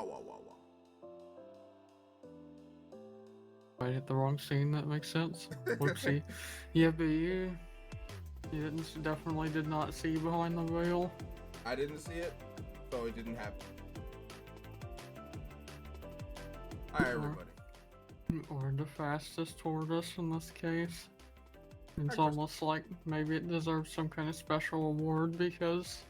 wow. I hit the wrong scene. That makes sense. Whoopsie. Yeah, but definitely did not see behind the veil. I didn't see it, so it didn't happen. Alright, everybody. Or the fastest toward us in this case. It's almost like maybe it deserves some kind of special award because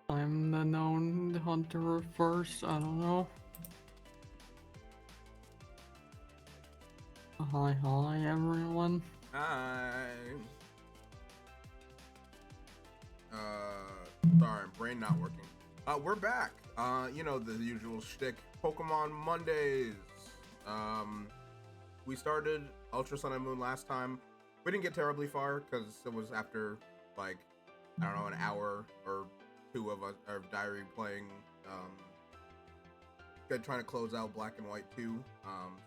I'm the known hunter of first. I don't know. Hi everyone. Hi. Sorry, brain not working. We're back. You know the usual shtick. Pokemon Mondays. We started Ultra Sun and Moon last time. We didn't get terribly far because it was after like I don't know, an hour or two of us our diary playing. Trying to close out Black and White 2.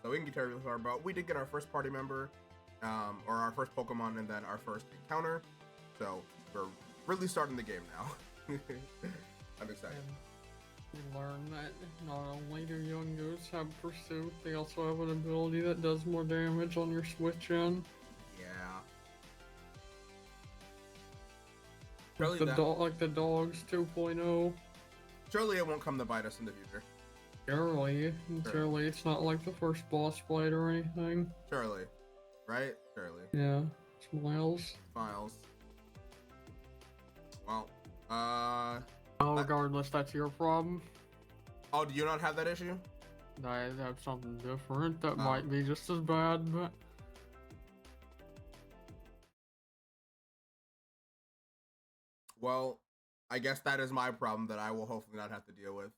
So we didn't get terribly far, but we did get our first party member, or our first Pokemon, and then our first encounter. So we're really starting the game now. I'm excited. You learn that not only do young goats have pursuit, they also have an ability that does more damage on your switch in. Yeah. Like the dogs 2.0. Surely it won't come to bite us in the future. Surely it's not like the first boss fight or anything. Surely. Right? Surely. Yeah. Smiles. Well, regardless, that's your problem. Oh, do you not have that issue? I have something different that might be just as bad, but... Well, I guess that is my problem that I will hopefully not have to deal with.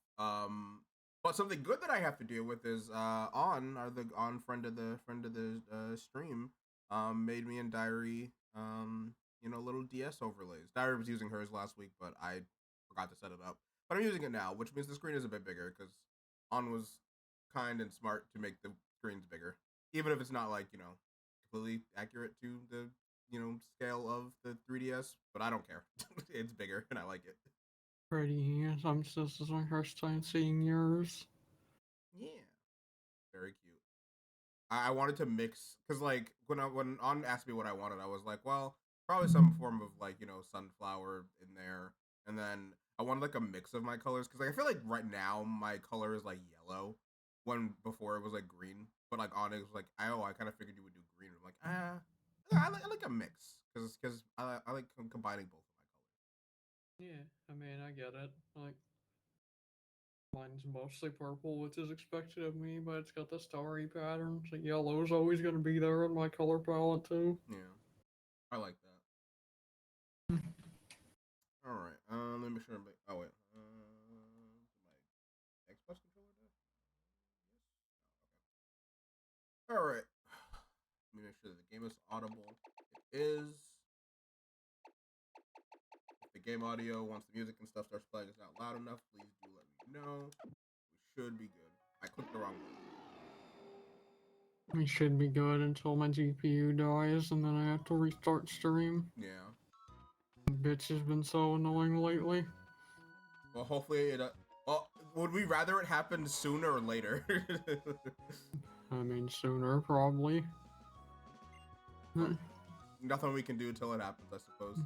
But something good that I have to deal with is On friend of the stream made me and Diary little DS overlays. Diary was using hers last week, but I forgot to set it up. But I'm using it now, which means the screen is a bit bigger because On was kind and smart to make the screens bigger, even if it's not like completely accurate to the scale of the 3DS. But I don't care. It's bigger and I like it. Pretty. This is my first time seeing yours. Yeah, very cute. I wanted to mix because like when On asked me what I wanted, I was like, well, probably some form of like sunflower in there, and then I wanted like a mix of my colors because like I feel like right now my color is like yellow, when before it was like green. But like On it was like, I kind of figured you would do green. I'm like, I like a mix because I like combining both of my colors. Yeah, I mean I get it. Like mine's mostly purple, which is expected of me, but it's got the starry pattern. So yellow's always gonna be there in my color palette too. Yeah, I like that. All right, let me make sure. Oh wait, my Xbox controller does. Yes. All right. Let me make sure that the game is audible. It is. If the game audio, once the music and stuff starts playing, is not loud enough, please do let me know. We should be good. I clicked the wrong one. We should be good until my GPU dies, and then I have to restart stream. Yeah. Bitch has been so annoying lately. Well, hopefully it. Well, would we rather it happen sooner or later? I mean, sooner probably. Well, nothing we can do until it happens, I suppose.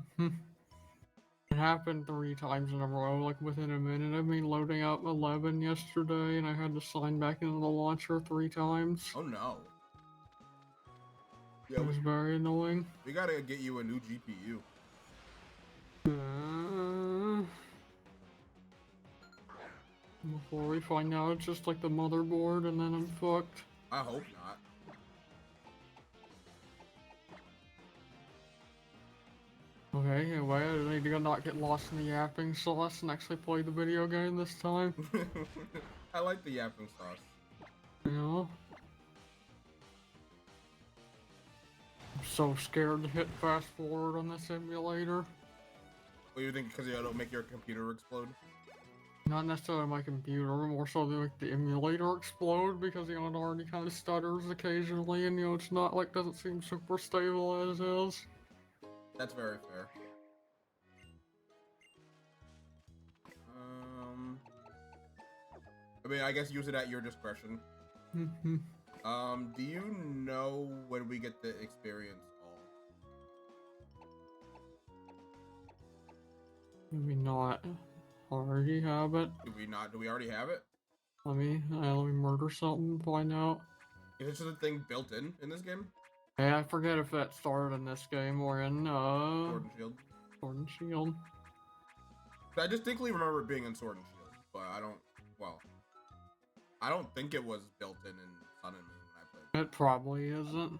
It happened 3 times in a row, like within a minute of me loading up 11 yesterday, and I had to sign back into the launcher 3 times. Oh no. Yeah, it was very annoying. We gotta get you a new GPU. Before we find out it's just like the motherboard and then I'm fucked. I hope not. Okay, anyway, I need to not get lost in the yapping sauce and actually play the video game this time. I like the yapping sauce. Yeah. I'm so scared to hit fast forward on the simulator. What do you think? Because it'll make your computer explode? Not necessarily my computer, more so make the emulator explode because it already kind of stutters occasionally, and it's not like doesn't seem super stable as is. That's very fair. I mean, I guess use it at your discretion. Mm-hmm. Do you know when we get the experience all? Maybe not. Already have it. Do we not? Do we already have it? Let me murder something and find out. Is this just a thing built in this game? Hey, I forget if that started in this game or in Sword and Shield. Sword and Shield. I distinctly remember it being in Sword and Shield, but I don't. Well, I don't think it was built in Sun and Moon when I played. It probably isn't.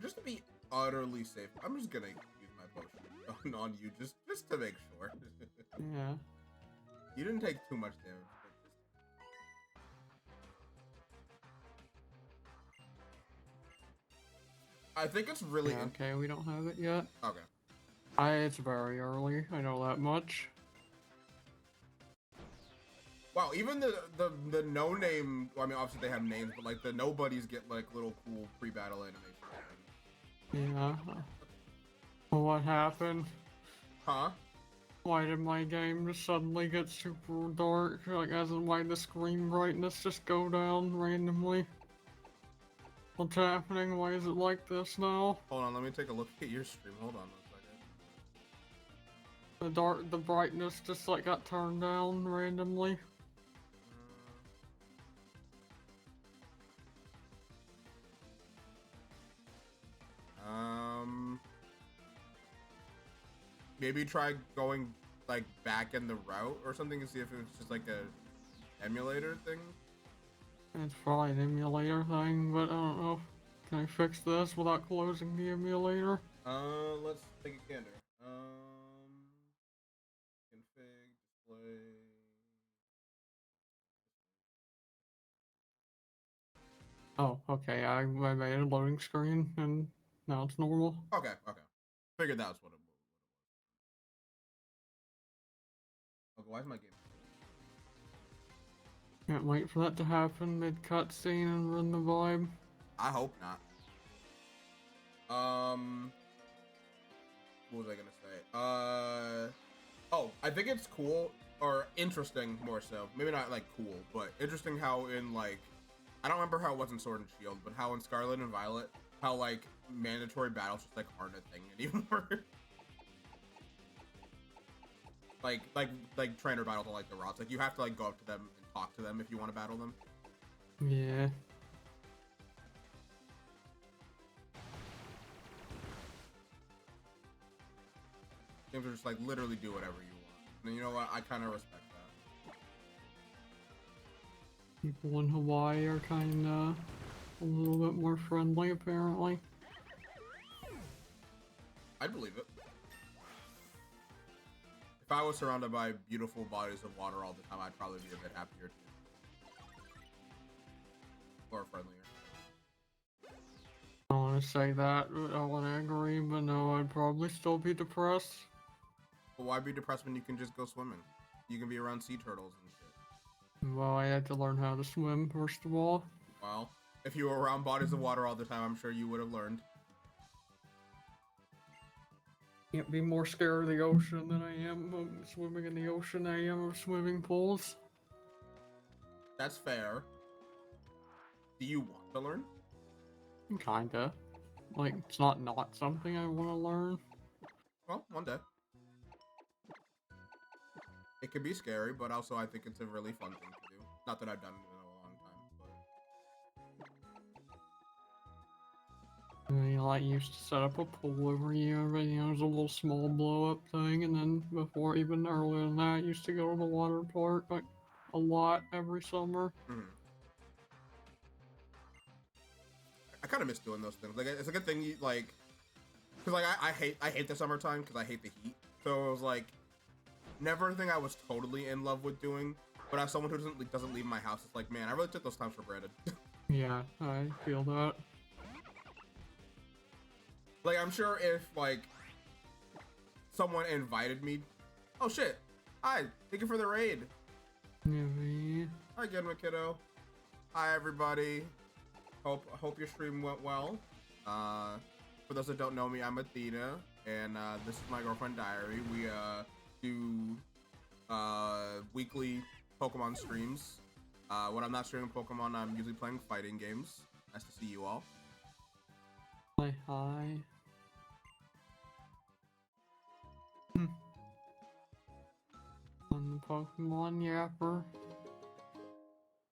Just to be utterly safe, I'm just gonna use my potion on you just to make sure. Yeah. You didn't take too much damage. I think it's really okay. We don't have it yet. Okay. It's very early. I know that much. Wow, even the no name. Well, I mean, obviously they have names, but like the nobodies get like little cool pre-battle animations. Yeah. What happened? Huh? Why did my game just suddenly get super dark? Like, as in why the screen brightness just go down randomly? What's happening? Why is it like this now? Hold on, let me take a look at your stream. Hold on a second. The brightness just like got turned down randomly. Maybe try going like back in the route or something and see if it's just like a emulator thing. It's probably an emulator thing, but I don't know. Can I fix this without closing the emulator? Let's take a gander. Config, display. Oh, okay. I made a loading screen and now it's normal. Okay. Figured that was what it was. Okay, why is my game? Can't wait for that to happen mid cutscene and ruin the vibe. I hope not. What was I gonna say? Oh, I think it's cool or interesting more so. Maybe not like cool, but interesting how in like, I don't remember how it was in Sword and Shield, but how in Scarlet and Violet, how like mandatory battles just like aren't a thing anymore. like trainer battles are like the routes. Like you have to like go up to them and talk to them if you want to battle them. Yeah. Games are just like literally do whatever you want. And you know what? I kind of respect that. People in Hawaii are kinda a little bit more friendly apparently. I'd believe it. If I was surrounded by beautiful bodies of water all the time, I'd probably be a bit happier too. Or friendlier. I want to say that, I want to agree, but no, I'd probably still be depressed. But why be depressed when you can just go swimming? You can be around sea turtles and shit. Well, I had to learn how to swim, first of all. Well, if you were around bodies of water all the time, I'm sure you would have learned. Can't be more scared of the ocean than I am of swimming in the ocean I am of swimming pools. That's fair. Do you want to learn? Kinda. Like, it's not something I want to learn. Well, one day. It can be scary, but also I think it's a really fun thing to do. Not that I've done it in a long time, but... I mean, I used to set up a pool every year, but you know, it was a little small blow-up thing, and then before, even earlier than that, I used to go to the water park, like, a lot every summer. Mm-hmm. I kind of miss doing those things. Like, it's a good thing you, like... Because, like, I hate the summertime because I hate the heat. So it was, like... Never a thing I was totally in love with doing, but as someone who doesn't leave my house, it's like, man, I really took those times for granted. Yeah, I feel that. Like, I'm sure if, like, someone invited me... Oh, shit. Hi. Thank you for the raid. Maybe. Hi again, my kiddo. Hi, everybody. Hope your stream went well. For those that don't know me, I'm Athena, and this is my girlfriend Diary. We do weekly Pokemon streams. When I'm not streaming Pokemon, I'm usually playing fighting games. Nice to see you all. Hi, hi. I'm the Pokemon Yapper.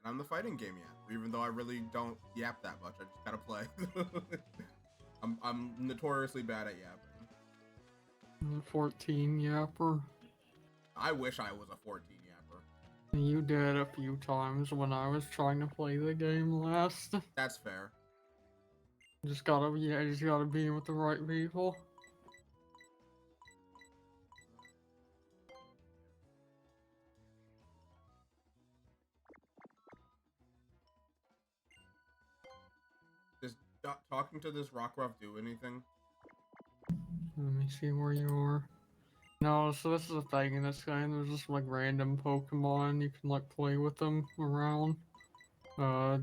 And I'm the fighting game yapper, even though I really don't yap that much. I just gotta play. I'm notoriously bad at yapping. I'm the 14 Yapper. I wish I was a 14 yapper. You did a few times when I was trying to play the game last. That's fair. Just gotta be with the right people. Does talking to this Rockruff do anything? Let me see where you are. No, so this is a thing in this game. There's just like random Pokemon. You can like play with them around.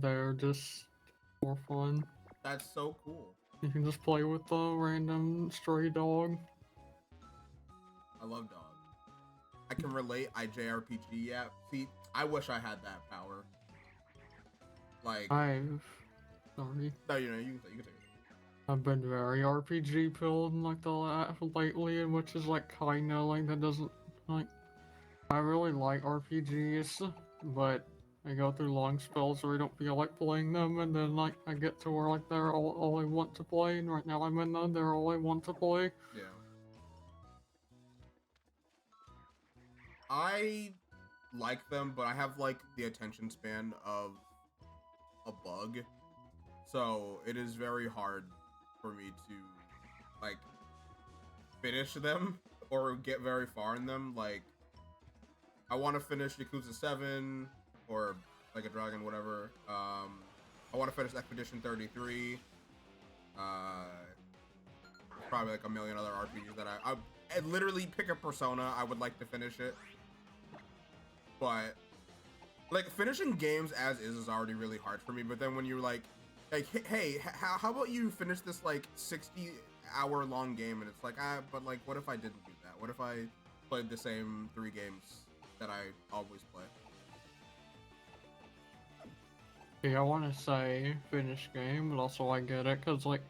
They're just more fun. That's so cool. You can just play with the random stray dog. I love dogs. I can relate. IJRPG yap. See, I wish I had that power. Like, Sorry. no, you can take it. I've been very RPG pilled in like lately, which is like kinda like that doesn't like. I really like RPGs, but I go through long spells where I don't feel like playing them, and then like I get to where like they're all I want to play, and right now I'm in them, they're all I want to play. Yeah. I like them, but I have like the attention span of a bug, so it is very hard for me to like finish them or get very far in them. Like, I want to finish Yakuza 7 or like a dragon, whatever. I want to finish Expedition 33. Probably like a million other RPGs that I literally pick a Persona. I would like to finish it, but like finishing games as is already really hard for me. But then when you're like, hey, how about you finish this like 60-hour long game? And it's like, but like, what if I didn't do that? What if I played the same 3 games that I always play? Yeah, I want to say finish game, but also I get it, because like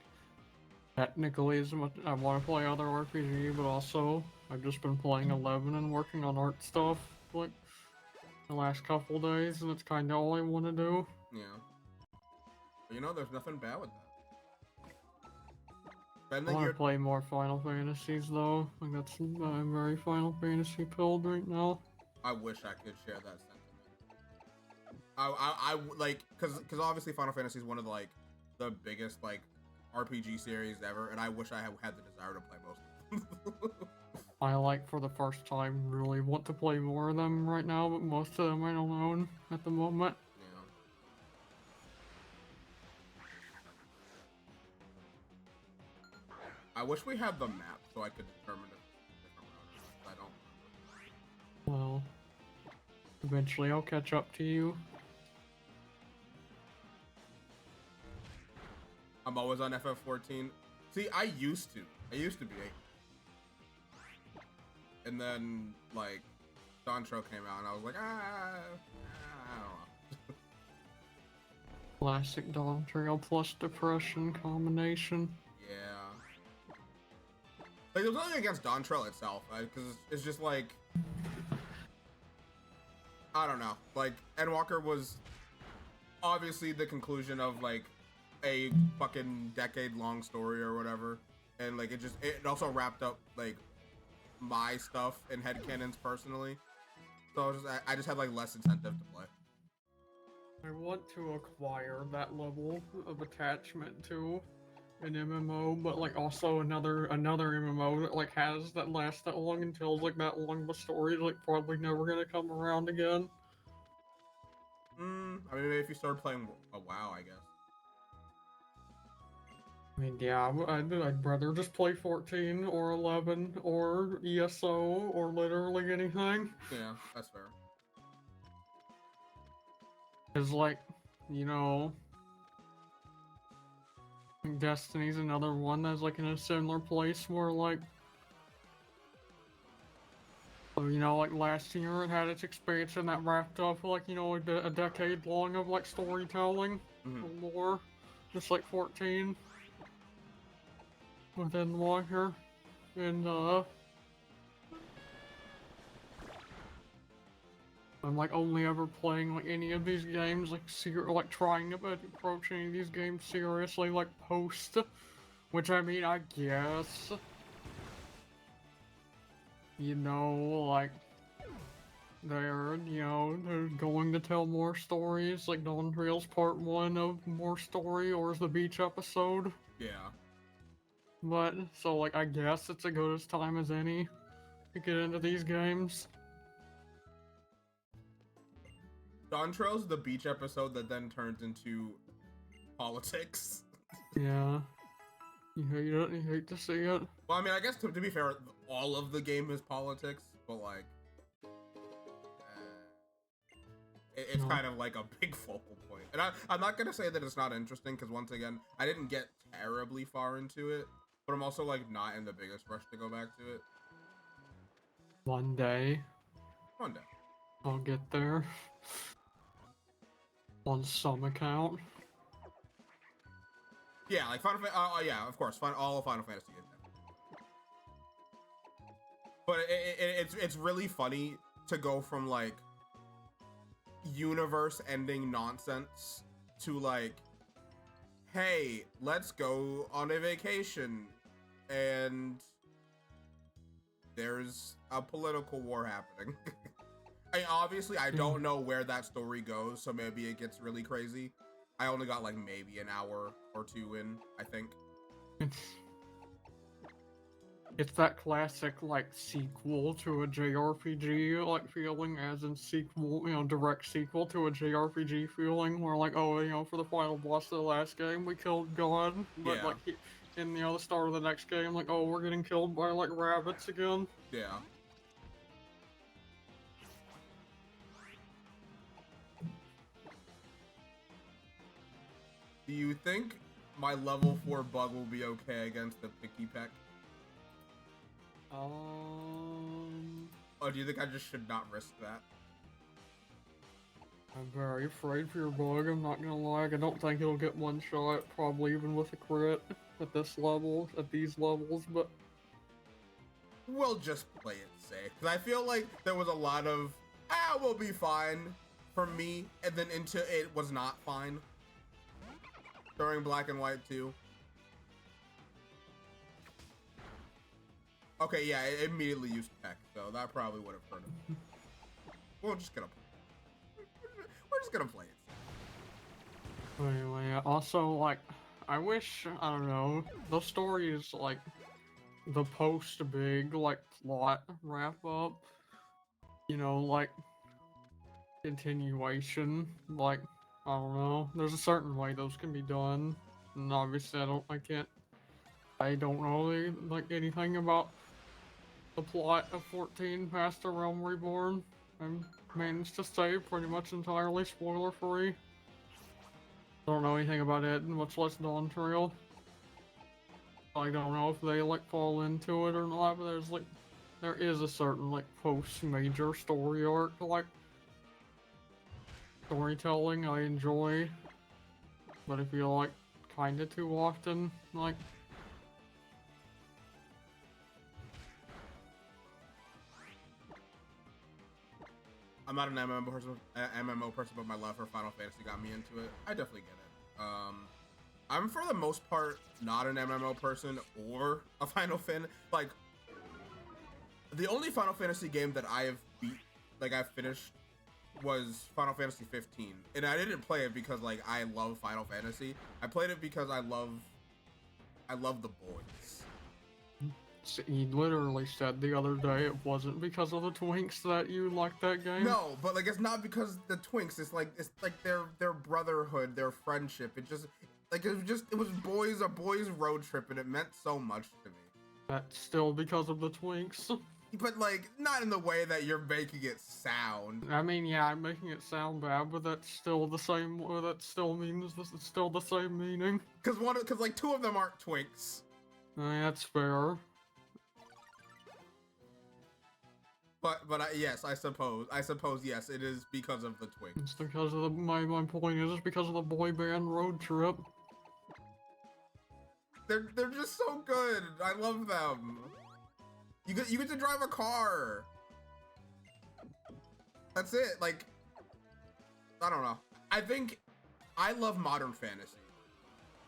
technically as much I want to play other RPG, but also I've just been playing 11 and working on art stuff like the last couple days, and it's kind of all I want to do. Yeah. But you know, there's nothing bad with that. I want to play more Final Fantasies though. Like that's I'm very Final Fantasy pilled right now. I wish I could share that sentiment. I like, cause obviously Final Fantasy is one of the, like the biggest like RPG series ever, and I wish I had the desire to play most of them. I like for the first time really want to play more of them right now, but most of them I don't own at the moment. Yeah. I wish we had the map so I could determine if different routes. I don't. Well, eventually I'll catch up to you. I'm always on FF14. See, I used to be 8. And then, like, Dontro came out, and I was like, I don't know. Classic Dawn Trail plus Depression combination. Yeah. Like, there's nothing against Dontrell itself, because it's just like, I don't know. Like, Endwalker was obviously the conclusion of, like, a fucking decade-long story or whatever. And, like, it also wrapped up, like, my stuff and headcanons personally. So I just had, like, less incentive to play. I want to acquire that level of attachment to an MMO, but like also another MMO that like has that lasts that long and tells like that long of a story, like probably never gonna come around again. I mean, maybe if you start playing a WoW, I guess. I mean, yeah, I'd rather just play 14 or 11 or ESO or literally anything. Yeah, that's fair. Cause like, you know, Destiny's another one that's like in a similar place where like, like last year it had its expansion that wrapped up like, a decade long of like storytelling Hmm. or more. Just like 14 within Walker. And I'm like only ever playing like any of these games like like trying to approach any of these games seriously like post, which I mean I guess like they're going to tell more stories like Dawn Trail's part 1 of more story or is the beach episode. Yeah. But so like I guess it's as good as time as any to get into these games. Dawn Trail's the beach episode that then turns into politics. Yeah. You hate it, you hate to see it. Well, I mean, I guess to be fair, all of the game is politics, but like, it's kind of like a big focal point. And I'm not gonna say that it's not interesting because once again, I didn't get terribly far into it, but I'm also like not in the biggest rush to go back to it. One day, One day. I'll get there. On some account. Yeah, like Final Fantasy. Yeah, of course, all of Final Fantasy is that. But it's really funny to go from like universe-ending nonsense to like, hey, let's go on a vacation, and there's a political war happening. Obviously, I don't know where that story goes, so maybe it gets really crazy. I only got like maybe an hour or two in, I think. It's that classic like sequel to a JRPG like feeling, as in sequel, direct sequel to a JRPG feeling, where like, oh, for the final boss of the last game we killed God, but Yeah. like in the start of the next game, like, oh, we're getting killed by like rabbits again. Yeah. Do you think my level 4 bug will be okay against the Picky Peck? Or do you think I just should not risk that? I'm very afraid for your bug, I'm not gonna lie. I don't think it'll get one shot, probably even with a crit at this level, at these levels, but We'll just play it safe. Because I feel like there was a lot of, we'll be fine for me, and then into it was not fine. During Black and White 2. Okay, yeah, it immediately used Peck, so that probably would have hurt him. We're just gonna play it. anyway, also, like, I wish, I don't know, the story is, like, the post-big, like, plot wrap-up, like, continuation, like, I don't know, there's a certain way those can be done, and obviously I don't know, like, anything about the plot of 14 past the Realm Reborn. I managed to stay pretty much entirely spoiler-free. Don't know anything about it, much less Dawn Trail. I don't know if they like fall into it or not, but there is a certain like post-major story arc like storytelling I enjoy, but I feel like kinda too often like. I'm not an MMO person, but my love for Final Fantasy got me into it. I definitely get it. I'm for the most part not an MMO person or a Final Fan. Like, the only Final Fantasy game that I have I've finished was Final Fantasy 15, and I didn't play it because like I love Final Fantasy. I played it because I love the boys. You literally said the other day it wasn't because of the twinks that you liked that game. No, but like it's not because the twinks. It's like their brotherhood, their friendship. It was a boys road trip, and it meant so much to me. That's still because of the twinks. But like, not in the way that you're making it sound. I mean, yeah, I'm making it sound bad, but that's still the same. That still means this is still the same meaning. Because like two of them aren't twinks. That's fair. But yes, I suppose yes, it is because of the twinks. It's because of my point is it's because of the boy band road trip. They're just so good. I love them. You get to drive a car. That's it. Like, I don't know. I think I love modern fantasy.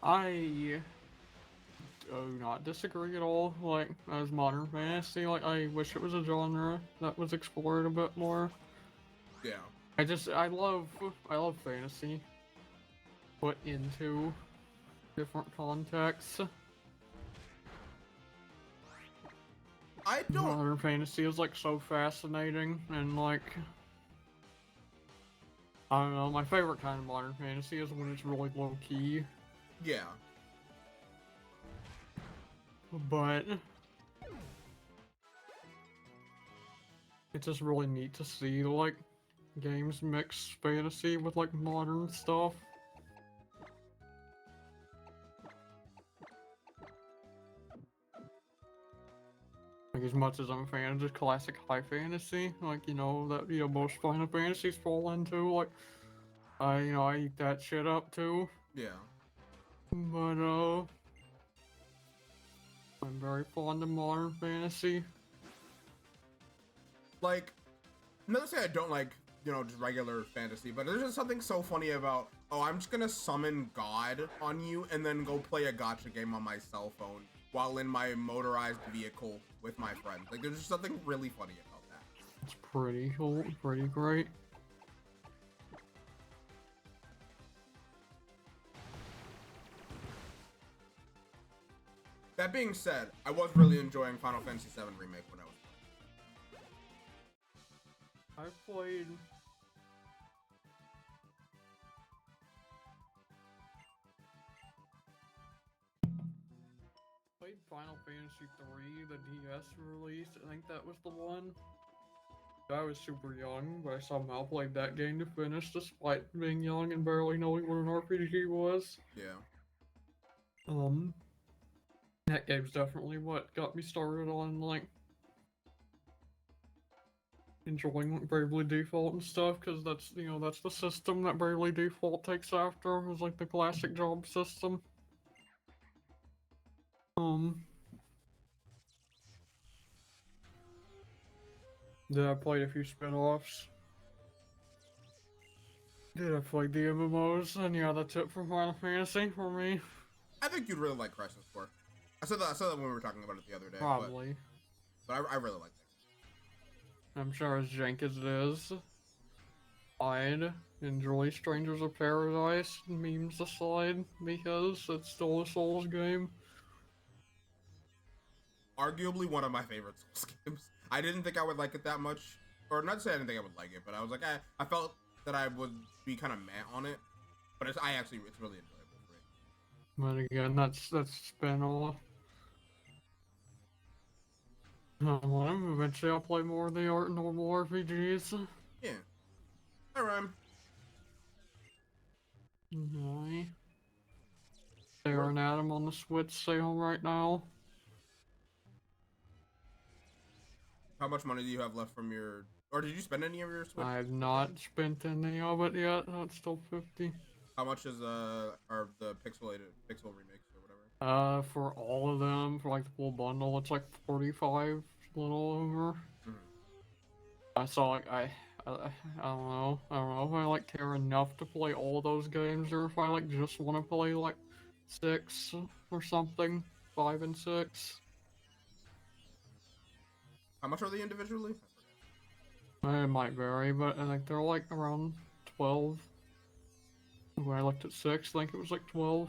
I do not disagree at all. Like, as modern fantasy, like, I wish it was a genre that was explored a bit more. Yeah. I love fantasy put into different contexts. I don't. Modern fantasy is like so fascinating and like, I don't know, my favorite kind of modern fantasy is when it's really low key. Yeah. But it's just really neat to see like games mix fantasy with like modern stuff. Like, as much as I'm a fan of just classic high fantasy, like, you know, that, you know, most Final Fantasies fall into, like, I eat that shit up too. Yeah. But, I'm very fond of modern fantasy. Like, not to say I don't like, you know, just regular fantasy, but there's just something so funny about, oh, I'm just gonna summon God on you and then go play a gacha game on my cell phone while in my motorized vehicle with my friends. Like, there's just something really funny about that. It's pretty cool, pretty great. That being said, I was really enjoying Final Fantasy VII Remake when I was I played Final Fantasy 3, the DS release. I think that was the one. I was super young, but I somehow played that game to finish despite being young and barely knowing what an RPG was. Yeah. That game's definitely what got me started on, like, enjoying Bravely Default and stuff, because that's, you know, that's the system that Bravely Default takes after, it was like the classic job system. Then I played a few spin-offs. Did I play the MMOs? And yeah, that's it for Final Fantasy for me. I think you'd really like Crisis Core. I said that when we were talking about it the other day. Probably. But I really like it. I'm sure as jank as it is, I'd enjoy Strangers of Paradise, memes aside, because it's still a Souls game. Arguably one of my favorite Souls games. I didn't think I would like it that much. Or not to say I didn't think I would like it, but I was like, I felt that I would be kind of meh on it. But it's really enjoyable for me. But again, that's spin-off. Well, eventually I'll play more of the normal RPGs. Yeah. Alright. Okay. Staring at him on the Switch sale right now. How much money do you have left from your... Or did you spend any of your Switch? I have not spent any of it yet. That's still 50. How much is are the pixel remakes or whatever? For all of them, for like the full bundle, it's like 45, a little over. I saw like I don't know if I like care enough to play all those games, or if I like just want to play like 6 or something, 5 and 6. How much are they individually? It might vary, but I think they're like around 12. When I looked at 6, I think it was like 12.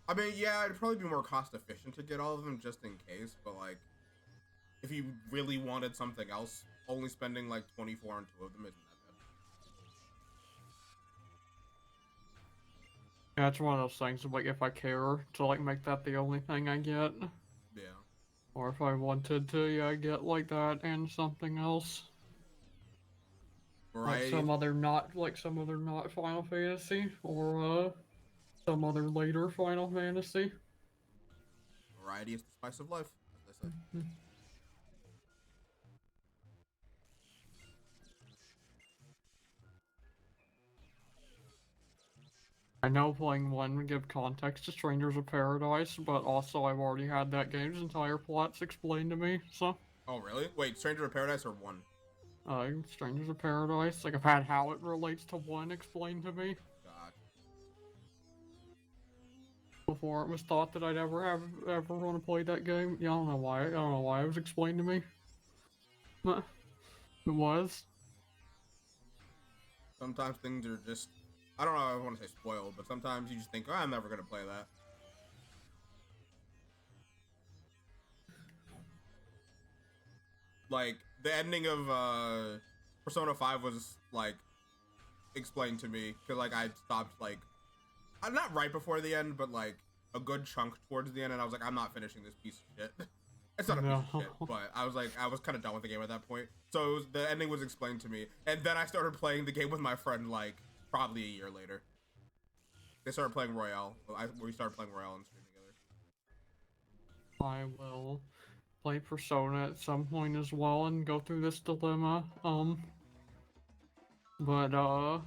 I mean, yeah, it'd probably be more cost efficient to get all of them just in case, but like, if you really wanted something else, only spending like 24 on 2 of them isn't that bad. Yeah, it's one of those things of like, if I care to like make that the only thing I get. Yeah. Or if I wanted to, yeah, get like that and something else. Like Variety. some other not Final Fantasy or some other later Final Fantasy. Variety is the spice of life, as they say. I know playing one would give context to Strangers of Paradise, but also I've already had that game's entire plots explained to me, so. Oh, really? Wait, Stranger of Paradise or 1? Strangers of Paradise, like I've had how it relates to one explained to me God. before it was thought that I'd ever want to play that game. Yeah, I don't know why. I don't know why it was explained to me. But it was. Sometimes things are just, I don't know if I want to say spoiled, but sometimes you just think, oh, I'm never going to play that. Like, the ending of Persona 5 was, like, explained to me, because, like, I stopped, like, not right before the end, but, like, a good chunk towards the end, and I was like, I'm not finishing this piece of shit. It's not a piece No. of shit, but I was like, I was kind of done with the game at that point. So the ending was explained to me, and then I started playing the game with my friend, like, probably a year later. They started playing Royale. We started playing Royale and stream together. I will play Persona at some point as well and go through this dilemma. But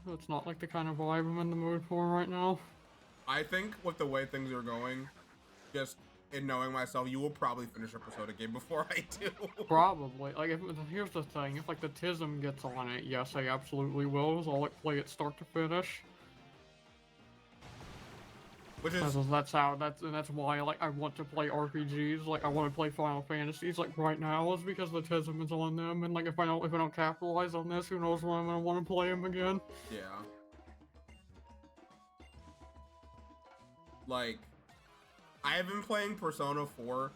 it's not like the kind of vibe I'm in the mood for right now. I think with the way things are going, just in knowing myself, you will probably finish a Persona game before I do. Probably. Like, here's the thing: if like the TISM gets on it, yes, I absolutely will. So I'll like play it start to finish. Which is That's why like I want to play RPGs. Like I want to play Final Fantasies like right now is because the TISM is on them, and like if I don't capitalize on this, who knows when I'm gonna want to play them again. yeah. Like, I have been playing Persona 4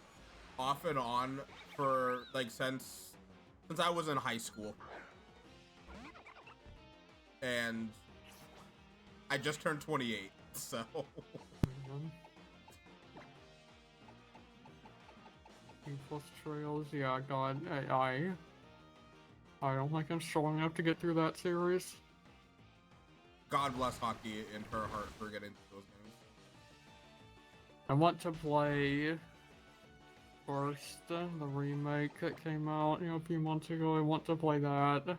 off and on for like since I was in high school. And I just turned 28, so Plus trails, yeah, God, I don't think I'm strong enough to get through that series. God bless Hockey and her heart for getting those games. I want to play first the remake that came out, a few months ago. I want to play that.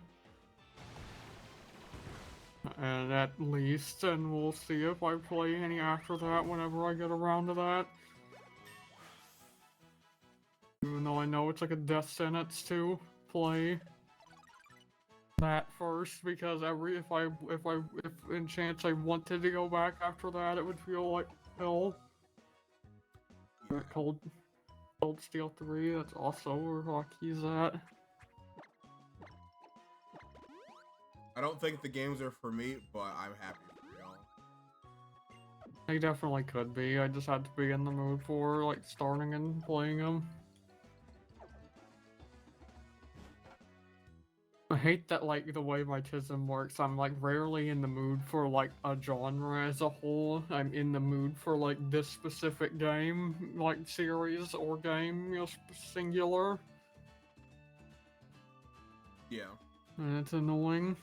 And at least, and we'll see if I play any after that whenever I get around to that. Even though I know it's like a death sentence to play that first, because if in chance I wanted to go back after that, it would feel like hell. Yeah. Cold Steel 3, that's also where hockey's at. I don't think the games are for me, but I'm happy for y'all. They definitely could be. I just had to be in the mood for like starting and playing them. I hate that like the way my TISM works. I'm like rarely in the mood for like a genre as a whole. I'm in the mood for like this specific game, like series or game, singular. Yeah. And it's annoying.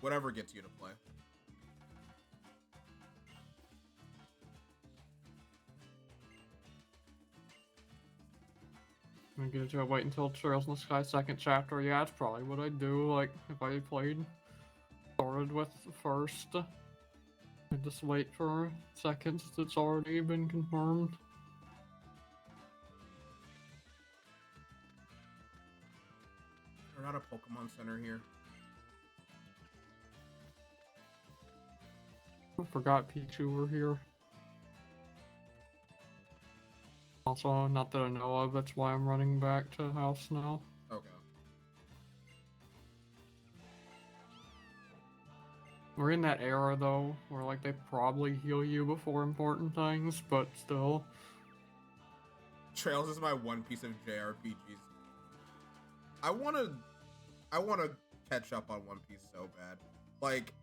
Whatever gets you to play. I'm gonna wait until Trails in the Sky second chapter. Yeah, that's probably what I'd do. Like if I started with first, I'd just wait for second since it's already been confirmed. We're not a Pokemon Center here. I forgot Pichu were here. Also, not that I know of, that's why I'm running back to the house now. Okay. We're in that era though, where like they probably heal you before important things, but still. Trails is my one piece of JRPGs. I wanna catch up on One Piece so bad. Like,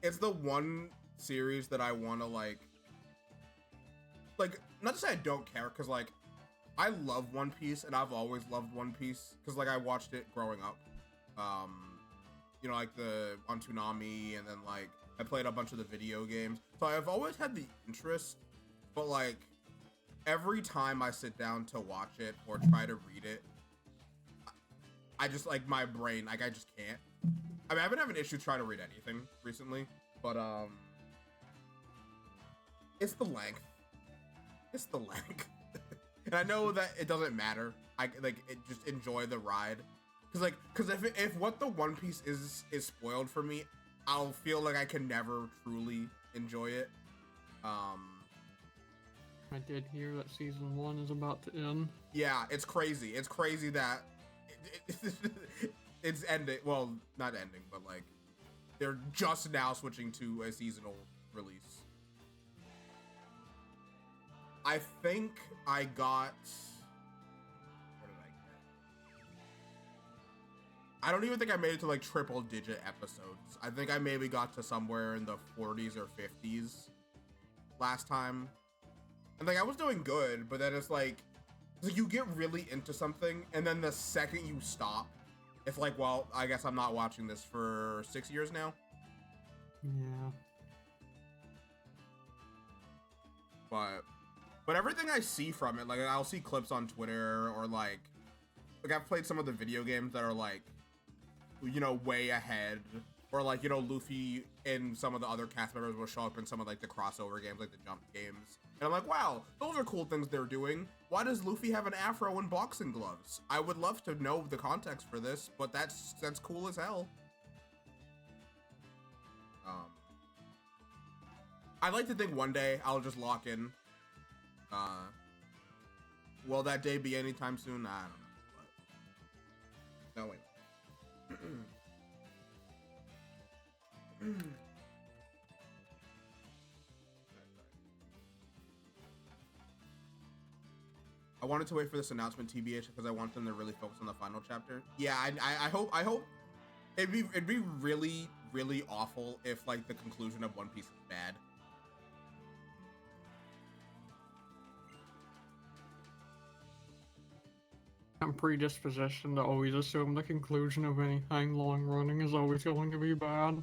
it's the one series that I wanna like like, not to say I don't care, because like I love One Piece and I've always loved One Piece because like I watched it growing up. You know, like the on Toonami, and then like I played a bunch of the video games. So I've always had the interest, but like every time I sit down to watch it or try to read it, I just like my brain, like I just can't. I mean, I've been having issues trying to read anything recently, but it's the length. It's the length. And I know that it doesn't matter. I like it, just enjoy the ride. Cause if what the One Piece is spoiled for me, I'll feel like I can never truly enjoy it. I did hear that season 1 is about to end. Yeah, it's crazy. It's crazy that it's ending. Well, not ending, but like they're just now switching to a seasonal release. I think I got. What did I get? I don't even think I made it to like triple digit episodes. I think I maybe got to somewhere in the 40s or 50s last time. And like I was doing good, but then it's like you get really into something, and then the second you stop, it's like, well, I guess I'm not watching this for 6 years now. Yeah. But everything I see from it, like I'll see clips on Twitter or like I've played some of the video games that are like, you know, way ahead, or like, you know, Luffy and some of the other cast members will show up in some of like the crossover games, like the jump games. And I'm like, wow, those are cool things they're doing. Why does Luffy have an afro and boxing gloves? I would love to know the context for this, but that's cool as hell. I'd like to think one day I'll just lock in. Will that day be anytime soon? I don't know. But... No, wait. I wanted to wait for this announcement, TBH, because I want them to really focus on the final chapter. Yeah, I hope it'd be really, really awful if like the conclusion of One Piece is bad. I'm predispositioned to always assume the conclusion of anything long running is always going to be bad.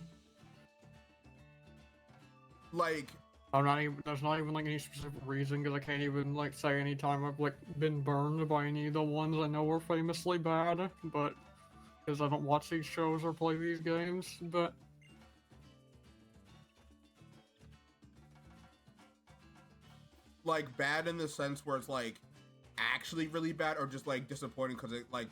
Like, there's not even like any specific reason, because I can't even like say any time I've like been burned by any of the ones I know are famously bad, but because I don't watch these shows or play these games, but like bad in the sense where it's like actually really bad, or just like disappointing because it like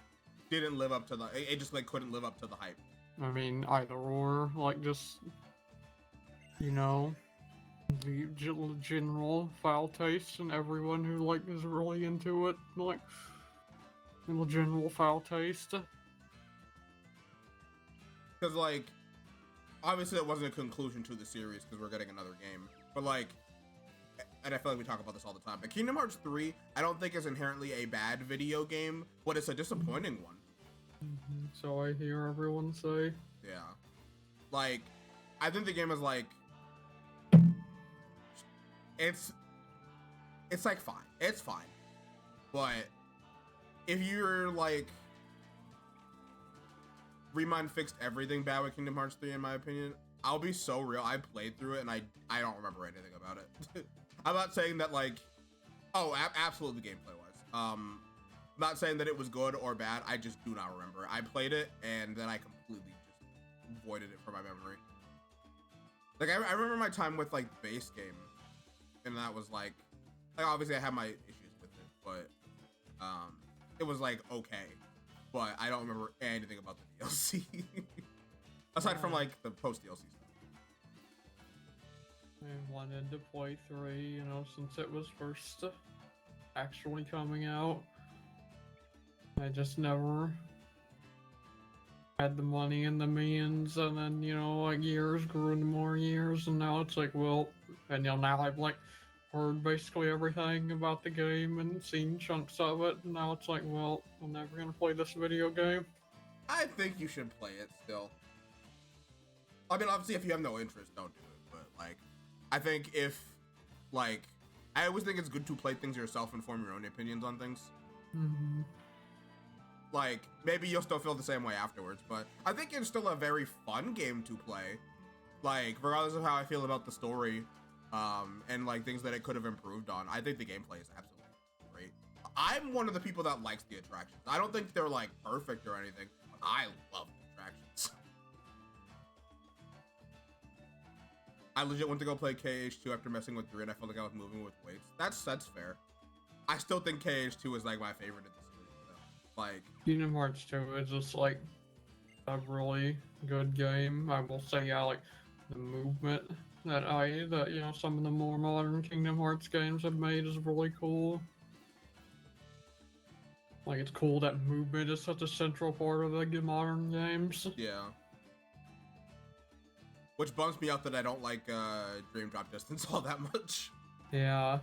didn't live up to it just like couldn't live up to the hype. I mean either or, like just, you know, the general foul taste, and everyone who like is really into it, like the general foul taste. Because like obviously that wasn't a conclusion to the series because we're getting another game, but like, and I feel like we talk about this all the time, but Kingdom Hearts 3 I don't think is inherently a bad video game, but it's a disappointing one. So I hear everyone say. Yeah, like I think the game is like it's like fine, it's fine, but if you're like, Remind fixed everything bad with Kingdom Hearts 3 in my opinion. I'll be so real, I played through it and I don't remember anything about it. I'm not saying that like, oh, absolutely gameplay wise. I'm not saying that it was good or bad, I just do not remember. I played it and then I completely just voided it from my memory. Like I remember my time with like base game, and that was like obviously I had my issues with it, but it was like okay, but I don't remember anything about the DLC aside from like the post DLC stuff. I wanted to play 3, you know, since it was first actually coming out. I just never had the money and the means, and then, you know, like years grew into more years, and now it's like, well, and you know, now I've like heard basically everything about the game and seen chunks of it, and now it's like, well, I'm never gonna play this video game. I think you should play it still. I mean, obviously, if you have no interest, don't do it. But like, I think if like I always think it's good to play things yourself and form your own opinions on things. Mm-hmm. Like, maybe you'll still feel the same way afterwards, but I think it's still a very fun game to play. Like, regardless of how I feel about the story, and like things that it could have improved on, I think the gameplay is absolutely great. I'm one of the people that likes the attractions. I don't think they're like perfect or anything, but I love the attractions. I legit went to go play KH2 after messing with 3 and I felt like I was moving with weights. That's fair. I still think KH2 is like my favorite in the series though. Like, Kingdom Hearts 2 is just like a really good game. I will say, yeah, like the movement that you know, some of the more modern Kingdom Hearts games have made is really cool. Like, it's cool that movement is such a central part of the modern games. yeah. Which bums me out that I don't like Dream Drop Distance all that much. Yeah.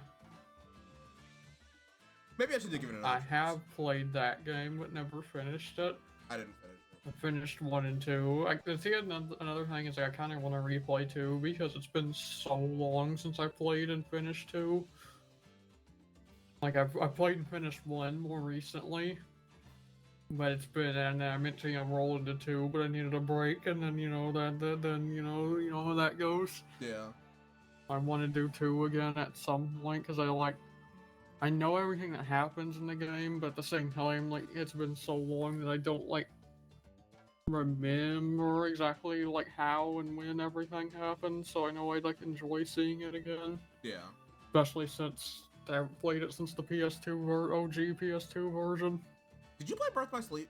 Maybe I should give it another I chance. have played that game but never finished it. I didn't finish it. I finished 1 and 2. I think another thing is I kind of want to replay 2 because it's been so long since I played and finished 2. Like, I played and finished 1 more recently. But it's been, and I meant to, you know, roll into 2, but I needed a break, and then, you know, then, you know how that goes. Yeah. I want to do 2 again at some point, because I know everything that happens in the game, but at the same time, like, it's been so long that I don't, like, remember exactly, like, how and when everything happened, so I know I'd, like, enjoy seeing it again. Yeah. Especially since I haven't played it since the PS2 or OG PS2 version. Did you play Birth by Sleep?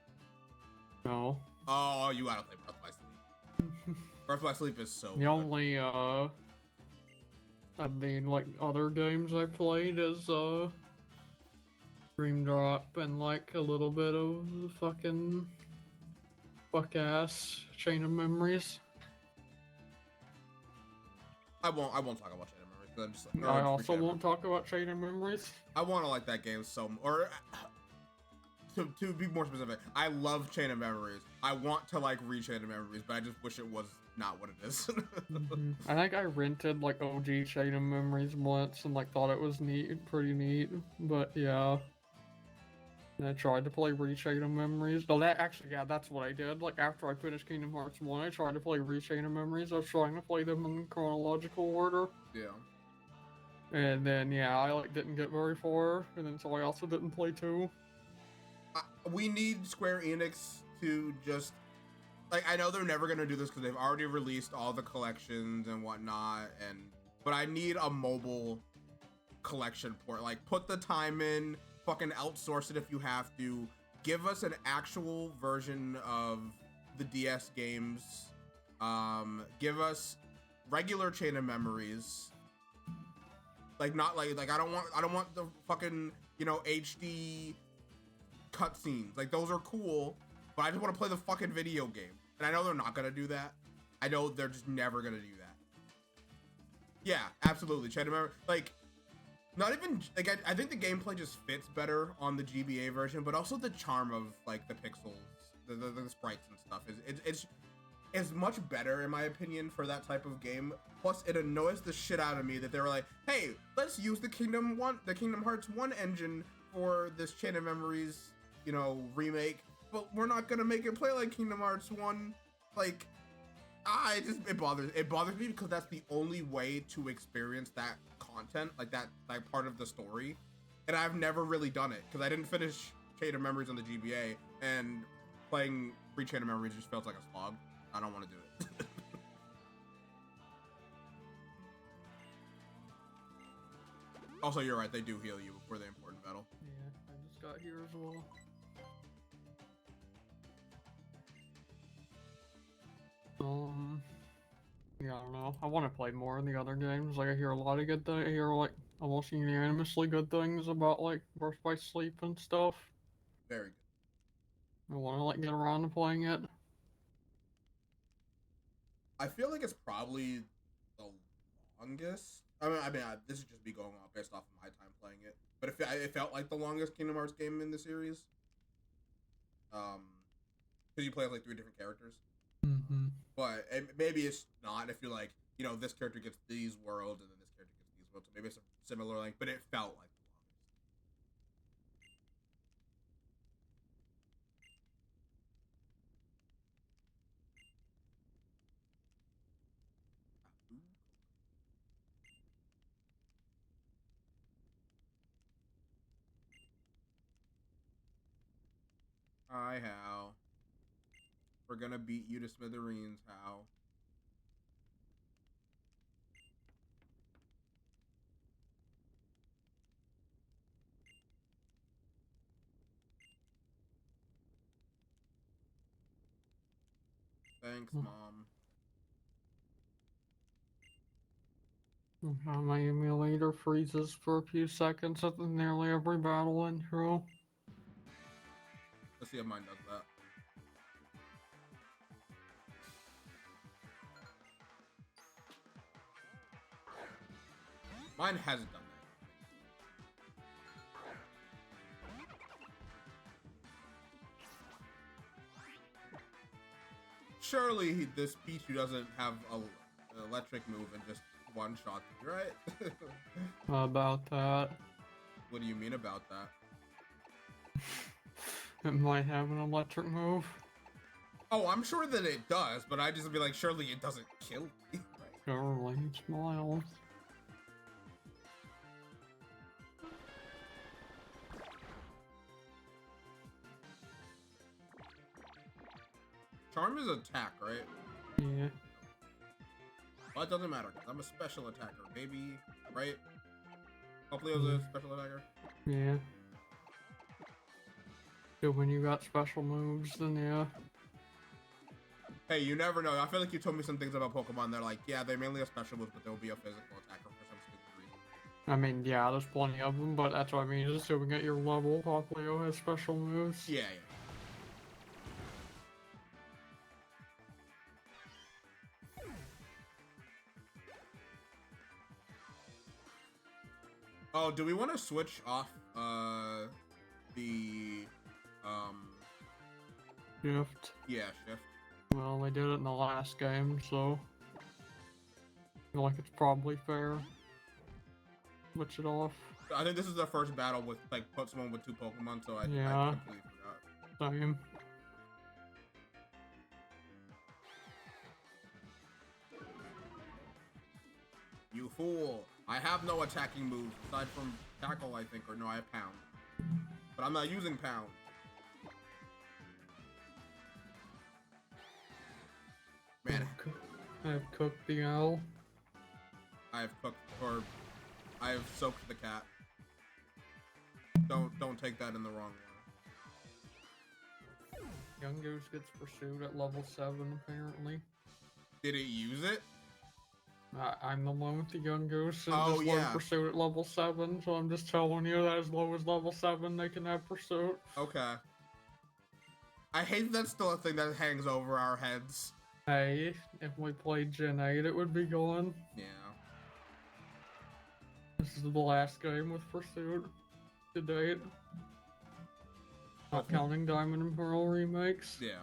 No. Oh, you gotta play Birth by Sleep. Birth by Sleep is so good. Only, I mean, like, other games I played is, Dream Drop and, like, a little bit of fucking fuck-ass Chain of Memories. I won't talk about Chain of Memories because I'm just like, I also won't talk about Chain of Memories. I want to like that game or to be more specific, I love Chain of Memories. I want to like read Chain of Memories, but I just wish it was not what it is. I think I rented like OG Chain of Memories once and like thought it was pretty neat, but yeah. And I tried to play Chain of Memories. No, that's what I did. Like after I finished Kingdom Hearts 1, I tried to play Chain of Memories. I was trying to play them in chronological order. Yeah. And then yeah, I like didn't get very far, and then so I also didn't play 2. We need Square Enix to just like, I know they're never gonna do this because they've already released all the collections and whatnot, but I need a mobile collection port. Like, put the time in, fucking outsource it if you have to. Give us an actual version of the DS games. Give us regular Chain of Memories. Like, not like I don't want the fucking, you know, HD cutscenes. Like, those are cool, but I just want to play the fucking video game. And I know they're not gonna do that. I know they're just never gonna do that. Yeah, absolutely. Chain of Memories, like, not even like I think the gameplay just fits better on the GBA version, but also the charm of like the pixels, the sprites and stuff is much better in my opinion for that type of game. Plus, it annoys the shit out of me that they were like, "Hey, let's use the Kingdom Hearts 1 engine for this Chain of Memories, you know, remake, but we're not gonna make it play like Kingdom Hearts 1." Like, it bothers me because that's the only way to experience that content, like that part of the story, and I've never really done it because I didn't finish Chain of Memories on the GBA, and playing Chain of Memories just feels like a slog. I don't want to do it. Also, you're right, they do heal you before the important battle. Yeah, I just got here as well. Yeah, I don't know. I want to play more in the other games. Like, I hear a lot of good things. I hear, like, almost unanimously good things about, like, Birth by Sleep and stuff. Very good. I want to, like, get around to playing it. I feel like it's probably the longest. This is just me going off based off of my time playing it, but it felt like the longest Kingdom Hearts game in the series. Because you play like 3 different characters. Mm-hmm. But maybe it's not if you're like, you know, this character gets these worlds and then this character gets these world, so maybe it's a similar length, but it felt like the longest. Hi, Hal. We're gonna beat you to smithereens, Hal. Thanks, Mom. How my emulator freezes for a few seconds at nearly every battle intro. Let's see if mine does that. Mine hasn't done that. Surely this Pichu doesn't have an electric move and just one shot you, right? About that. What do you mean about that? It might have an electric move. Oh, I'm sure that it does, but I just be like, surely it doesn't kill me. Right? Surely, smiles. Charm is attack, right? Yeah. Well, it doesn't matter, because I'm a special attacker, baby. Right? Hopefully it was a special attacker. Yeah. So when you got special moves, then yeah. Hey, you never know. I feel like you told me some things about Pokemon. They're like, yeah, they're mainly a special move, but they'll be a physical attacker for some stupid reason. I mean, yeah, there's plenty of them, but that's what I mean. Just assuming at your level, Popplio has special moves. Yeah. Oh, do we want to switch off the Shift. Yeah, shift. Well, they did it in the last game, so I feel like it's probably fair. Switch it off. I think this is the first battle with like put someone with 2 Pokemon, so I completely forgot. Same. You fool! I have no attacking moves aside from tackle, I think, or no, I have pound. But I'm not using pound. Man, I have cooked the owl. I have cooked, or I have soaked the cat. Don't take that in the wrong way. Young Goose gets pursued at level 7, apparently. Did it use it? I'm the one with the Young Goose, and Oh, just yeah. pursuit at level 7, so I'm just telling you that as low as level 7, they can have pursuit. Okay. I hate that's still a thing that hangs over our heads. Hey, if we played Gen 8, it would be gone. Yeah. This is the last game with pursuit to date. Not counting Diamond and Pearl remakes. Yeah.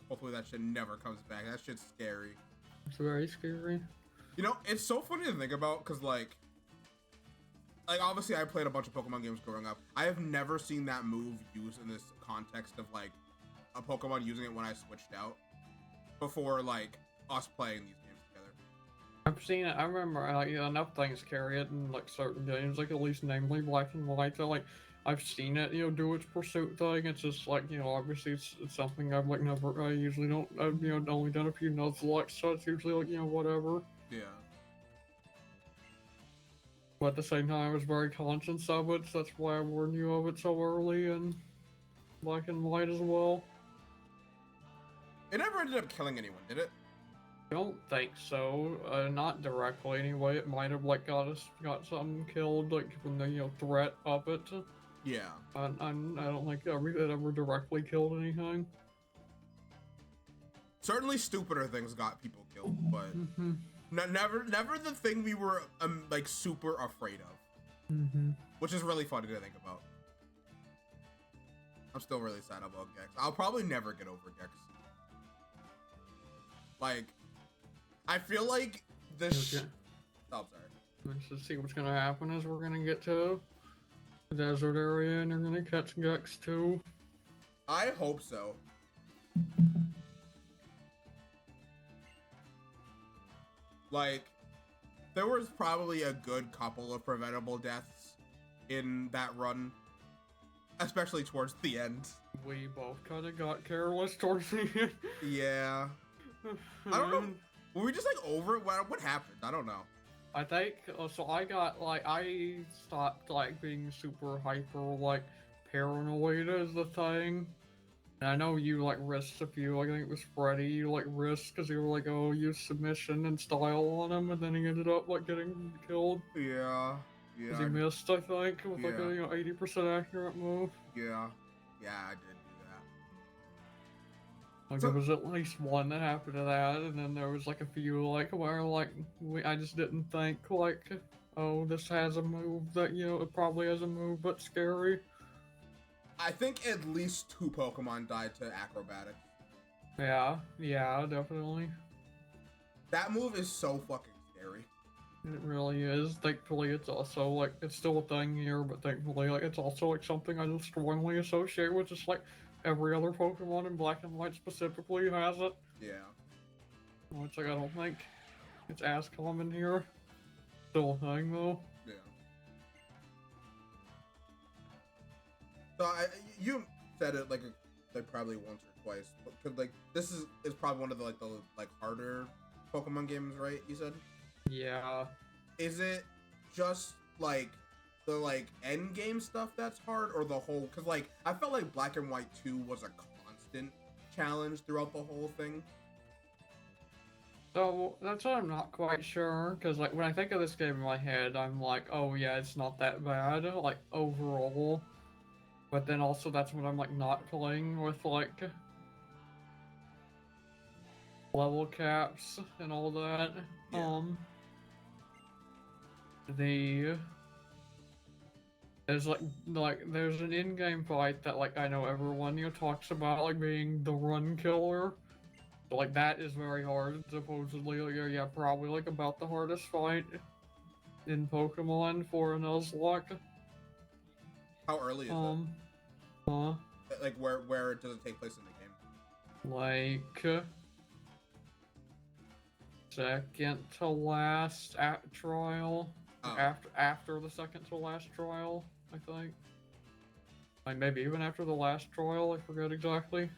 Hopefully that shit never comes back. That shit's scary. It's very scary. You know, it's so funny to think about, because, like, obviously I played a bunch of Pokemon games growing up. I have never seen that move used in this context of, like, a Pokemon using it when I switched out before, like, us playing these games together. I've seen it. I remember, enough things carry it in, like, certain games, like, at least namely Black and White. So, like, I've seen it, do its pursuit thing. It's just, like, obviously it's something I've, like, never, I usually don't, I've, only done a few Nuzlocke, so it's usually, like, whatever. Yeah. But at the same time, I was very conscious of it, so that's why I warned you of it so early in Black and White as well. It never ended up killing anyone, did it? I don't think so. Not directly anyway. It might have, like, got something killed, like, from the, threat of it. Yeah. I don't think it ever directly killed anything. Certainly stupider things got people killed, but never the thing we were like super afraid of. Which is really funny to think about. I'm still really sad about Gex. I'll probably never get over Gex. Like, I feel like this. Okay. Oh, sorry. Let's just see what's gonna happen is we're gonna get to the desert area and you're gonna catch Gex too. I hope so. Like, there was probably a good couple of preventable deaths in that run, especially towards the end. We both kind of got careless towards the end. Yeah. I don't know. Were we just like over it? What happened? I don't know. I think so. I got like I stopped like being super hyper like paranoid is the thing. And I know you like risked a few. Like, I think it was Freddy. You like risked because you were like, oh, use submission and style on him, and then he ended up like getting killed. Yeah. Because he missed, I think, with like a 80% accurate move. Yeah. Yeah, I did do that. Like, there was at least one that happened to that, and then there was like a few like where like I just didn't think like, oh, this has a move that it probably has a move but scary. I think at least 2 Pokemon died to acrobatics. Yeah, definitely. That move is so fucking scary. It really is. Thankfully, it's also like it's still a thing here, but thankfully, like it's also like something I just strongly associate with. Just like every other Pokemon in Black and White specifically has it. Yeah. Which like I don't think it's as common here. Still a thing though. Yeah. So you said it like probably once or twice, because like this is probably one of the harder Pokemon games, right? You said. Yeah. Is it just like the end game stuff that's hard, or the whole? Because like I felt like Black and White 2 was a constant challenge throughout the whole thing. So that's what I'm not quite sure, because like when I think of this game in my head, I'm like, oh yeah, it's not that bad, like overall. But then also that's when I'm like not playing with like level caps and all that. Yeah. There's there's an in-game fight that like I know everyone talks about like being the run killer. So, like that is very hard, supposedly. Like, yeah, probably like about the hardest fight in Pokemon for a Nuzlocke. How early is it? Like where does it take place in the game? Like second to last trial. Oh. After the second to last trial, I think. Like maybe even after the last trial, I forget exactly.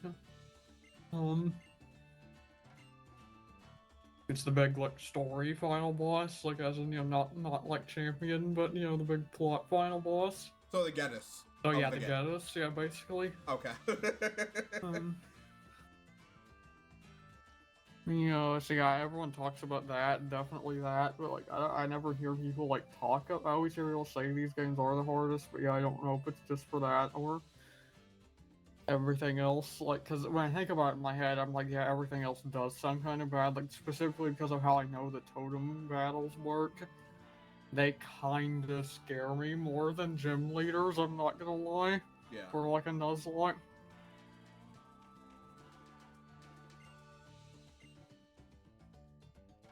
It's the big like story final boss, like as in not like champion, but the big plot final boss. So the Geddis. Oh yeah, the Geddis, yeah, basically. Okay. So yeah, everyone talks about that, definitely that, but like I never hear people like talk. I always hear people say these games are the hardest, but yeah, I don't know if it's just for that or everything else. Like, because when I think about it in my head, I'm like, yeah, everything else does sound kind of bad. Like specifically because of how I know the totem battles work. They kind of scare me more than gym leaders. I'm not gonna lie. Yeah. For like a Nuzlocke.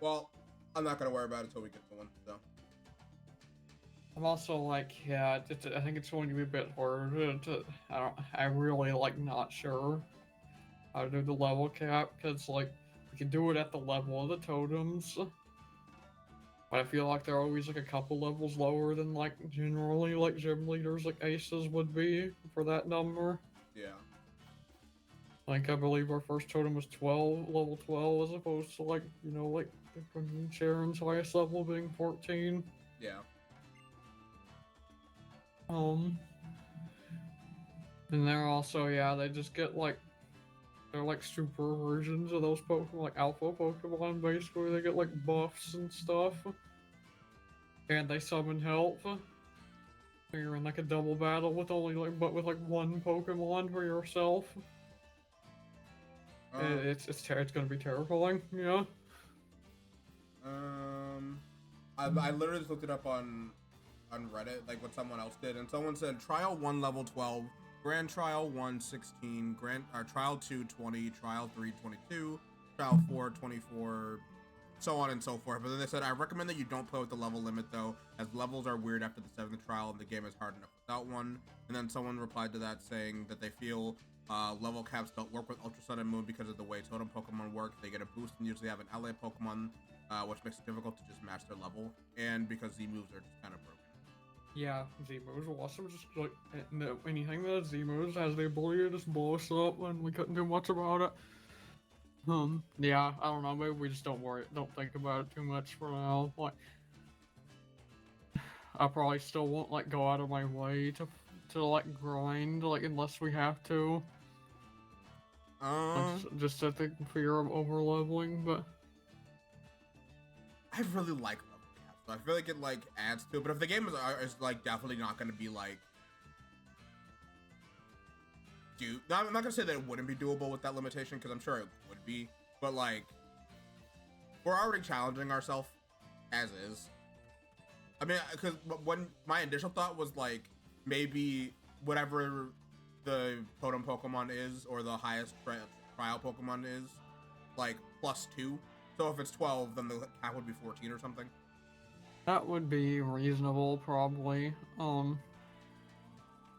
Well, I'm not gonna worry about it until we get to one. So. I'm also like, yeah, I think it's going to be a bit harder to. I'm really like not sure how to do the level cap because like we can do it at the level of the totems, but I feel like they're always like a couple levels lower than like generally like gym leaders like aces would be for that number. Yeah. Like I believe our first totem was level 12, as opposed to like like Sharon's highest level being 14. Yeah. And they're also, yeah, they just get like, they're like super versions of those Pokemon, like alpha Pokemon, basically. They get like buffs and stuff. And they summon help. You're in like a double battle with only like, but with like one Pokemon for yourself. It's gonna be terrifying, yeah. I literally just looked it up on Reddit, like what someone else did, and someone said Trial 1 level 12, Grand Trial 1 16, Trial 2 20, Trial 3 22, Trial 4 24, so on and so forth. But then they said, I recommend that you don't play with the level limit though, as levels are weird after the 7th trial and the game is hard enough without one. And then someone replied to that saying that they feel level caps don't work with Ultra Sun and Moon because of the way totem Pokemon work. They get a boost and usually have an ally Pokemon, which makes it difficult to just match their level, and because Z moves are just kind of broken. Yeah, Z moves will also just like anything that Z moves has the ability to just blow us up, and we couldn't do much about it. Yeah, I don't know. Maybe we just don't think about it too much for now. Like, I probably still won't like go out of my way to like grind, like unless we have to. Just at the fear of over leveling, but I really like level caps, so I feel like it like adds to it. But if the game is like definitely not going to be like, I'm not gonna say that it wouldn't be doable with that limitation, because I'm sure it would be. But like, we're already challenging ourselves as is. I mean, because when my initial thought was like, maybe whatever the totem Pokemon is, or the highest trial Pokemon is, like +2. So if it's 12, then the cap would be 14 or something. that would be reasonable, probably.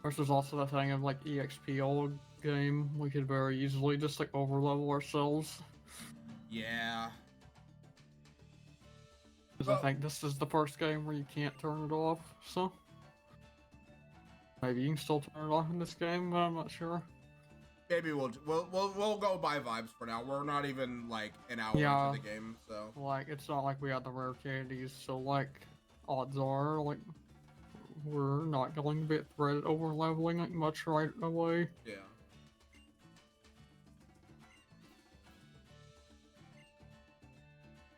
Versus also the thing of like EXP old game, we could very easily just like overlevel ourselves. Yeah. Because I think this is the first game where you can't turn it off, so maybe you can still turn it off in this game, but I'm not sure. Maybe we'll go by vibes for now. We're not even like an hour into the game, so like it's not like we have the rare candies, so like odds are like we're not going to be threaded over leveling like much right away. Yeah.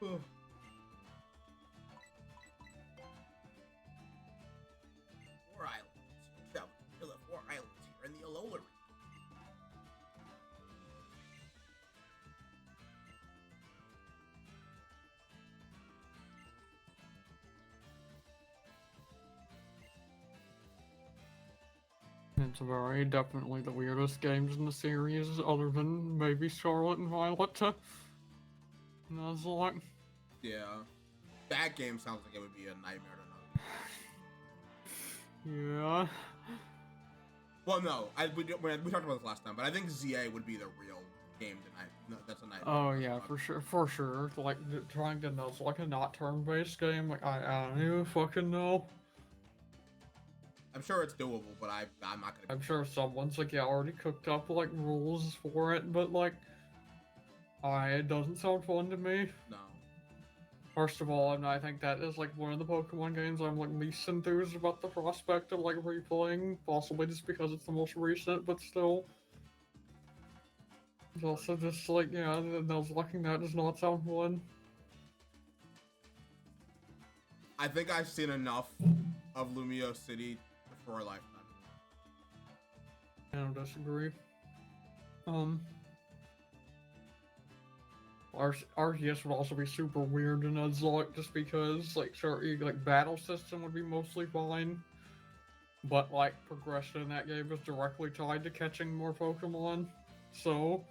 Four islands. Travel to the 4 islands here in the Alola region. It's very definitely the weirdest games in the series, other than maybe Charlotte and Violet. And I was like, yeah, that game sounds like it would be a nightmare to know. yeah. Well, no, we talked about this last time, but I think ZA would be the real game tonight. No, that's a nightmare. Oh yeah, for sure. Like trying to know, it's like a not turn-based game. Like I don't even fucking know. I'm sure it's doable, but I'm not gonna. I'm sure someone's like already cooked up like rules for it, but like, it doesn't sound fun to me. No. First of all, and I think that is like one of the Pokemon games I'm like least enthused about the prospect of like replaying, possibly just because it's the most recent, but still. It's also just like, yeah, those looking that does not sound fun. I think I've seen enough of Lumio City for a lifetime. I don't disagree. RTS would also be super weird in Nuzlocke just because, like, sure, like, battle system would be mostly fine, but, like, progression in that game is directly tied to catching more Pokemon, so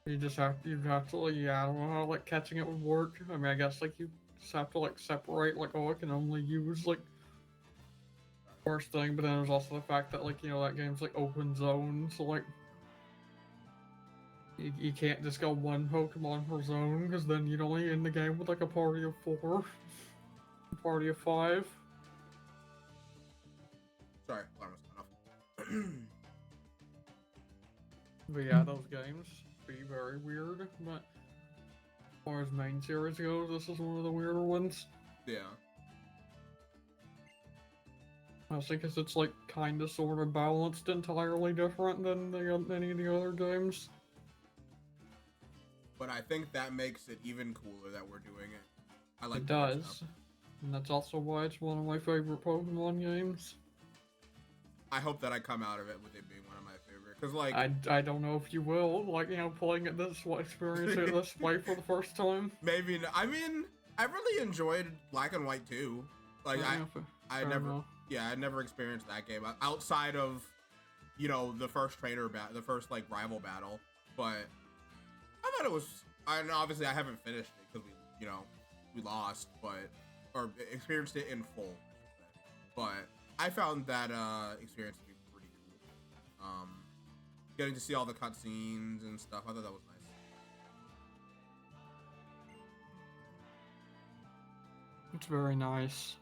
you'd have to, like, yeah, I don't know how, like, catching it would work. I mean, I guess, like, you just have to, like, separate, like, oh, I can only use, like, first thing, but then there's also the fact that, like, you know, that game's, like, open zone, so, like, you can't just go one Pokemon per zone, because then you'd only end the game with, like, a party of 4. A party of 5. Sorry, alarm was cut off. But yeah, those games be very weird, but as far as main series goes, this is one of the weirder ones. Yeah. Mostly because it's, like, kinda sort of balanced entirely different than any of the other games. But I think that makes it even cooler that we're doing it. I like it does. And that's also why it's one of my favorite Pokemon games. I hope that I come out of it with it being one of my favorite. Because, like... I don't know if you will. Like, you know, playing it this way, experiencing it this way for the first time. Maybe not. I mean, I really enjoyed Black and White too. Like, I never experienced that game outside of, you know, the first the first, like, rival battle. But I thought it was... And obviously, I haven't finished it, because you know, we lost, but or experienced it in full, I should say. But I found that experience to be pretty cool. Getting to see all the cutscenes and stuff, I thought that was nice. It's very nice.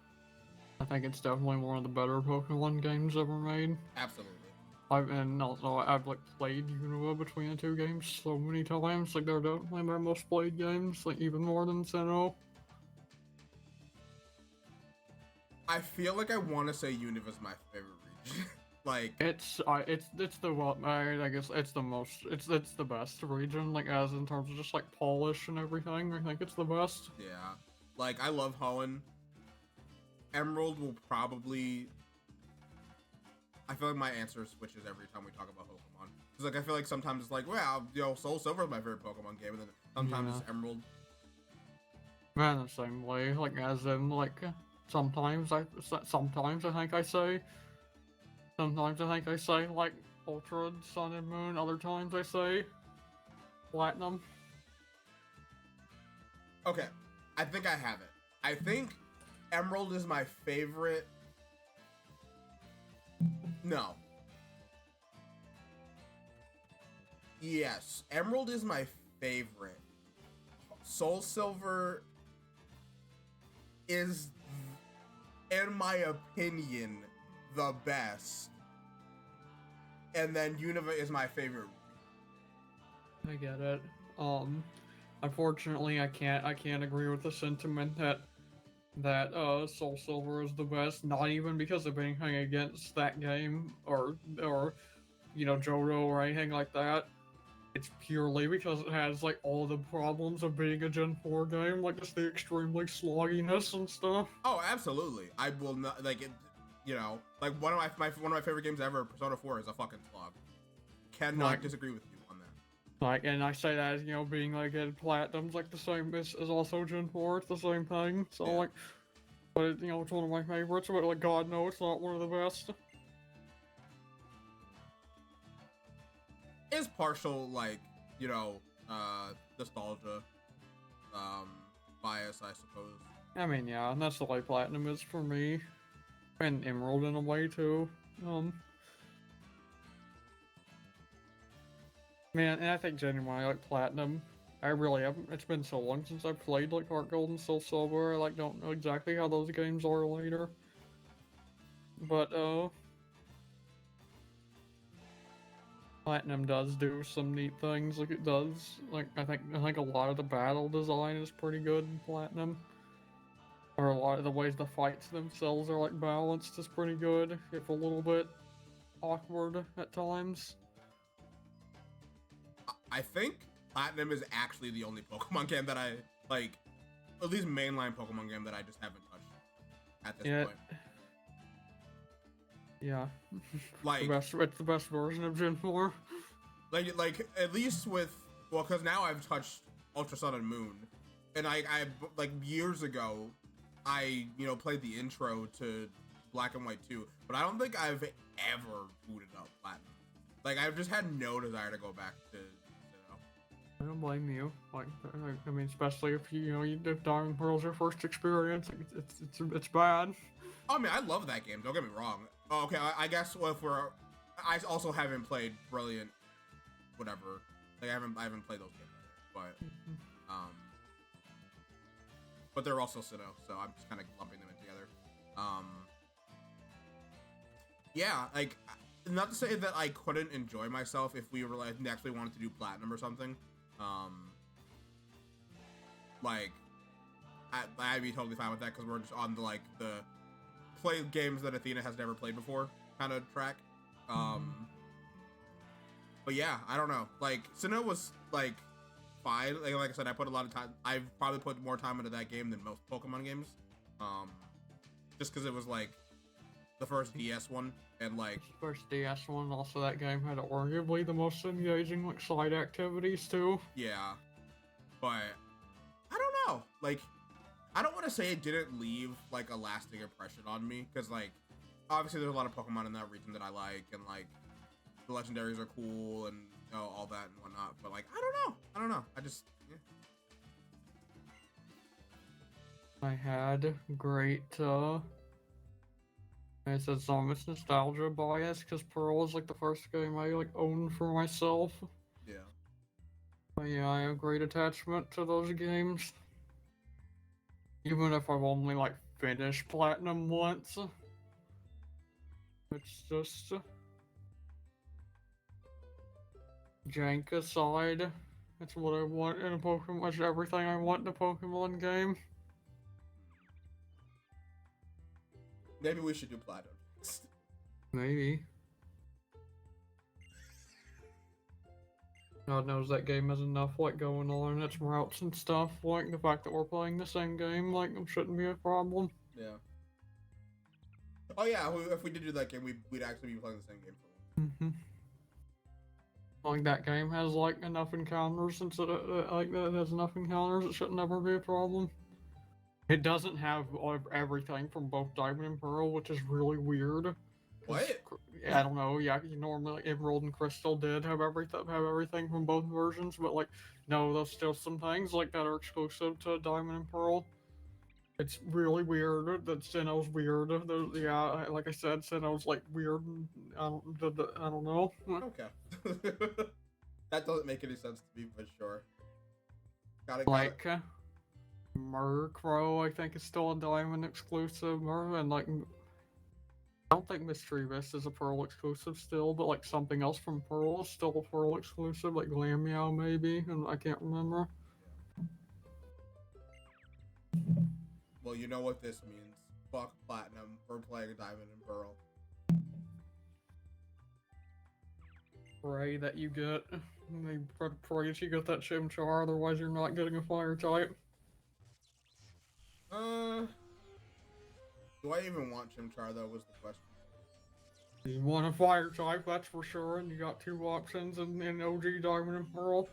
I think it's definitely one of the better Pokemon games ever made. Absolutely. And also I've like played Unova between the two games so many times. Like they're definitely my most played games, like even more than Sinnoh. I feel like I want to say Univa's my favorite region. Like it's the what I guess it's the most it's the best region, like as in terms of just like polish and everything. I think it's the best. yeah, like I love Hoenn. Emerald will probably. I feel like my answer switches every time we talk about Pokemon. Cause like I feel like sometimes it's like, well, Soul Silver is my favorite Pokemon game, and then sometimes it's Emerald. Man, the same way, like as in like sometimes I think I say. Sometimes I think I say like Ultra, Sun and Moon. Other times I say Platinum. Okay, I think I have it. I think Emerald is my favorite. No. Yes, Emerald is my favorite. Soul Silver is, in my opinion, the best. And then Unova is my favorite. I get it. Unfortunately, I can't agree with the sentiment that Soul Silver is the best. Not even because of anything against that game or Johto or anything like that. It's purely because it has like all the problems of being a Gen 4 game, like just the extremely slogginess and stuff. Oh, absolutely. I will not like it. Like one of my favorite games ever, Persona 4, is a fucking slog. Cannot disagree with you on that. Like, and I say that as being like at Platinum's like the same as also Gen 4. It's the same thing. So yeah. Like, but it's one of my favorites. But like, God no, it's not one of the best. It's partial, like, nostalgia, bias, I suppose. I mean, yeah, and that's the way Platinum is for me, and Emerald in a way too. Man, and I think genuinely like Platinum. I really haven't. It's been so long since I've played like Heart Gold and Soul Silver. I like don't know exactly how those games are later. But Platinum does do some neat things. Like it does. Like I think a lot of the battle design is pretty good in Platinum. Or a lot of the ways the fights themselves are like balanced is pretty good, if a little bit awkward at times. I think Platinum is actually the only Pokemon game that I like, at least mainline Pokemon game that I just haven't touched at this point. Yeah. Like it's the best version of Gen 4. Like at least with because now I've touched Ultra Sun and Moon, and I like years ago, I played the intro to Black and White 2, but I don't think I've ever booted up Platinum. Like I've just had no desire to go back to. I don't blame you. Like, I mean, especially if if Diamond Pearl's your first experience, it's bad. I mean, I love that game. Don't get me wrong. Oh, okay, I guess I also haven't played Brilliant, whatever. Like I haven't played those games either, but they're also Sinnoh, so I'm just kind of lumping them in together. Yeah, like not to say that I couldn't enjoy myself if we were like actually wanted to do Platinum or something. Like I'd be totally fine with that because we're just on the play games that Athena has never played before kind of track. But yeah, I don't know. Like Sinnoh was like fine. Like I said, I put a lot of time. I've probably put more time into that game than most Pokemon games. Just because it was like the first DS one, and like first DS one. Also, that game had arguably the most engaging like side activities too. Yeah, but I don't know. Like, I don't want to say it didn't leave like a lasting impression on me, because like obviously there's a lot of Pokemon in that region that I like, and like the legendaries are cool and all that and whatnot. But like I don't know. I just I had great, it's almost nostalgia bias because Pearl was like the first game I like owned for myself. Yeah. But yeah, I have great attachment to those games. Even if I've only like finished Platinum once. It's just jank aside. It's what I want in a Pokemon. Much everything I want in a Pokemon game. Maybe we should do Platinum. Maybe. God knows that game has enough like going on in its routes and stuff. Like the fact that we're playing the same game, like it shouldn't be a problem. Yeah. Oh yeah, if we did do that game, we'd actually be playing the same game for once. Mm-hmm. Like that game has like enough encounters, since it has enough encounters, it should never be a problem. It doesn't have everything from both Diamond and Pearl, which is really weird. What? I don't know. Yeah, normally like, Emerald and Crystal did have everything from both versions, but like no, there's still some things like that are exclusive to Diamond and Pearl. It's really weird that Sinnoh's weird. Yeah, like I said, Sinnoh's like weird. I don't know. Okay. That doesn't make any sense to me, but sure. Got it. Like Murkrow, I think is still a Diamond exclusive, and like I don't think Mischievous is a Pearl exclusive still, but like something else from Pearl is still a Pearl exclusive, like Glameow maybe, and I can't remember. Well, you know what this means. Fuck Platinum. We're playing Diamond and Pearl. Pray that you get. Pray that you get that Chimchar, otherwise you're not getting a fire type. Do I even want Chimchar though? Was the question. You want a fire type, that's for sure, and you got two options in OG Diamond and Pearl.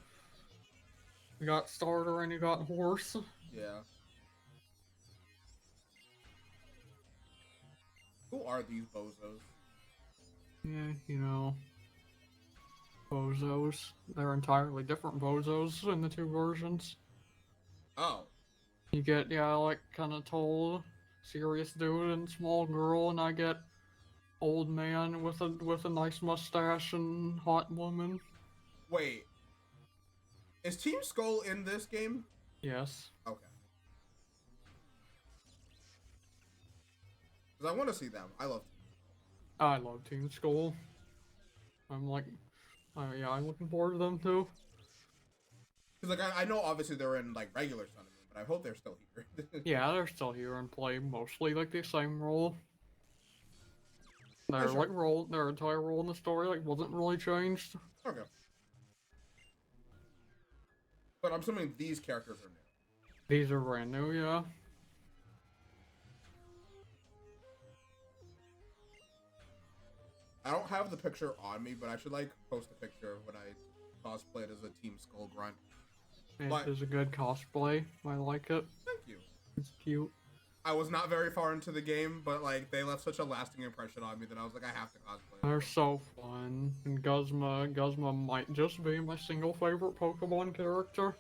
You got starter and you got horse. Yeah. Who are these bozos? Yeah, you know. Bozos. They're entirely different bozos in the two versions. Oh. You get, yeah, like kind of tall, serious dude and small girl, and I get old man with a nice mustache and hot woman. Wait. Is Team Skull in this game? Yes. Okay. Because I want to see them. I love Team Skull. I love Team Skull. I'm like, yeah, I'm looking forward to them too. Because like I know obviously they're in like regular Sun and Moon, but I hope they're still here. Yeah, they're still here and play mostly like the same role. Their sure. their entire role in the story like wasn't really changed. Okay. But I'm assuming these characters are new. These are brand new, yeah. I don't have the picture on me, but I should like post a picture of when I cosplayed as a Team Skull Grunt. It is a good cosplay. I like it. Thank you. It's cute. I was not very far into the game, but like they left such a lasting impression on me that I was like, I have to cosplay. They're so fun. And Guzma might just be my single favorite Pokemon character.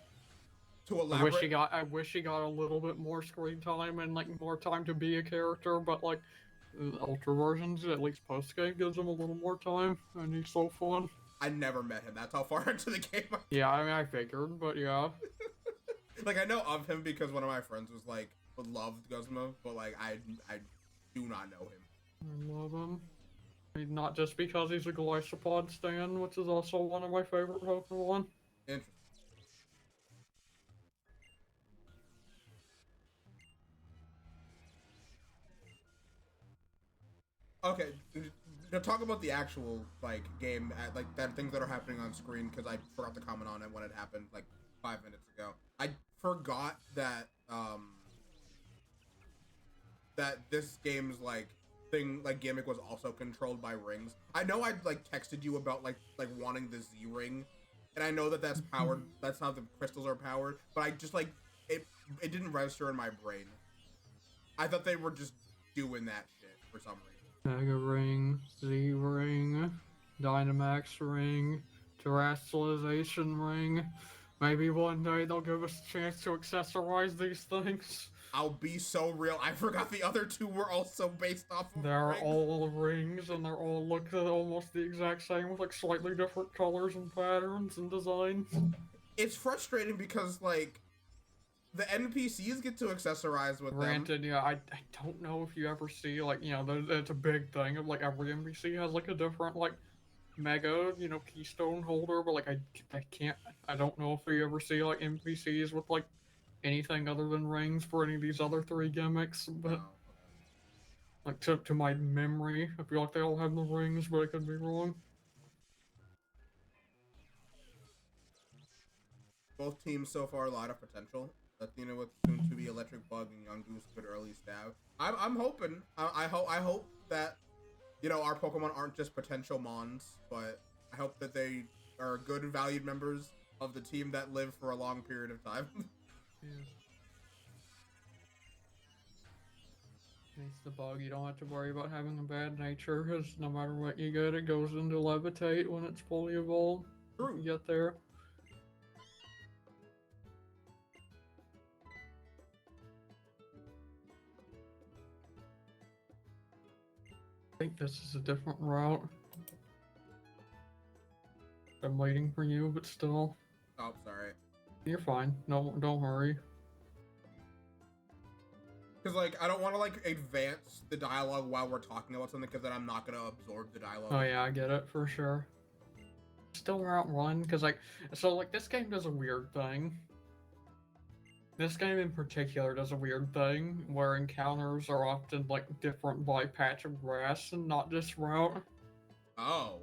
To elaborate, I wish he got a little bit more screen time and like more time to be a character, but like Ultra versions, at least post game, gives him a little more time, and he's so fun. I never met him. That's how far into the game I Yeah, I mean, I figured, but yeah. Like I know of him because one of my friends was like loved Guzma, but like I do not know him. I love him. Not just because he's a Glycopod stan, which is also one of my favorite Pokemon. Interesting. Okay, now talk about the actual like game, like that things that are happening on screen because I forgot to comment on it when it happened like 5 minutes ago. I forgot that that this game's like gimmick was also controlled by rings. I know I like texted you about like wanting the Z ring, and I know that that's powered. That's how the crystals are powered, but I just like it didn't register in my brain. I thought they were just doing that shit for some reason. Mega Ring, Z Ring, Dynamax Ring, Terrestrialization Ring, Maybe one day they'll give us a chance to accessorize these things. I'll be so real. I forgot the other two were also based off of They're rings. all rings, and they're all look almost the exact same with like slightly different colors and patterns and designs. It's frustrating because like the NPCs get to accessorize with them. Granted, yeah, I don't know if you ever see like it's a big thing of like every NPC has like a different like mega keystone holder, but like I can't I don't know if you ever see like NPCs with like anything other than rings for any of these other three gimmicks, No, but okay. like to my memory, I feel like they all have the rings, but I could be wrong. Both teams so far a lot of potential. Athena with soon to be Electric Bug and Young Goose good early stab. I'm hoping. I hope that our Pokemon aren't just potential mons, but I hope that they are good valued members of the team that live for a long period of time. Yeah. It's the bug. You don't have to worry about having a bad nature, because no matter what you get, it goes into levitate when it's fully evolved. If True. you get there. I think this is a different route. I'm waiting for you, but still. Oh, sorry. You're fine. No, don't hurry. Because like I don't want to like advance the dialogue while we're talking about something, because then I'm not gonna absorb the dialogue. Oh yeah, I get it for sure. Still route one, because like this game does a weird thing. This game in particular does a weird thing where encounters are often like different by patch of grass and not just route. Oh,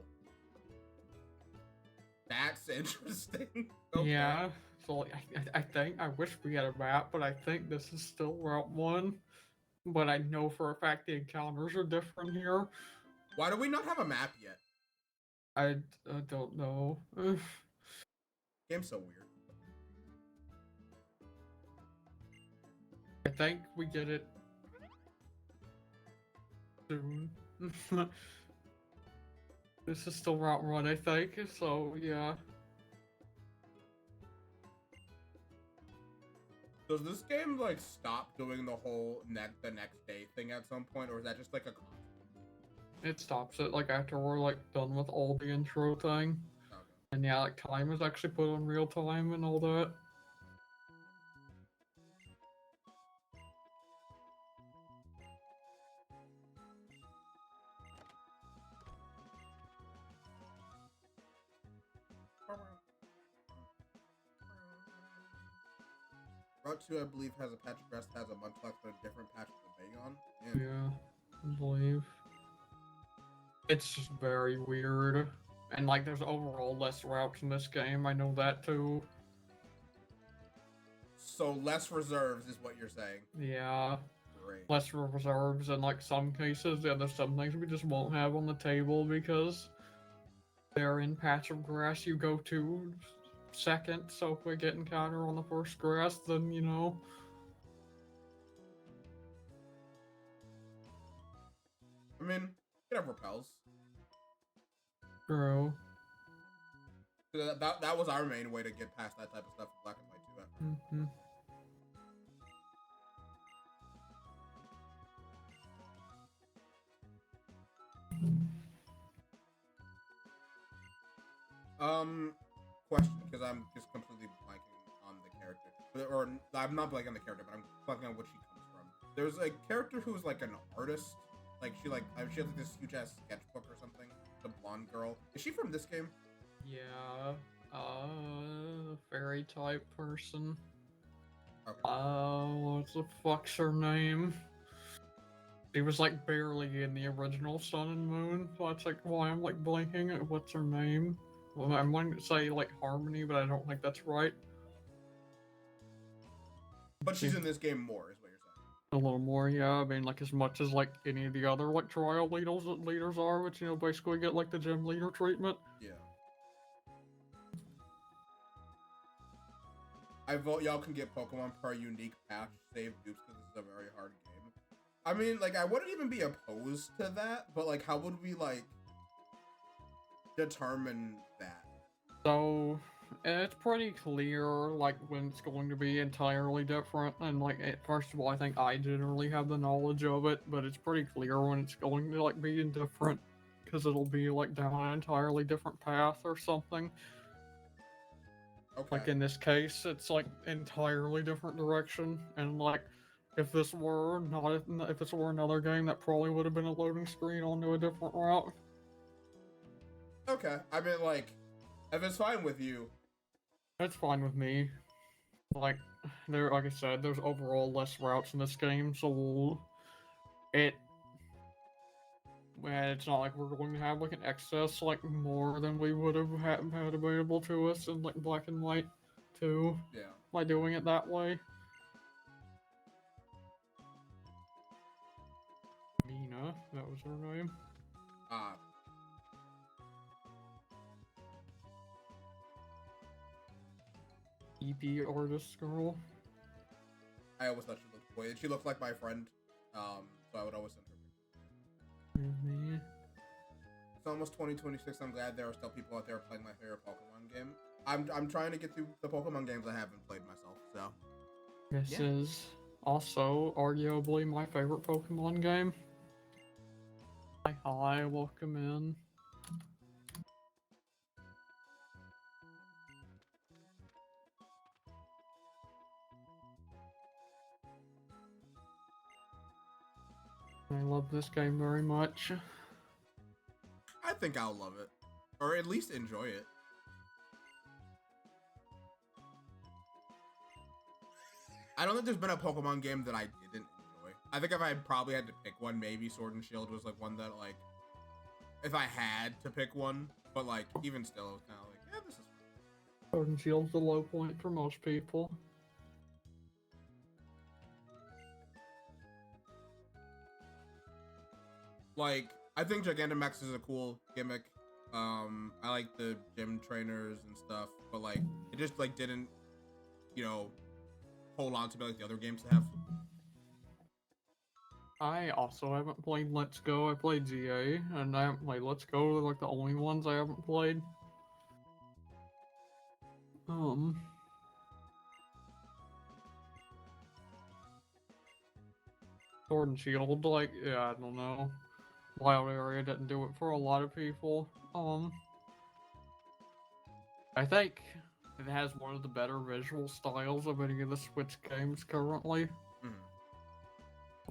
that's interesting. Okay. Yeah. So like, I think I wish we had a map, but I think this is still Route 1. But I know for a fact the encounters are different here. Why do we not have a map yet? I don't know. Game's so weird. I think we get it soon. This is still Route 1, I think. So yeah. Does this game like stop doing the whole the next day thing at some point, or is that just like a constant? It stops it like after we're like done with all the intro thing. Okay. And yeah, like time is actually put on real time and all that. Route 2, I believe, has a patch of grass that has a Munchlax, but a different patch with a Bagon. Yeah, I believe. It's just very weird. And like there's overall less routes in this game, I know that too. So less reserves is what you're saying. Yeah. Great. Less reserves in like some cases. Yeah, there's some things we just won't have on the table because they're in patch of grass you go to second, so if we get encounter on the first grass, then I mean, you can have repels. True. That was our main way to get past that type of stuff in Black and White 2. Mm-hmm. Question, because I'm just completely blanking on the character, or I'm not blanking on the character, but I'm blanking on what she comes from. There's a character who's like an artist, like she has like this huge ass sketchbook or something. The blonde girl. Is she from this game? Yeah. Fairy type person. Okay. What the fuck's her name? She was like barely in the original Sun and Moon, so that's like why I'm like blanking at what's her name. Well, I'm wanting to say like Harmony, but I don't think that's right. But she's in this game more, is what you're saying. A little more, yeah. I mean, like as much as like any of the other like trial leaders are, which basically get like the gym leader treatment. Yeah. I vote y'all can get Pokemon per unique patch save dupes because this is a very hard game. I mean, like, I wouldn't even be opposed to that, but like, how would we like determine that? So It's pretty clear, like, when it's going to be entirely different, and, like, first of all, I think I generally have the knowledge of it, but it's pretty clear when it's going to, like, be different, because it'll be, like, down an entirely different path or something. Okay. Like, in this case, it's, like, entirely different direction, and, like, if this were if this were another game, that probably would have been a loading screen onto a different route. Okay. I mean, like, if it's fine with you. That's fine with me. Like I said, there's overall less routes in this game, so it's not like we're going to have like an excess like more than we would have had available to us in like Black and White 2 Yeah. by doing it that way. Mina, that was her name. EP artist girl. I always thought she looked weird. She looked like my friend, so I would always send her pictures. Me. It's almost 2026. I'm glad there are still people out there playing my favorite Pokemon game. I'm trying to get through the Pokemon games I haven't played myself. So This is also arguably my favorite Pokemon game. Hi, welcome in. I love this game very much. I think I'll love it, or at least enjoy it. I don't think there's been a Pokemon game that I didn't enjoy. I think if I probably had to pick one, maybe Sword and Shield was like one that like, if I had to pick one, but like even still, it was kind of like, yeah, this is fun. Sword and Shield's the low point for most people. Like, I think Gigantamax is a cool gimmick. I like the gym trainers and stuff, but like, it just like didn't, hold on to me like the other games have. I also haven't played Let's Go. I played ZA, and I haven't played Let's Go. They're like the only ones I haven't played. Sword and Shield, like, yeah, I don't know. Wild Area didn't do it for a lot of people. I think it has one of the better visual styles of any of the Switch games currently.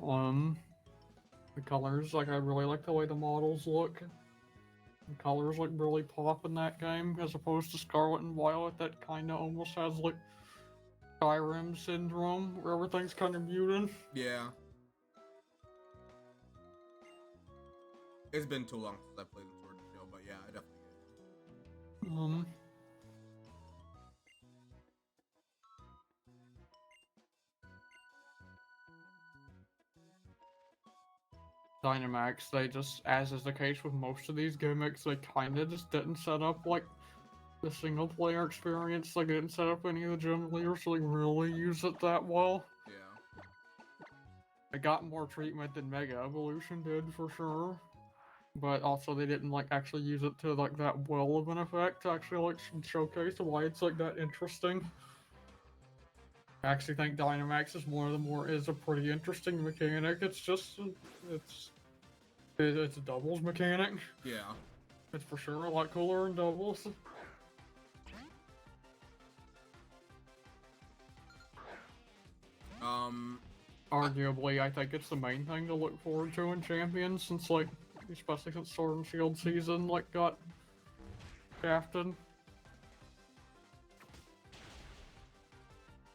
The colors, like, I really like the way the models look. The colors, like, really pop in that game, as opposed to Scarlet and Violet, that kind of almost has, like, Skyrim syndrome, where everything's kind of muted. Yeah. It's been too long since I played the Sword and Shield, but yeah, I definitely get it. Dynamax, they just, as is the case with most of these gimmicks, they kind of just didn't set up, like, the single player experience. Like, they didn't set up any of the gym leaders to, like, really use it that well. Yeah. It got more treatment than Mega Evolution did, for sure. But also, they didn't, like, actually use it to, like, that well of an effect to actually, like, showcase why it's, like, that interesting. I actually think Dynamax is a pretty interesting mechanic. It's just, it's a doubles mechanic. Yeah. It's for sure a lot cooler in doubles. Arguably, I think it's the main thing to look forward to in Champions, since, like, especially since Sword and Shield season, like, got shafted.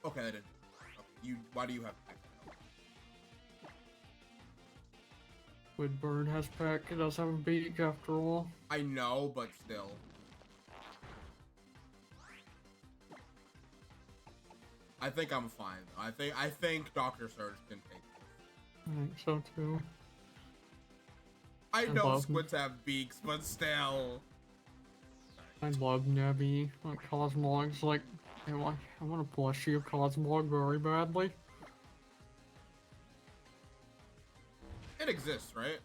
Okay, that did. Okay, why do you have Peck? Woodbird has Peck, it does have a beak after all. I know, but still. I think I'm fine. I think Dr. Surge can take this. I think so too. I know squids have beaks, but still. I love Nebby. Like, Cosmog's like, I want a plushie of Cosmog very badly. It exists, right?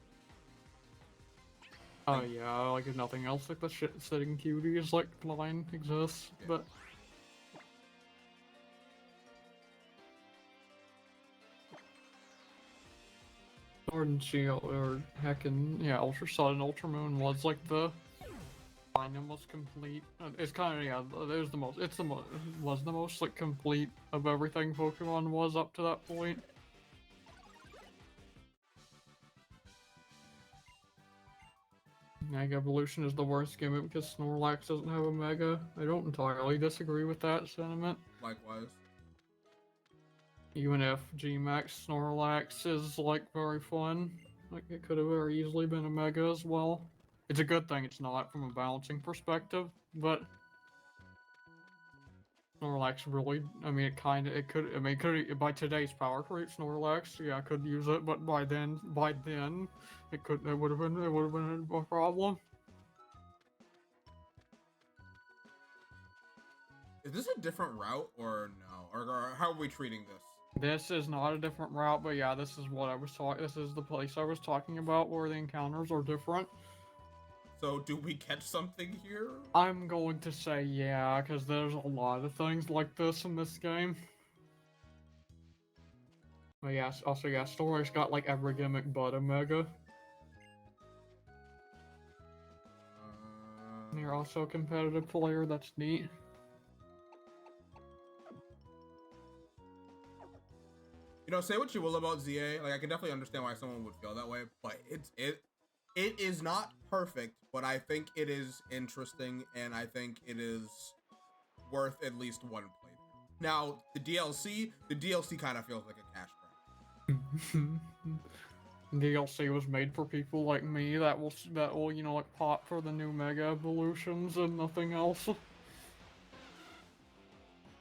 Oh yeah, like if nothing else, like the shit-sitting cuties like line exists, Yeah. but Sword and Shield or heckin' yeah, Ultra Sun and Ultra Moon was like the kind of most complete. It's kind of yeah, it was the most. It's the most was the most like complete of everything Pokemon was up to that point. Mega Evolution is the worst gimmick because Snorlax doesn't have a Mega. I don't entirely disagree with that sentiment. Likewise. Even if Gmax Snorlax is like very fun, like it could have very easily been a Mega as well. It's a good thing it's not from a balancing perspective, but Snorlax really, I mean, it could, I mean, could by today's power creep Snorlax, yeah, I could use it, but by then, it would have been a problem. Is this a different route or no? Or how are we treating this? This is not a different route, but yeah, this is what I was talking. This is the place I was talking about where the encounters are different. So do we catch something here? I'm going to say yeah, because there's a lot of things like this in this game. But yes, also yeah, Story's got like every gimmick but a Mega. You're also a competitive player, that's neat. You know, say what you will about ZA. Like, I can definitely understand why someone would feel that way, but it is not perfect, but I think it is interesting, and I think it is worth at least one playthrough. Now, the DLC kind of feels like a cash grab. DLC was made for people like me that will you know like pop for the new Mega Evolutions and nothing else. Okay,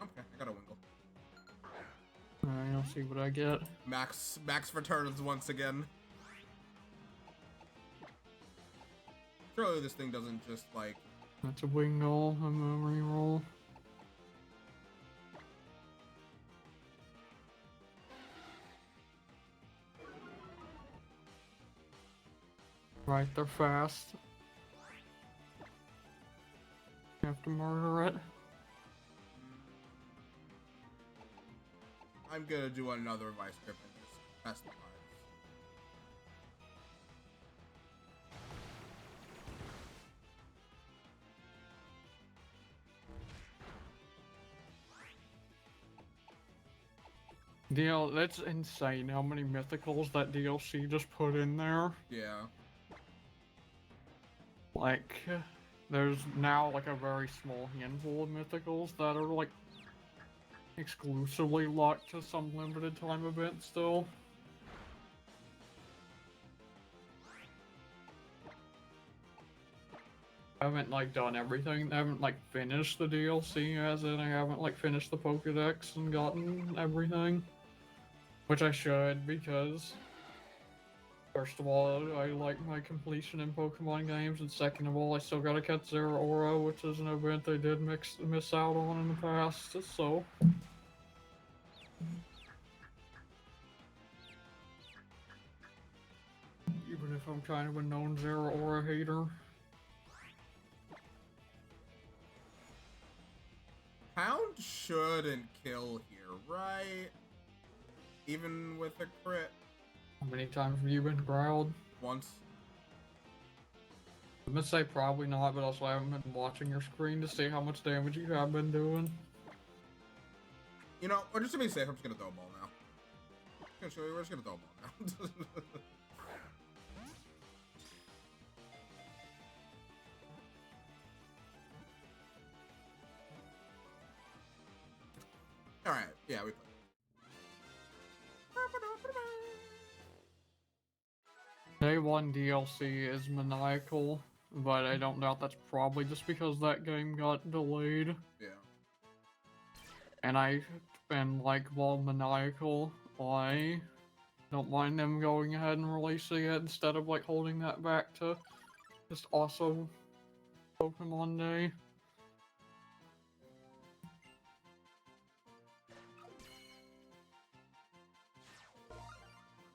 I got a Wingle. Alright, I'll see what I get. Max returns once again. Surely this thing doesn't just like. That's a Wingull, a memory roll. Right, they're fast. You have to murder it. I'm gonna do another Vice Grip and just test the vibes. That's insane how many mythicals that DLC just put in there. Yeah. Like, there's now like a very small handful of mythicals that are like exclusively locked to some limited time event still. I haven't like done everything. I haven't like finished the DLC as in I haven't like finished the Pokedex and gotten everything. Which I should because first of all, I like my completion in Pokemon games, and second of all, I still gotta catch Zeraora, which is an event they did miss out on in the past, so. Even if I'm kind of a known Zeraora hater. Hound shouldn't kill here, right? Even with a crit. How many times have you been growled? Once. I'm gonna say probably not, but also I haven't been watching your screen to see how much damage you have been doing. You know, or just to be safe, I'm just gonna throw a ball now. We're just gonna throw a ball now. Alright, yeah, we played. Day 1 DLC is maniacal, but I don't doubt that's probably just because that game got delayed. Yeah. And like, while maniacal, I don't mind them going ahead and releasing it instead of like holding that back to just also Pokemon Day.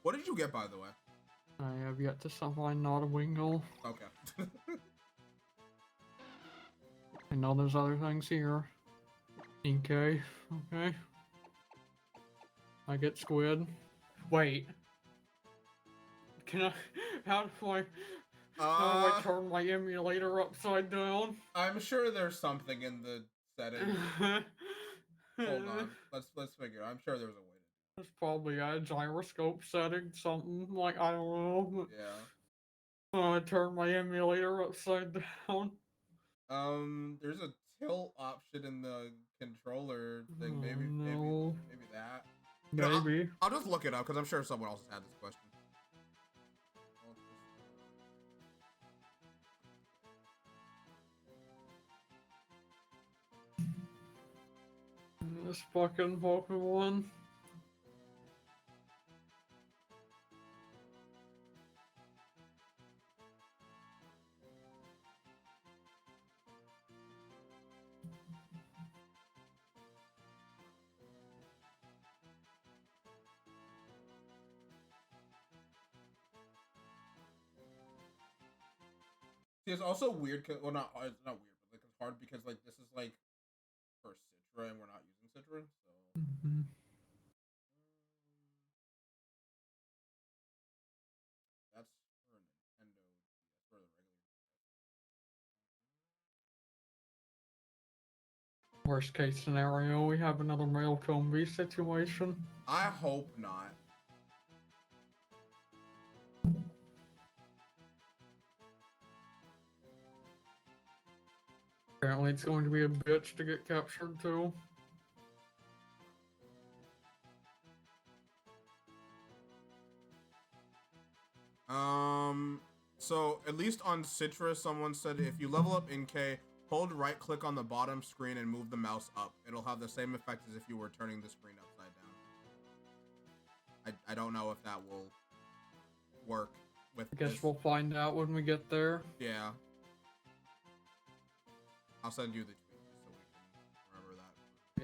What did you get, by the way? I have yet to find not a Wingle. Okay. I know there's other things here. Okay, okay. I get squid. Wait. Can I? How do I? How do I turn my emulator upside down? I'm sure there's something in the settings. Hold on. Let's figure. I'm sure there's a way to. There's probably a gyroscope setting, something like I don't know. Yeah. I turn my emulator upside down. There's a tilt option in the controller thing. Oh, Maybe no. that. Maybe. I'll just look it up because I'm sure someone else has had this question. This fucking Pokemon. See, it's also weird. Well, not it's not weird, but like it's hard because like this is like for Citra and we're not using Citra, so. Mm-hmm. That's for Nintendo. That's for the regular. Worst case scenario, we have another male Combi situation. I hope not. Apparently, it's going to be a bitch to get captured too. So at least on Citra, someone said if you level up in K, hold right click on the bottom screen and move the mouse up. It'll have the same effect as if you were turning the screen upside down. I don't know if that will work with I guess this. we'll find out when we get there. Yeah. I'll send you the tweet so we can remember that.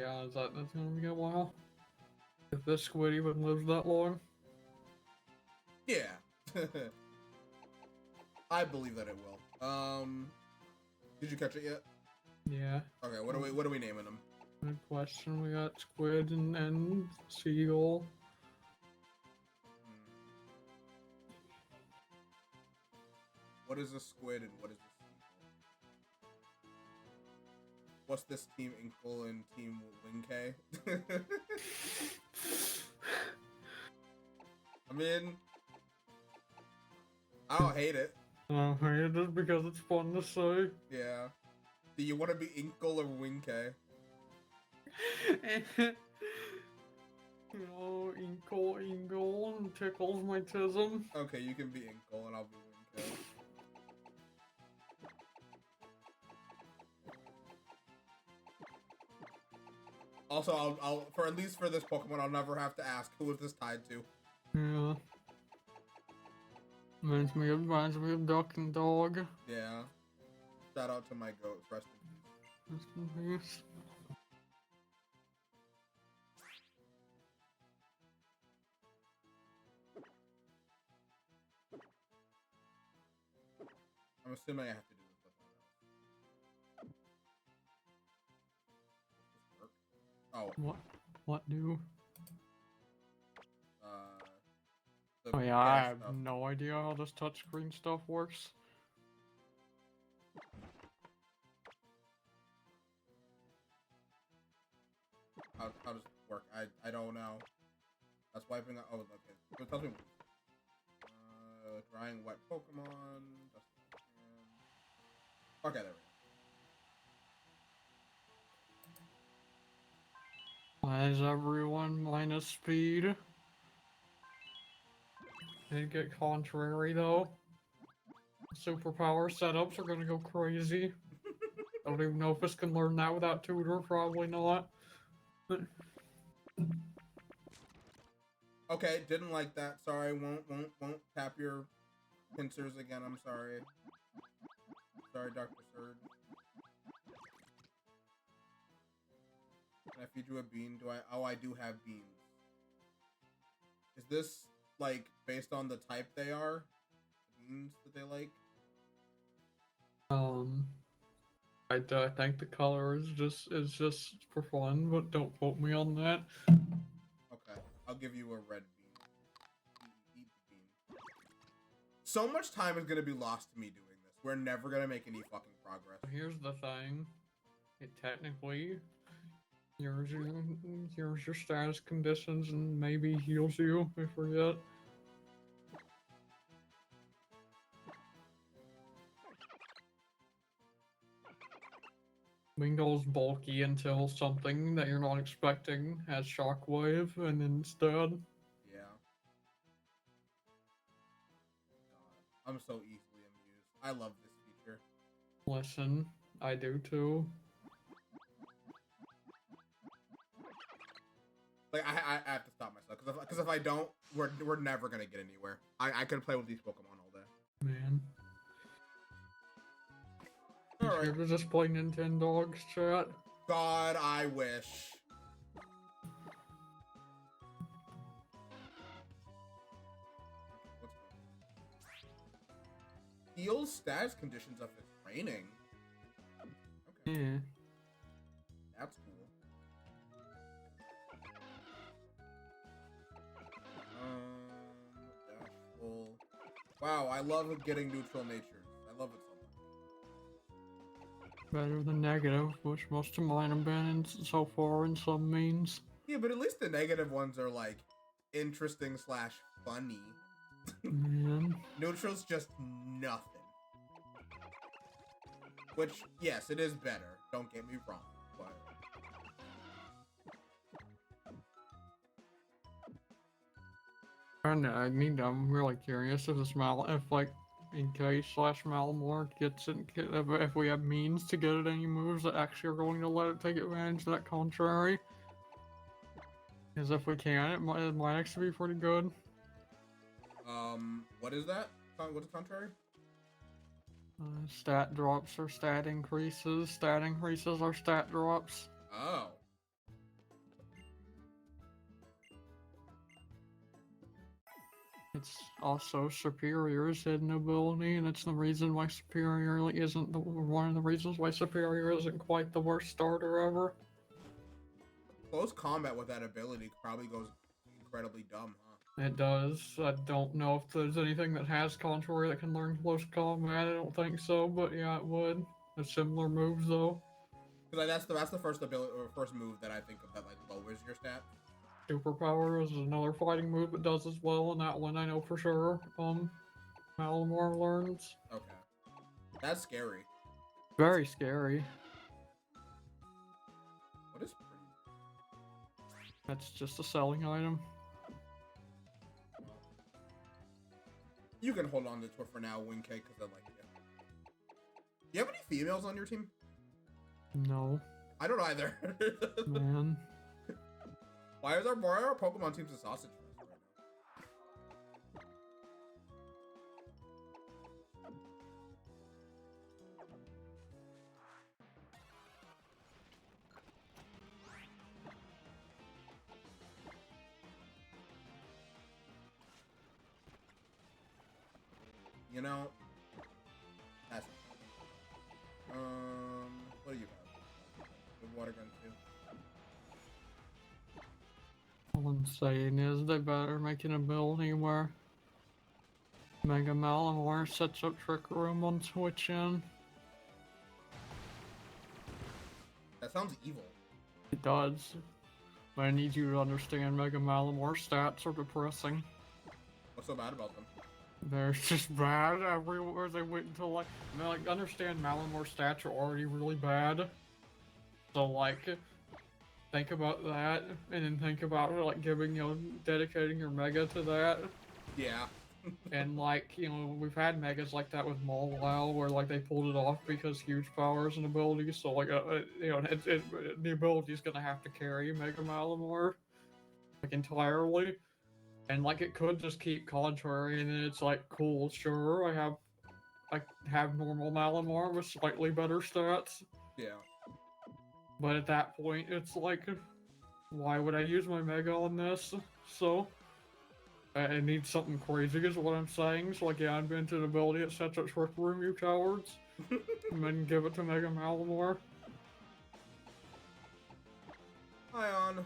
Yeah, that's gonna be a while. If this squid even lives that long. Yeah. I believe that it will. Did you catch it yet? Yeah. Okay, what are we naming them? Good question. We got squid and seagull. What is a squid and what is a seagull? What's this team Inkle and team Wing-K? I mean, I don't hate it. I hate it just because it's fun to say. Yeah. Do you want to be Inkle or Wing-K? You know, Inkle tickles my tism. Okay, you can be Inkle and I'll be Wing-K. Also, I'll for at least for this Pokemon, I'll never have to ask who is this tied to. Yeah. Reminds me of Duck and Dog. Yeah. Shout out to my goats. Rest in peace. Rest in peace. I'm assuming I have to do this with my mouse. Oh. What do? Oh yeah, I have no idea how this touchscreen stuff works. How does it work? I don't know. That's wiping out. Oh, okay. So it tells me. Drying wet Pokemon. Okay, there we go. Why is everyone minus speed? Did get contrary though. Superpower setups are gonna go crazy. I don't even know if this can learn that without tutor. Probably not. Okay, didn't like that. Sorry, won't tap your pincers again. I'm sorry. Sorry, Dr. Surge. Can I feed you a bean? Do I? Oh, I do have beans. Is this like based on the type they are, the beans that they like? Um, I think the color is just for fun, but don't quote me on that. Okay, I'll give you a red bean. Eat the bean. So much time is gonna be lost to me doing this. We're never gonna make any fucking progress. Here's the thing. It technically here's your status conditions and maybe heals you. I forget. Wingull's bulky until something that you're not expecting has shockwave, and instead. Yeah. God, I'm so easily amused. I love this feature. Listen, I do too. Like I have to stop myself because if I don't, we're never gonna get anywhere. I could play with these Pokemon all day. Man. All You right. here to just play Nintendogs, chat? God, I wish. What's going on? Heals status conditions of his training. Okay. Yeah. That's cool. Dashful. Wow, I love getting neutral natures. I love it so much. Better than negative, which most of mine have been in so far in some means. Yeah, but at least the negative ones are like interesting slash funny. Man. Neutral's just nothing. Which, yes, it is better. Don't get me wrong, but I'm really curious if in case slash Malamore gets it, if we have means to get it any moves that actually are going to let it take advantage of that contrary. Because if we can, it might actually be pretty good. what is that? What's contrary? Stat drops or stat increases. Stat increases or stat drops. Oh. It's also Superior's hidden ability, and it's the reason why Superior isn't one of the reasons why Superior isn't quite the worst starter ever. Close combat with that ability probably goes incredibly dumb, huh? It does. I don't know if there's anything that has Contrary that can learn close combat. I don't think so, but yeah, it would. There's similar moves though. Because like, that's the first ability or first move that I think of that like lowers your stat. Superpower is another fighting move that does as well, and that one I know for sure. Malamar learns. Okay. That's scary. Very scary. What is pretty? That's just a selling item. Well, you can hold on to it for now, Wing Cake, because I like it. Do you have any females on your team? No. I don't either. Man. Why are our Pokemon teams a sausage fest right now? You know, that's what do you have? The water gun too. All I'm saying is they better make an ability where Mega Malamar sets up Trick Room on Switch in. That sounds evil. It does. But I need you to understand Mega Malamar's stats are depressing. What's so bad about them? They're just bad everywhere they went until like understand Malamar's stats are already really bad. So like think about that and then think about like dedicating your mega to that. Yeah. And like, we've had megas like that with Mawile where like they pulled it off because huge powers and abilities. So like, the ability is gonna have to carry Mega Malamar like entirely. And like it could just keep contrary, and then it's like, cool, sure, I have normal Malamar with slightly better stats. Yeah. But at that point, it's like, why would I use my Mega on this? So It needs something crazy, is what I'm saying. So, like, yeah, invent an ability that sets up Trick Room, you cowards. And then give it to Mega Malamore. Hi, on.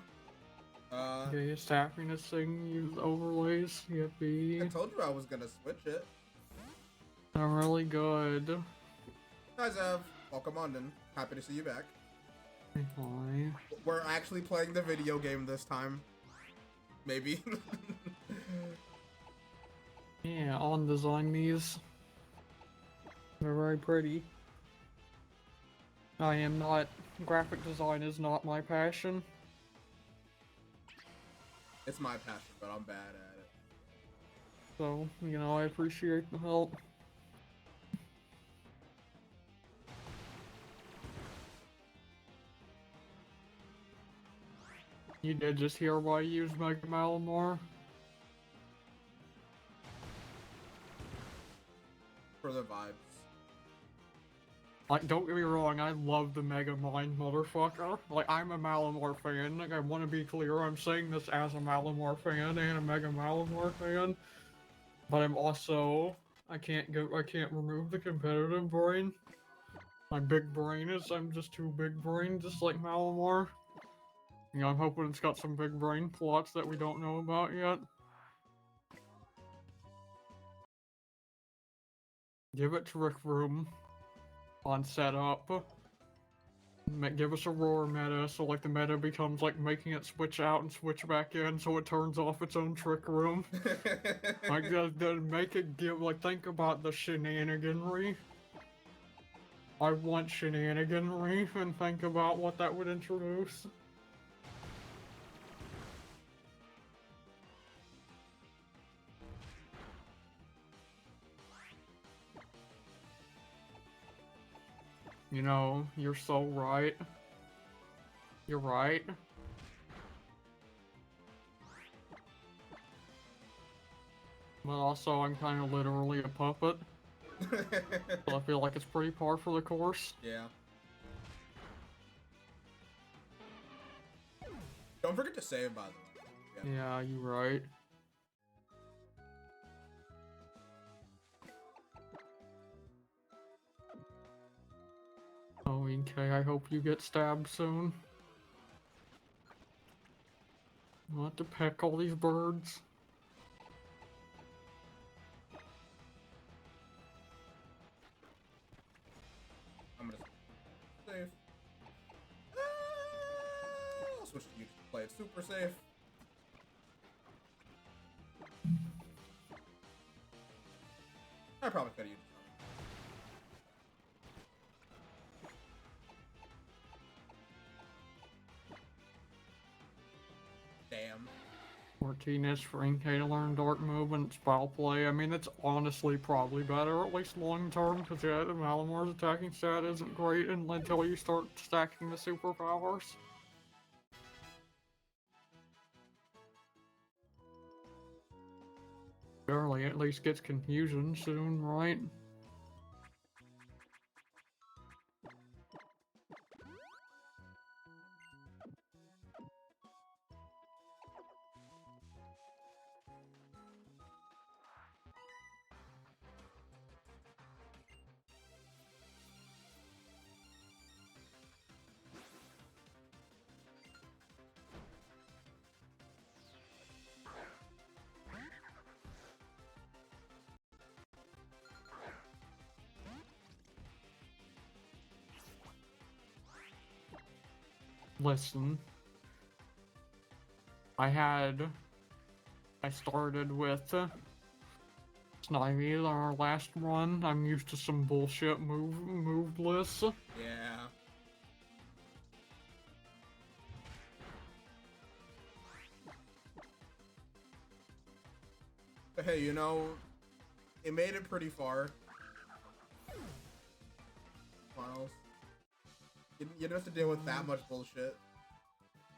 Gayest happiness thing, use overlays, I yippee. told you I was gonna switch it. I'm really good. Hi, Zev. Welcome, London. Happy to see you back. Hi. We're actually playing the video game this time. Maybe. Yeah, I'll design these. They're very pretty. I am not. Graphic design is not my passion. It's my passion, but I'm bad at it. So, you know, I appreciate the help. You did just hear why I used Mega Malamore? For the vibes. Like, don't get me wrong, I love the Mega Mind motherfucker. Like, I'm a Malamore fan. Like, I want to be clear, I'm saying this as a Malamore fan and a Mega Malamore fan. But I'm also, I can't remove the competitive brain. My big brain is, I'm just too big brain, just like Malamore. You know, I'm hoping it's got some big brain plots that we don't know about yet. Give it to Rick Room on setup. Give us a roar meta, so like the meta becomes like making it switch out and switch back in, so it turns off its own trick room. Like make it give like think about the shenaniganry. I want shenaniganry, and think about what that would introduce. You know, you're so right. You're right. But also, I'm kind of literally a puppet. So I feel like it's pretty par for the course. Yeah. Don't forget to save, by the way. Yeah, you're right. Oh, okay, I hope you get stabbed soon. I'll have to peck all these birds. I'm gonna save. I'll switch to you to play it super safe. I probably could have used it. Damn. Martinez for NK to learn dark movement, spell play. I mean, it's honestly probably better, at least long term, because yeah, the Malamore's attacking stat isn't great until you start stacking the superpowers. Surely at least gets confusion soon, right? Listen. I started with Snivy, our last one. I'm used to some bullshit move lists. Yeah. But hey, you know, it made it pretty far. Miles. You didn't have to deal with that much bullshit.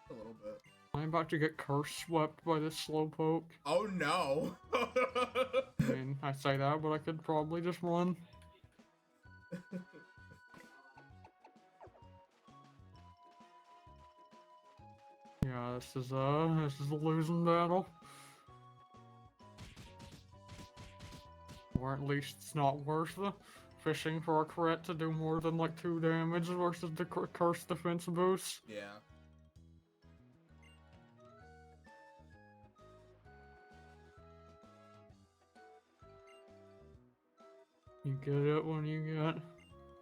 A little bit. I'm about to get curse swept by this slowpoke. Oh no! I mean, I say that, but I could probably just run. Yeah, this is a losing battle. Or at least it's not worth fishing for a crit to do more than like 2 damage versus the curse defense boost. Yeah. You get it when you get.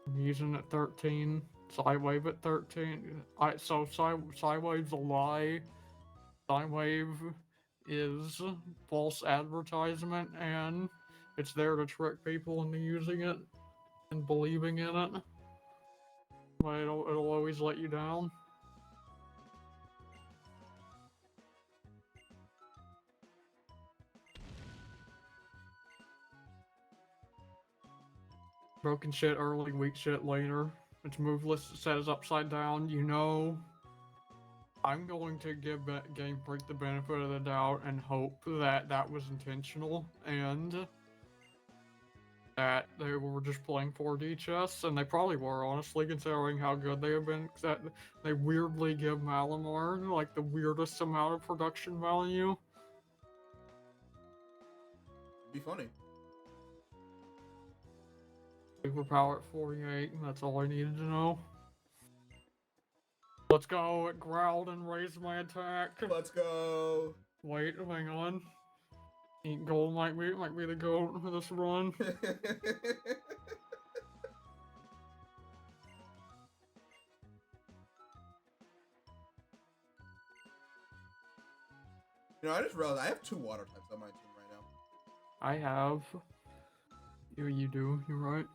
I'm using at 13. Psywave at 13. So Psywave's a lie. Psywave is false advertisement, and it's there to trick people into using it and believing in it. But it'll always let you down. Broken shit early, weak shit later. Its move list says upside down. You know, I'm going to give Game Freak the benefit of the doubt and hope that that was intentional and that they were just playing 4D chess, and they probably were, honestly, considering how good they have been. That they weirdly give Malamar like the weirdest amount of production value. It'd be funny. Superpower at 48. That's all I needed to know. Let's go. It growled and raised my attack. Let's go. Wait, hang on. Eat gold might be the goat for this run. You know, I just realized I have 2 water types on my team right now. I have. You do. You're right.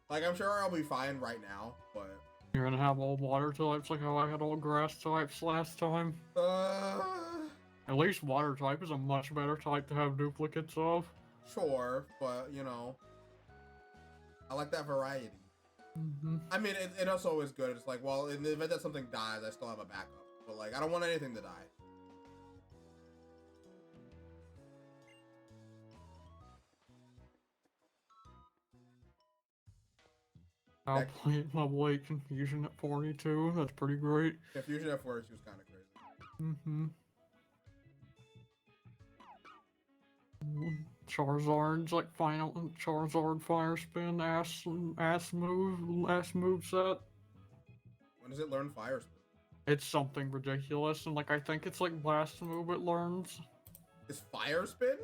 Like, I'm sure I'll be fine right now, but You're gonna have all water types like how I had all grass types last time. At least water type is a much better type to have duplicates of. Sure, but you know, I like that variety. I mean, it also is good. It's like, well, in the event that something dies, I still have a backup. But like, I don't want anything to die. I'll play level 8 Confusion at 42. That's pretty great. Confusion at 42 was kind of crazy. Charizard's like final Charizard Fire Spin ass move set. When does it learn Fire Spin? It's something ridiculous, and like I think it's like Blast move it learns. Is Fire Spin?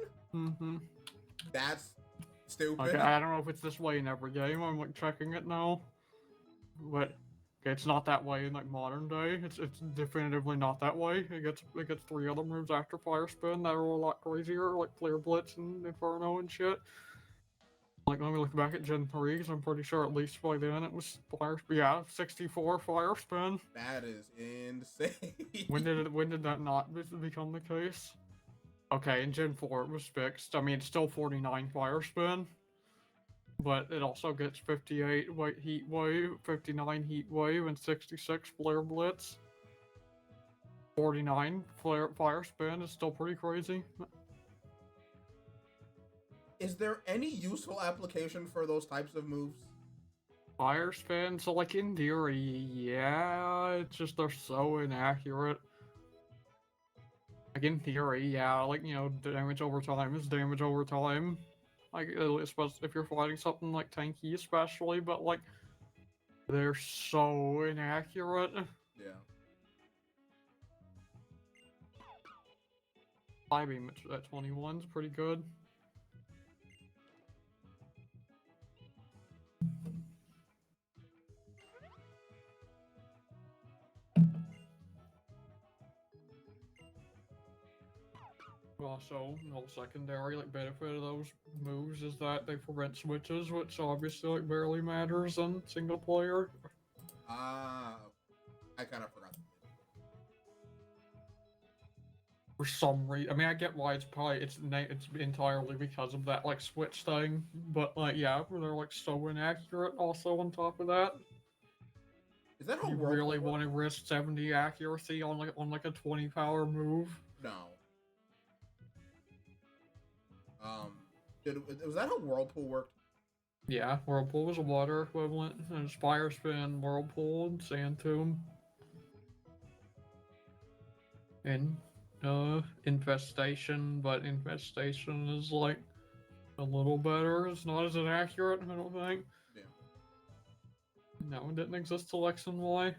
That's stupid. Okay, I don't know if it's this way in every game. I'm like checking it now, but okay, it's not that way in like modern day. It's definitively not that way. It gets 3 other moves after Fire Spin that are a lot crazier, like Flare Blitz and Inferno and shit. Like, let me look back at Gen 3, because I'm pretty sure at least by then it was Fire Spin. Yeah, 64 Fire Spin. That is insane. When did that not become the case? Okay, in Gen 4 it was fixed. I mean, it's still 49 Fire Spin, but it also gets 58 Heat Wave, 59 Heat Wave, and 66 Flare Blitz. 49 Fire Spin is still pretty crazy. Is there any useful application for those types of moves? Fire Spin, so like in theory, yeah, it's just they're so inaccurate. Like in theory, yeah, like, you know, damage over time is damage over time. Like, especially if you're fighting something like tanky especially, but like, they're so inaccurate. Yeah. Beam at 21 is pretty good. Also, no secondary like benefit of those moves is that they prevent switches, which obviously like barely matters in single player. I kind of forgot. For some reason, I mean, I get why it's entirely because of that like switch thing, but like yeah, they're like so inaccurate. Also, on top of that, is that how you really want to risk 70 accuracy on like a 20 power move? No. Was that how Whirlpool worked? Yeah, Whirlpool was a water equivalent, and Fire Spin, Whirlpool, and Sand Tomb. And Infestation, but Infestation is like a little better. It's not as inaccurate, I don't think. Yeah. That one didn't exist till X and Y.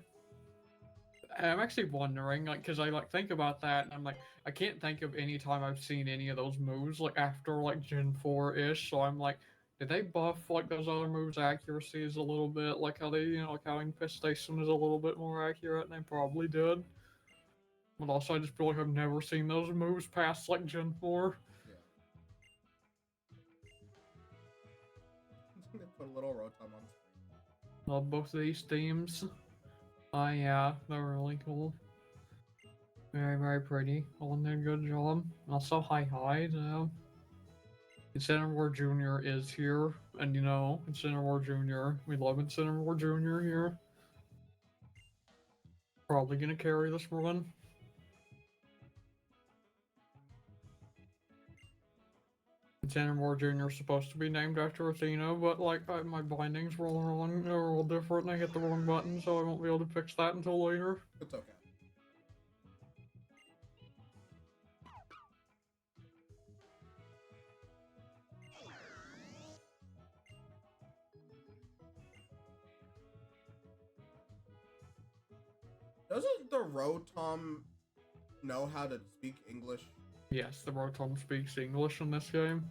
I'm actually wondering, like, because I like think about that, and I'm like, I can't think of any time I've seen any of those moves like after like Gen 4-ish. So I'm like, did they buff like those other moves' accuracies a little bit? Like how they, like how Infestation is a little bit more accurate, and they probably did. But also, I just feel like I've never seen those moves past like Gen 4. Yeah. They put a little Rotom on screen. Love both of these themes. Oh yeah, they're really cool. Very, very pretty. All did a good job. Also, hi. Incineroar Jr. is here, and Incineroar Jr. We love Incineroar Jr. here. Probably gonna carry this run. Incineroar Jr. is supposed to be named after Athena, but like my bindings were all wrong, they were all different, and I hit the wrong button, so I won't be able to fix that until later. It's okay. Doesn't the Rotom know how to speak English? Yes, the Rotom speaks English in this game.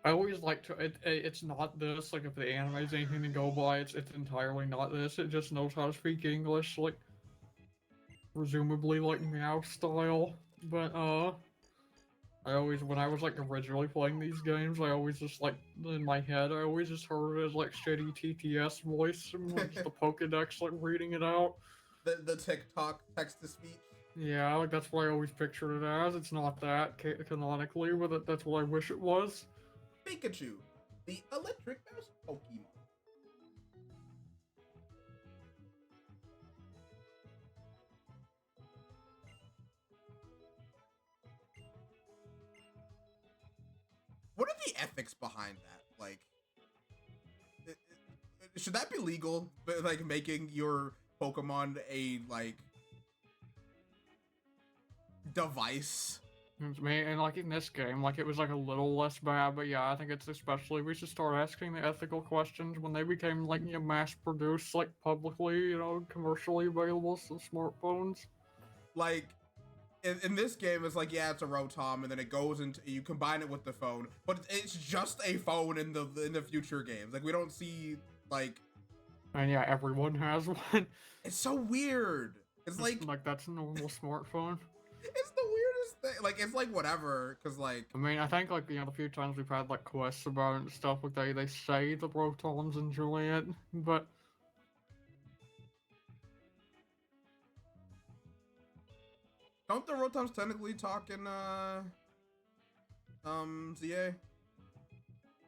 I always like to. It's not this. Like if the anime is anything to go by, it's entirely not this. It just knows how to speak English, like presumably like Meow style. But I always when I was like originally playing these games, I always just like in my head, I always just heard it as like shitty TTS voice and like just the Pokedex like reading it out. The TikTok text to speech. Yeah, like that's what I always pictured it as. It's not that canonically, but that's what I wish it was. Pikachu, the electric mouse Pokemon. What are the ethics behind that? Like, should that be legal? But like making your Pokemon a like device. And like in this game, like it was like a little less bad, but yeah, I think it's especially we should start asking the ethical questions when they became like mass produced, like publicly, commercially available smartphones. Like in this game, it's like yeah, it's a Rotom, and then it goes into you combine it with the phone, but it's just a phone in the future games. Like we don't see like. And yeah, everyone has one. It's so weird. It's like that's a normal smartphone. It's the weirdest thing. Like it's like whatever, cause like I mean, I think like the few times we've had like quests about it and stuff, like they say the Rotoms enjoy it, but don't the Rotoms technically talk in ZA?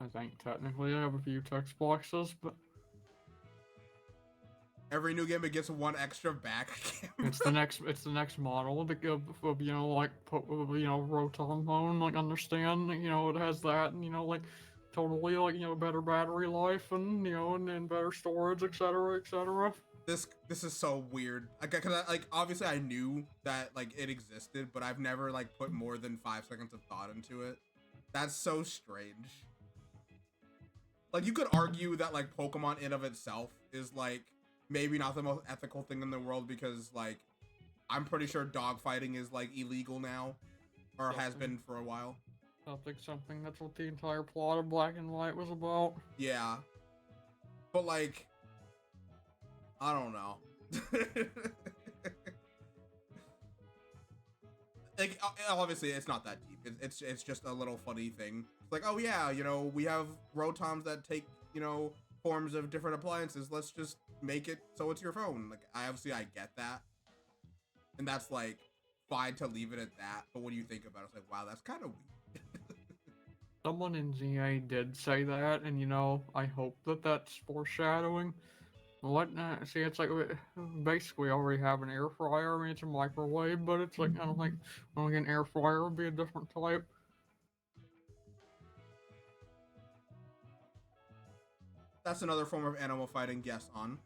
I think technically I have a few text boxes, but every new game it gets one extra back. it's the next model of like Rotom phone, like understand, it has that, and like totally like better battery life and and better storage, etc. This is so weird. Cause like obviously I knew that like it existed, but I've never like put more than 5 seconds of thought into it. That's so strange. Like you could argue that like Pokemon in of itself is like maybe not the most ethical thing in the world because like I'm pretty sure dogfighting is like illegal now or has been for a while. I think something that's what the entire plot of Black and White was about. Yeah. But like I don't know. Like obviously it's not that deep. It's just a little funny thing. It's like, oh yeah, we have Rotoms that take, forms of different appliances. Let's just make it so it's your phone. Like I get that. And that's like fine to leave it at that. But when you think about it, it's like, wow, that's kind of weird. Someone in ZA did say that, and I hope that that's foreshadowing. What? See, it's like basically we already have an air fryer. I mean, it's a microwave, but it's like I don't think an air fryer would be a different type. That's another form of animal fighting. Yes, on.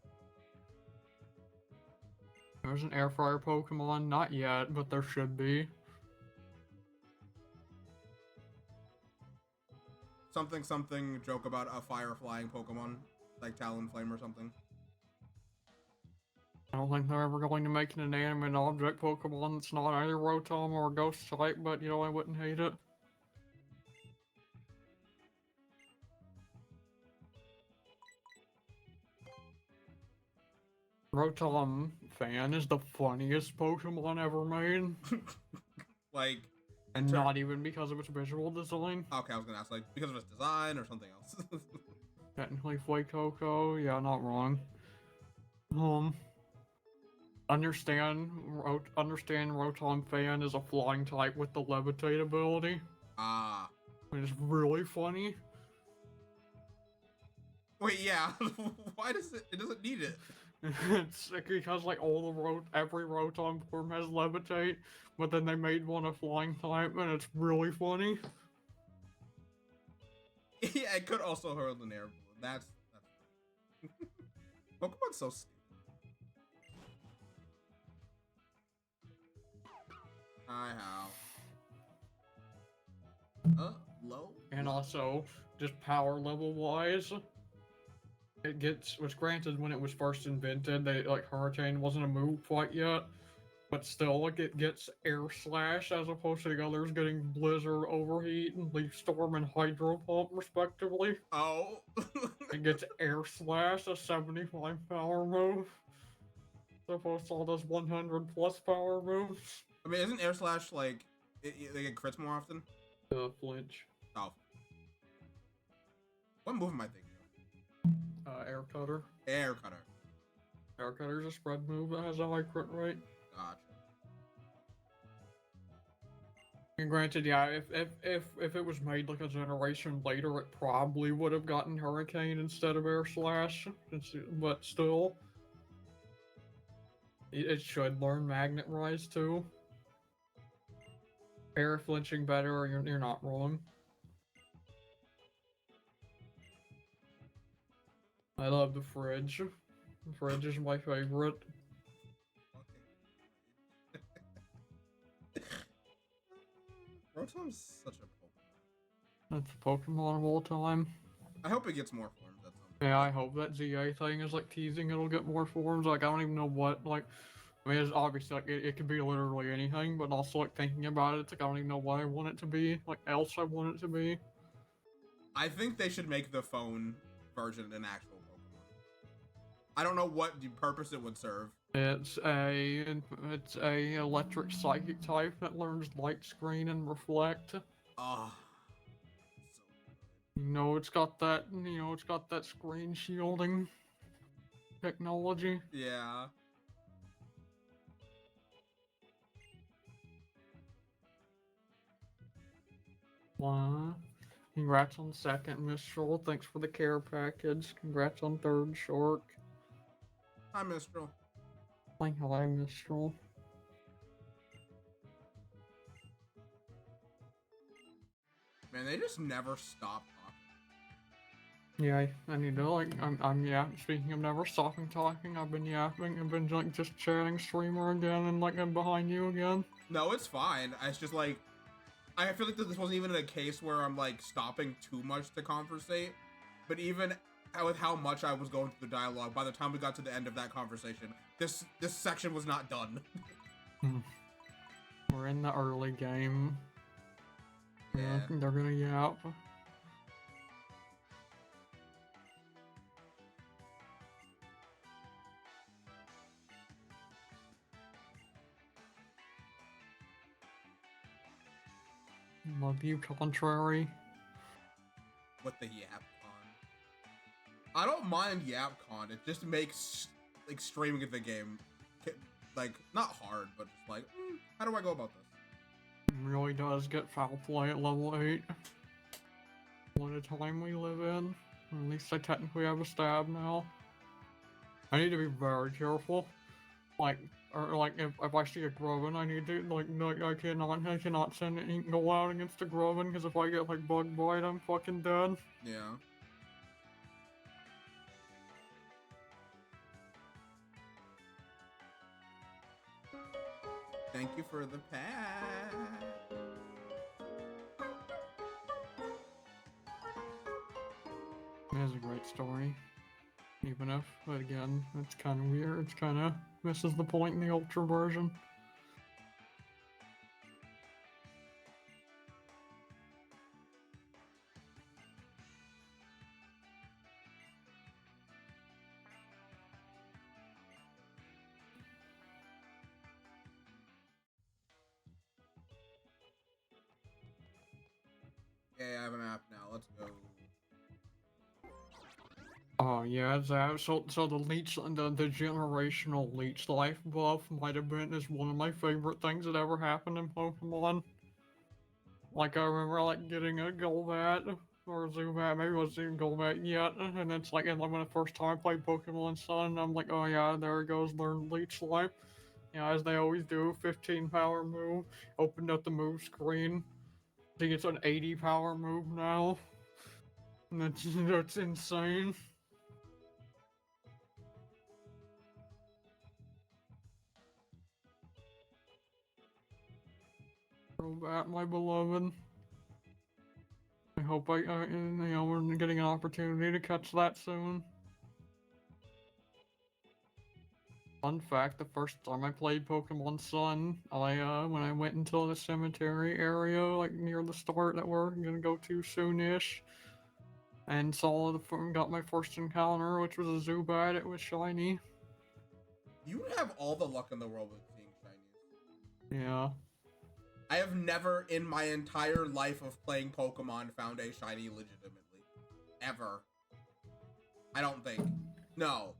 There's an air fryer Pokemon, not yet, but there should be. something joke about a fire flying Pokemon, like Talonflame or something. I don't think they're ever going to make an inanimate object Pokemon that's not either Rotom or a Ghost type, but you know, I wouldn't hate it. Rotom fan is the funniest Pokemon ever made. Like, and not even because of its visual design. Okay, I was gonna ask, like, because of its design or something else. Technically Fuecoco, yeah, not wrong. Understand Rotom fan is a flying type with the levitate ability. Ah. It's really funny. Wait, yeah. Why does it doesn't need it? It's because like every Rotom form has levitate, but then they made one a flying type, and it's really funny. Yeah, it could also hurl an air balloon. That's Pokemon's so stupid. Hi, how? Low? And also, just power level wise, was granted when it was first invented, like Hurricane wasn't a move quite yet, but still, like it gets Air Slash as opposed to the others getting Blizzard, Overheat, and Leaf Storm and Hydro Pump respectively. Oh. It gets Air Slash, a 75 power move, as opposed to all those 100 plus power moves. I mean, isn't Air Slash like they get crits more often? Flinch. Oh. What move am I thinking of? Air Cutter. Air Cutter. Air Cutter's a spread move that has a high crit rate. Gotcha. And granted, yeah, if it was made like a generation later, it probably would have gotten Hurricane instead of Air Slash. But still, it should learn Magnet Rise too. Air flinching better, you're not wrong. I love the fridge. The fridge is my favorite. Okay. Rotom's such a Pokemon. That's a Pokemon of all time. I hope it gets more forms at some point. Yeah, I hope that ZA thing is like teasing it'll get more forms. Like, I don't even know what, like, I mean, it's obviously, like, it could be literally anything, but also, like, thinking about it, it's like, I don't even know what I want it to be, like, else I want it to be. I think they should make the phone version an actual Pokemon. I don't know what purpose it would serve. It's a electric psychic type that learns light screen and reflect. Oh. You know, it's got that screen shielding technology. Yeah. Wow. Congrats on second, Mistral. Thanks for the care package. Congrats on third, Shark. Hi, Mistral. Hi, Mistral. Man, they just never stop talking. Yeah, I need to, like, yeah, speaking of never stopping talking, I've been yapping, I've been, like, just chatting streamer again, and, like, I'm behind you again. No, it's fine. It's just, like, I feel like this wasn't even a case where I'm, like, stopping too much to conversate, but even with how much I was going through the dialogue, by the time we got to the end of that conversation, this section was not done. We're in the early game. Yeah. They're gonna yap. Love you, contrary. With the YapCon. I don't mind YapCon. It just makes, like, streaming the game, like, not hard, but just like, how do I go about this? It really does get foul play at level 8. What a time we live in. At least I technically have a stab now. I need to be very careful. Like, if I see a Groven, I need to, like I cannot send it go out against a Groven, because if I get, like, bug bite, I'm fucking dead. Yeah. Thank you for the pack. It is a great story. Even if, but again, it's kind of weird. It's kind of misses the point in the Ultra version. Yeah, I have an app now. Let's go. Oh yeah, that so the leech the generational leech life buff might have been is one of my favorite things that ever happened in Pokemon. Like I remember like getting a Golbat or a Zubat, maybe it wasn't even Golbat yet, and it's like and like when the first time I played Pokemon Sun, I'm like, oh yeah, there it goes, learn leech life. Yeah, as they always do, 15 power move, opened up the move screen. I think it's an 80 power move now. And that's insane. Golbat, my beloved. I hope we're getting an opportunity to catch that soon. Fun fact, the first time I played Pokemon Sun, when I went into the cemetery area, like near the start that we're gonna go to soonish, and got my first encounter, which was a Zubat, it was shiny. You have all the luck in the world with seeing shinies. Yeah. I have never in my entire life of playing Pokemon found a shiny legitimately. Ever. I don't think. No.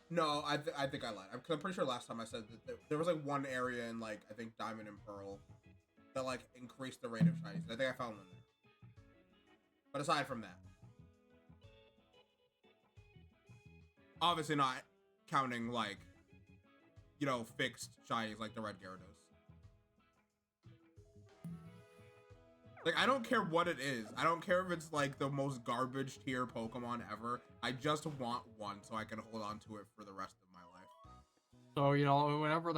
No, I think I lied. I'm pretty sure last time I said that there was like one area in like I think Diamond and Pearl that like increased the rate of shinies. I think I found one there. But aside from that, obviously not counting like fixed shinies like the red Gyarados. Like I don't care what it is. I don't care if it's like the most garbage tier Pokemon ever. I just want one so I can hold on to it for the rest of my life. So, whenever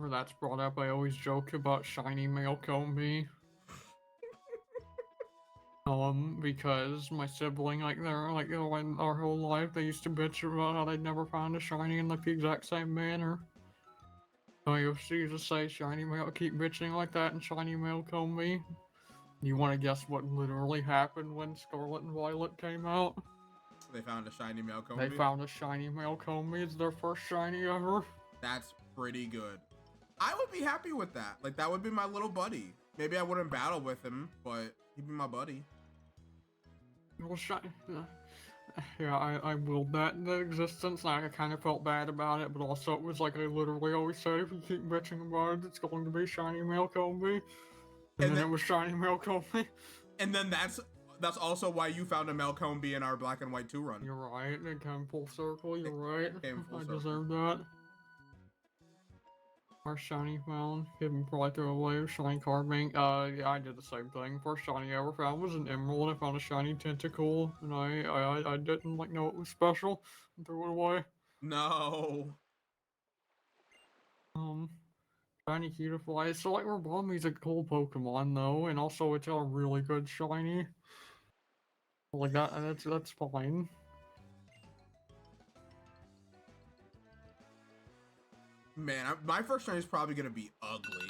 that's brought up, I always joke about shiny male Combi. Because my sibling, when our whole life, they used to bitch about how they'd never found a shiny in like the exact same manner. So I used to say shiny male, keep bitching like that, and shiny male Combi. You want to guess what literally happened when Scarlet and Violet came out? They found a shiny Malcolm. They found a shiny male Combi. It's their first shiny ever. That's pretty good. I would be happy with that. Like that would be my little buddy. Maybe I wouldn't battle with him, but he'd be my buddy. Well, yeah, I willed that into existence. Like, I kind of felt bad about it, but also it was like I literally always said, if you keep bitching about it, it's going to be shiny male Combi. And then it was shiny male Combi. And then that's also why you found a Melcombe in our Black and White 2 run. You're right. It came full circle. You're right. I circle. deserve that. Our shiny found, hidden probably threw away, shiny carbine. Yeah, I did the same thing. First shiny I ever found was an emerald. I found a shiny tentacle, and I didn't know it was special, and threw it away. No. Shiny Cutiefly. So like Rabami's a cool Pokemon though, and also it's a really good shiny. Like that's fine. Man, my first shiny is probably gonna be ugly.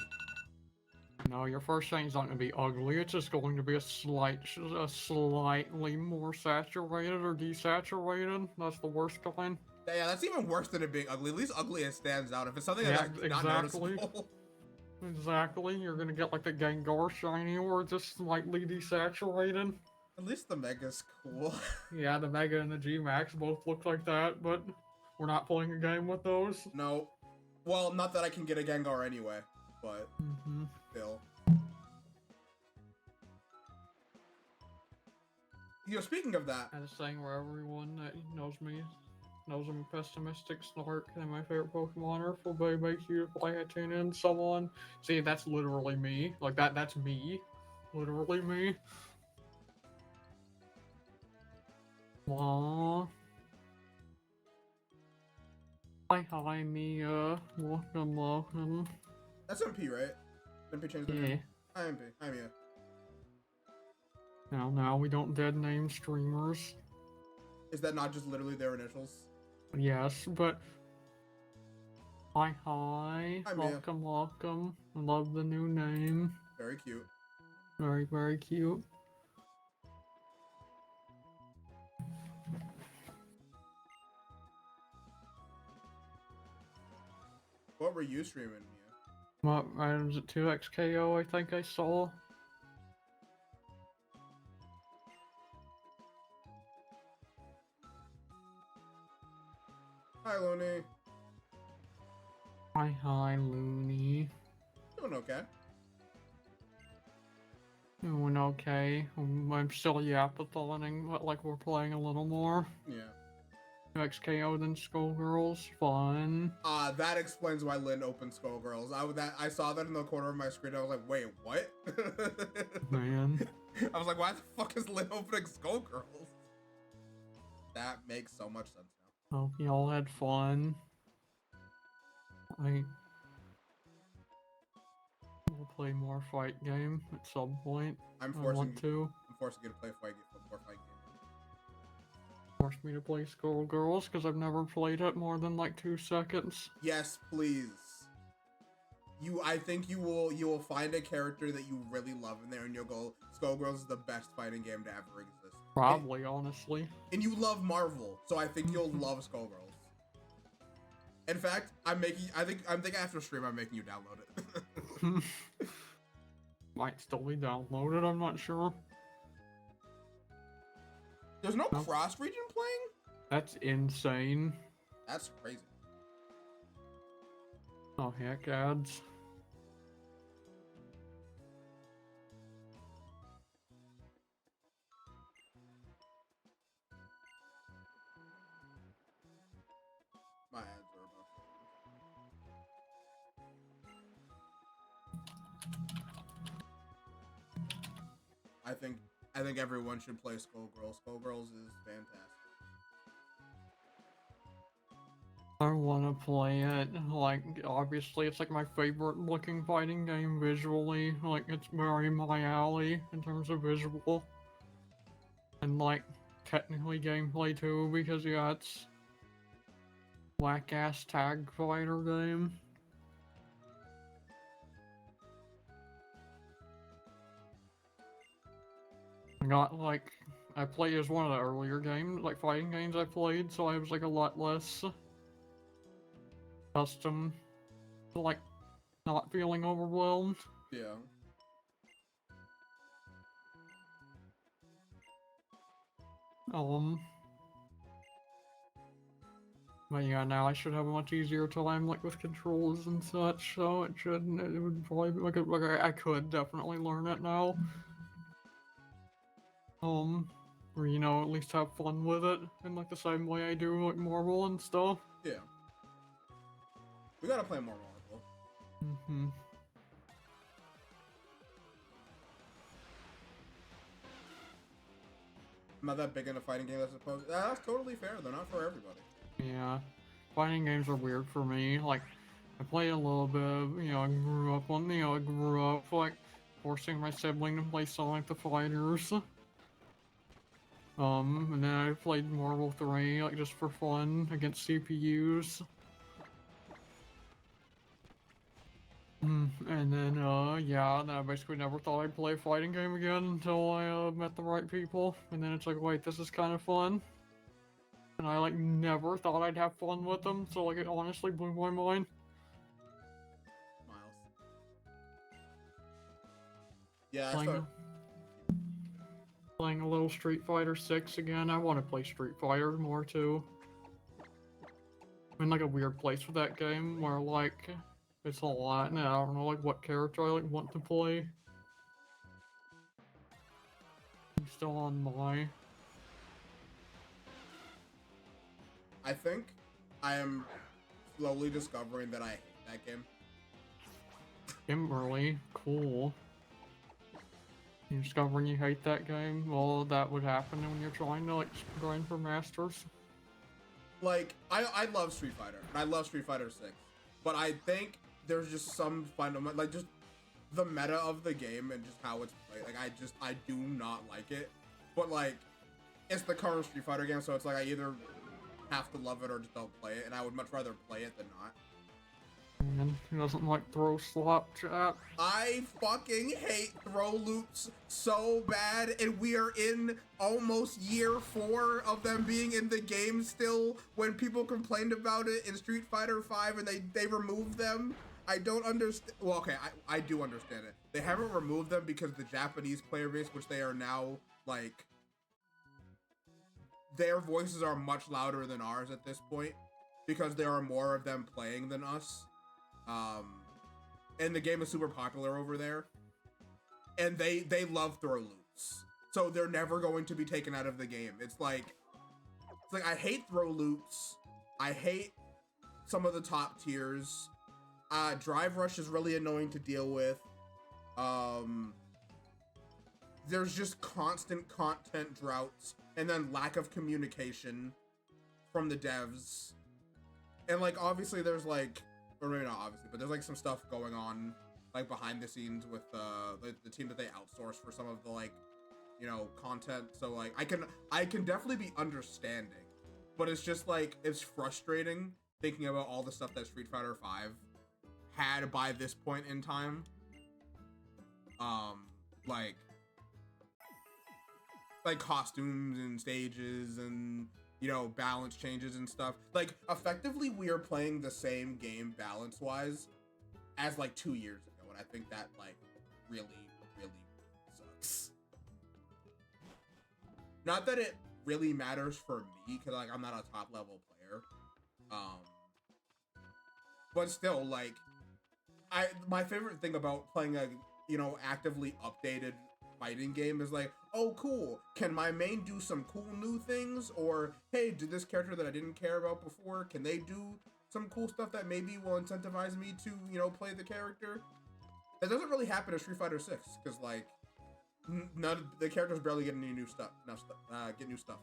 No, your first shiny's not gonna be ugly. It's just going to be a slightly more saturated or desaturated. That's the worst kind. Yeah, that's even worse than it being ugly. At least ugly it stands out. If it's something that's not noticeable. Exactly. You're gonna get like the Gengar shiny or just slightly desaturated. At least the Mega's cool. Yeah, the Mega and the G-Max both look like that, but we're not playing a game with those. No. Well, not that I can get a Gengar anyway, but still. Speaking of that. I was saying where everyone that knows me knows I'm a pessimistic snark, and my favorite Pokemon are full baby cute, Hatuna, and so on. See, that's literally me. Like that's me. Literally me. Aww. Hi, Mia. Welcome. That's MP, right? MP changed the name? Hi, MP. Hi, Mia. Now we don't dead name streamers. Is that not just literally their initials? Yes, but hi, Hi, Mia. welcome, welcome. I love the new name. Very cute. Very, very cute. What were you streaming, Mia? What items at 2xKO? I think I saw. Hi, Looney. Hi, Looney. Doing okay. Doing okay. I'm still yapathoning, but like we're playing a little more. Yeah. 2xKO than Skullgirls. Fun. That explains why Lynn opened Skullgirls. I saw that in the corner of my screen. I was like, wait, what? Man. I was like, why the fuck is Lynn opening Skullgirls? That makes so much sense now. Hope y'all had fun. I will play more fight game at some point. I'm I forcing want to. I'm forcing you to play more fight game. Force me to play Skullgirls because I've never played it more than like 2 seconds. Yes, please. I think you will find a character that you really love in there, and you'll go, Skullgirls is the best fighting game to ever exist. Probably, honestly. And you love Marvel, so I think you'll love Skullgirls. In fact, I'm thinking after stream I'm making you download it. Might still be downloaded, I'm not sure. There's no cross-region playing? That's insane. That's crazy. Oh heck, ads. My ads are about to... I think everyone should play Skullgirls. Skullgirls is fantastic. I wanna play it. Like, obviously it's like my favorite looking fighting game visually. Like, it's very my alley in terms of visual. And like, technically gameplay too, because yeah, it's whack-ass tag fighter game. I played as one of the earlier games, like fighting games I played, so I was like a lot less accustomed to like not feeling overwhelmed. Yeah. But yeah, now I should have a much easier time like with controls and such, so it would probably be like I could definitely learn it now. Or you know, at least have fun with it in like the same way I do like Marvel and stuff. Yeah. We gotta play more Marvel. Mm-hmm. I'm not that big into fighting games, I suppose. That's totally fair. They're not for everybody. Yeah. Fighting games are weird for me. Like, I play a little bit of, I grew up like forcing my sibling to play Sonic the Fighters. And then I played Marvel 3, like just for fun against CPUs. And then, yeah, then I basically never thought I'd play a fighting game again until I, met the right people. And then it's like, wait, this is kind of fun. And I, like, never thought I'd have fun with them, so, like, it honestly blew my mind. Miles. Yeah, Playing a little Street Fighter 6 again. I want to play Street Fighter more, too. I'm in, like, a weird place with that game, where, like... It's a lot, and I don't know like what character I like want to play. I'm still on my. I think I am slowly discovering that I hate that game. Kimberly, cool. You discovering you hate that game? Well, that would happen when you're trying to like grind for masters. Like I love Street Fighter, and I love Street Fighter 6, but I think there's just some fundamental, like just the meta of the game and just how it's played. Like I do not like it. But like it's the current Street Fighter game, so it's like I either have to love it or just don't play it, and I would much rather play it than not. And he doesn't like throw slap chat. I fucking hate throw loops so bad, and we are in almost year 4 of them being in the game still when people complained about it in Street Fighter 5 and they removed them. I don't understand. Well, okay, I do understand it. They haven't removed them because the Japanese player base, which they are now, like, their voices are much louder than ours at this point because there are more of them playing than us. And the game is super popular over there, and they love throw loops, so they're never going to be taken out of the game. It's like I hate throw loops. I hate some of the top tiers. Drive rush is really annoying to deal with. There's just constant content droughts, and then lack of communication from the devs, and like obviously there's like, or maybe not obviously, but there's like some stuff going on like behind the scenes with the team that they outsource for some of the, like, you know, content. So like I can definitely be understanding, but it's just like, it's frustrating thinking about all the stuff that Street Fighter 5 had by this point in time. Like costumes and stages and, you know, balance changes and stuff. Like, effectively, we are playing the same game balance-wise as, like, 2 years ago, and I think that, like, really, really sucks. Not that it really matters for me, because, like, I'm not a top-level player. But still, like, my favorite thing about playing a, you know, actively updated fighting game is like, oh cool, can my main do some cool new things? Or hey, did this character that I didn't care about before, can they do some cool stuff that maybe will incentivize me to, you know, play the character? That doesn't really happen in Street Fighter 6, because like none of the characters barely get any new stuff. Get new stuff.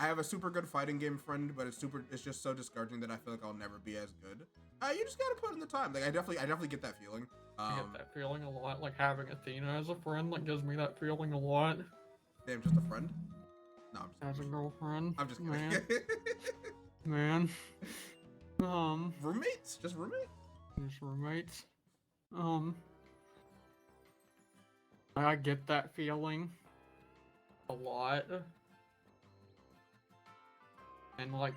I have a super good fighting game friend, but it's just so discouraging that I feel like I'll never be as good. You just gotta put in the time. Like I definitely get that feeling. I get that feeling a lot. Like having Athena as a friend, like gives me that feeling a lot. Damn, just a friend? No, I'm just As a girlfriend. I'm just kidding. Man. Roommates? Just roommates? Just roommates. I get that feeling a lot. And like,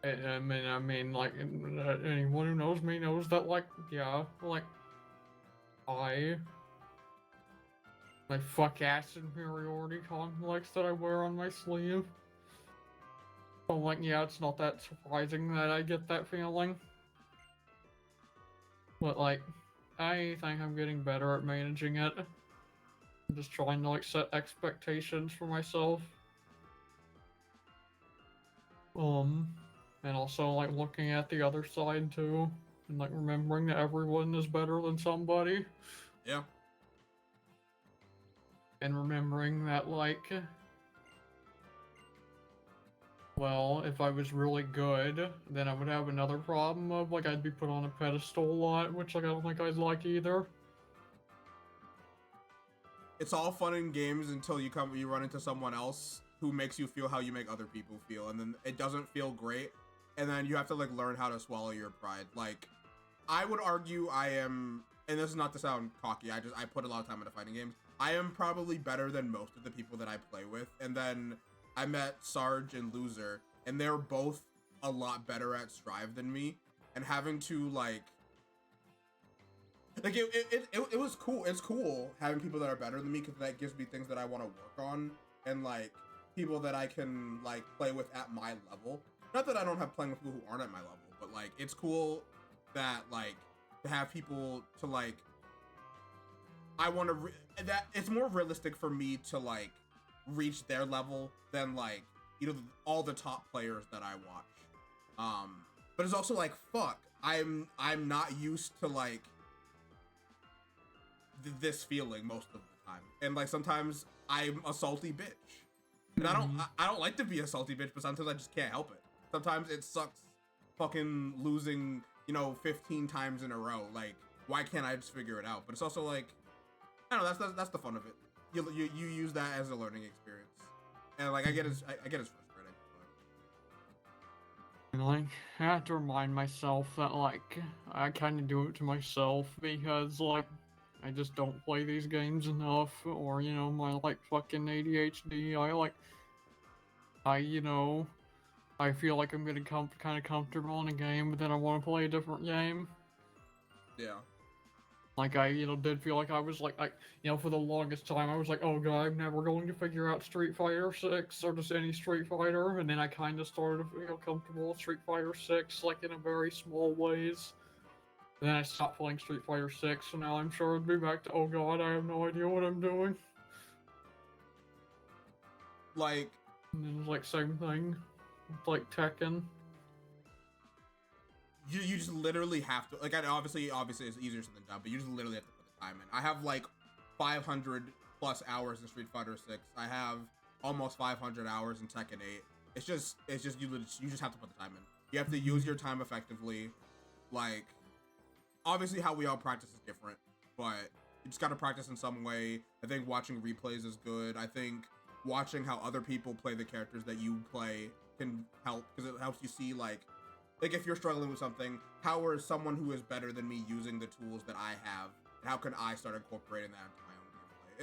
I mean, like, anyone who knows me knows that, like, yeah, like, my fuck-ass inferiority complex that I wear on my sleeve. So, like, yeah, it's not that surprising that I get that feeling. But, like, I think I'm getting better at managing it. I'm just trying to, like, set expectations for myself. And also, like, looking at the other side, too. And, like, remembering that everyone is better than somebody. Yeah. And remembering that, like, well, if I was really good, then I would have another problem of, like, I'd be put on a pedestal a lot, which, like, I don't think I'd like either. It's all fun in games until you run into someone else who makes you feel how you make other people feel, and then it doesn't feel great, and then you have to, like, learn how to swallow your pride. Like, I would argue I am, and this is not to sound cocky, I put a lot of time into fighting games. I am probably better than most of the people that I play with, and then I met Sarge and Loser, and they're both a lot better at Strive than me, and having to, like it was cool. It's cool having people that are better than me, because that gives me things that I want to work on, and, like, people that I can, like, play with at my level. Not that I don't have playing with people who aren't at my level, but, like, it's cool that, like, to have people to, like, I want to that it's more realistic for me to, like, reach their level than, like, you know, all the top players that I watch. But it's also like, fuck, I'm not used to, like, this feeling most of the time, and, like, sometimes I'm a salty bitch, and I don't like to be a salty bitch, but sometimes I just can't help it. Sometimes it sucks fucking losing, you know, 15 times in a row. Like, why can't I just figure it out? But it's also like, I don't know, that's the fun of it. You use that as a learning experience, and like I get it's frustrating. And like, I have to remind myself that like I kind of do it to myself because like I just don't play these games enough, or you know my like fucking ADHD. I feel like I'm getting kind of comfortable in a game, but then I want to play a different game. Yeah. Like I, did feel like I was like, for the longest time I was like, oh god, I'm never going to figure out Street Fighter 6 or just any Street Fighter, and then I kind of started to feel comfortable with Street Fighter 6, like in a very small ways. And then I stopped playing Street Fighter 6, so now I'm sure it'd be back to, oh god, I have no idea what I'm doing. Like, And then it's like same thing, with, like Tekken. you just literally have to, like, obviously it's easier said than done, but you just literally have to put the time in. I have like 500 plus hours in Street Fighter 6. I have almost 500 hours in Tekken 8. It's just you just have to put the time in. You have to use your time effectively. Like, obviously how we all practice is different, but you just got to practice in some way. I think watching replays is good. I think watching how other people play the characters that you play can help, because it helps you see like if you're struggling with something, how is someone who is better than me using the tools that I have, and how can I start incorporating that into my own gameplay?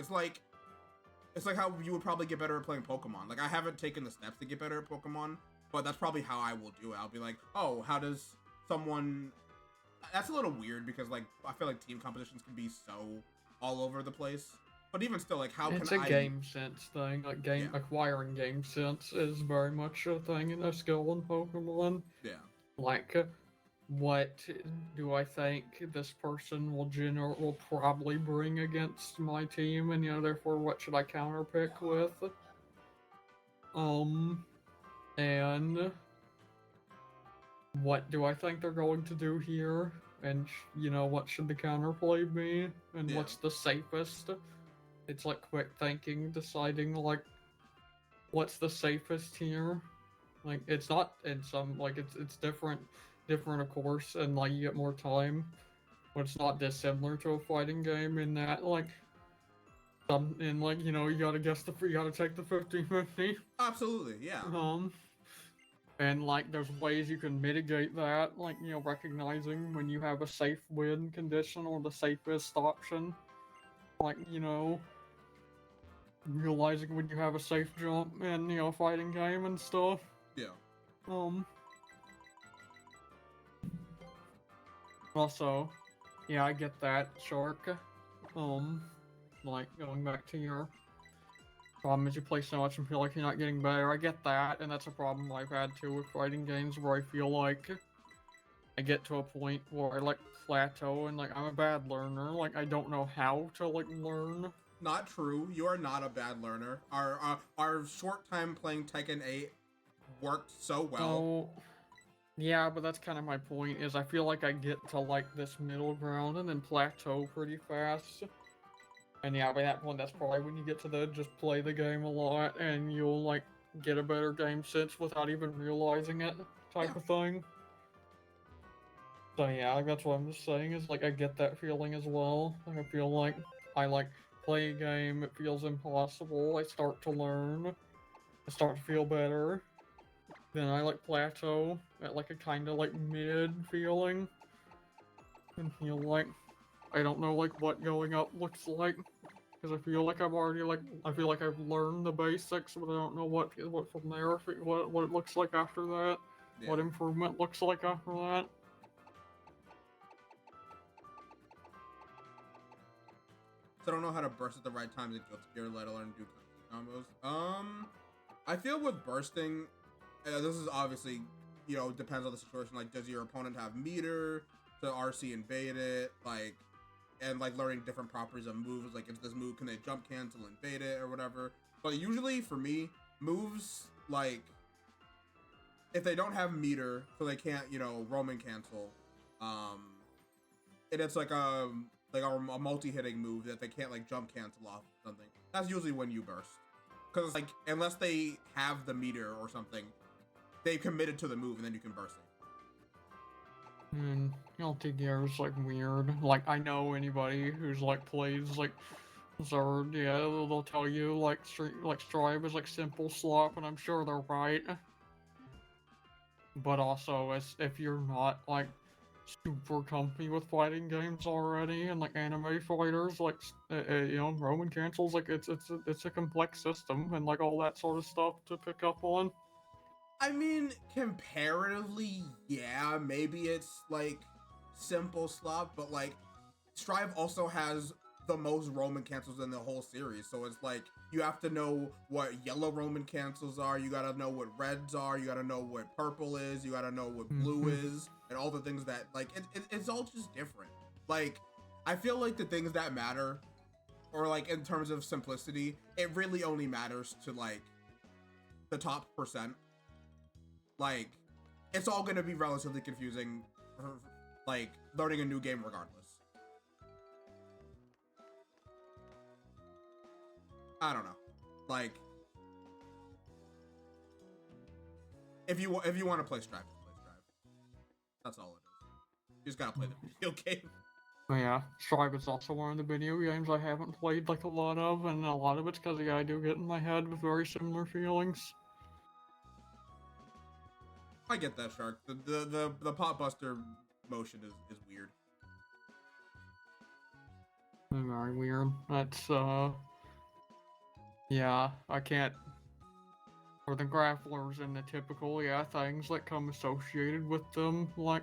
It's like how you would probably get better at playing Pokemon. Like, I haven't taken the steps to get better at Pokemon, but that's probably how I will do it. I'll be like, oh, how does someone... That's a little weird because, like, I feel like team competitions can be so all over the place. But even still, like, how It's can a I... game sense thing. Like acquiring game sense is very much a thing in a skill in Pokemon. Yeah. Like, what do I think this person will probably bring against my team, and therefore what should I counterpick with? And what do I think they're going to do here? And what should the counterplay be? And Yeah. what's the safest? It's like quick thinking, deciding like what's the safest here. Like, it's not in some, like, it's different of course, and like you get more time, but it's not dissimilar to a fighting game in that like you gotta you gotta take the 50-50. Absolutely, yeah. And like there's ways you can mitigate that, like recognizing when you have a safe win condition or the safest option, like realizing when you have a safe jump in fighting game and stuff. Yeah. Also, yeah, I get that, Shark. Like, going back to your problem is you play so much and feel like you're not getting better. I get that, and that's a problem I've had too with fighting games, where I feel like I get to a point where I, like, plateau, and, like, I'm a bad learner. Like, I don't know how to, like, learn. Not true. You are not a bad learner. Our short time playing Tekken 8 worked so well. Oh, yeah, but that's kind of my point, is I feel like I get to, like, this middle ground and then plateau pretty fast. And yeah, by that point, that's probably when you get to the just play the game a lot and you'll, like, get a better game sense without even realizing it type of thing. So yeah, that's what I'm just saying, is, like, I get that feeling as well. Like, I feel like I, like, play a game, it feels impossible, I start to learn, I start to feel better. Then I, like, plateau at, like, a kind of, like, mid feeling. And feel like I don't know, like, what going up looks like. Because I feel like I'm already, like, I feel like I've learned the basics, but I don't know what from there, what it looks like after that. Yeah. What improvement looks like after that. So I don't know how to burst at the right times in Guilty Gear, let alone do combos. I feel with bursting, this is obviously, depends on the situation. Like, does your opponent have meter to RC invade it? Like, and like learning different properties of moves. Like, if this move, can they jump cancel and bait it or whatever? But usually for me, moves like, if they don't have meter, so they can't, roaming cancel, and it's like a multi-hitting move that they can't like jump cancel off or something, that's usually when you burst. Because like, unless they have the meter or something, they committed to the move and then you can burst And LTGR is like weird. Like I know anybody who's like plays like Zerd, yeah, they'll tell you like Strive is like simple slop, and I'm sure they're right. But also, as if you're not like super comfy with fighting games already, and like anime fighters, like you know, Roman cancels, like it's a complex system, and like all that sort of stuff to pick up on. I mean, comparatively, yeah, maybe it's like simple slop, but like Strive also has the most Roman cancels in the whole series. So it's like you have to know what yellow Roman cancels are, you gotta know what reds are, you gotta know what purple is, you gotta know what blue is, and all the things that like it's all just different. Like I feel like the things that matter, or like in terms of simplicity, it really only matters to like the top percent. Like it's all gonna be relatively confusing for like learning a new game regardless. I don't know. Like if you want to play Strive, just play Strive. That's all it is. You just gotta play the video game. Yeah, Strive is also one of the video games I haven't played like a lot of, and a lot of it's because I do get in my head with very similar feelings. I get that, Shark. The pot buster motion is weird. Very weird. That's yeah, I can't. For the grapplers and the typical things that come associated with them, like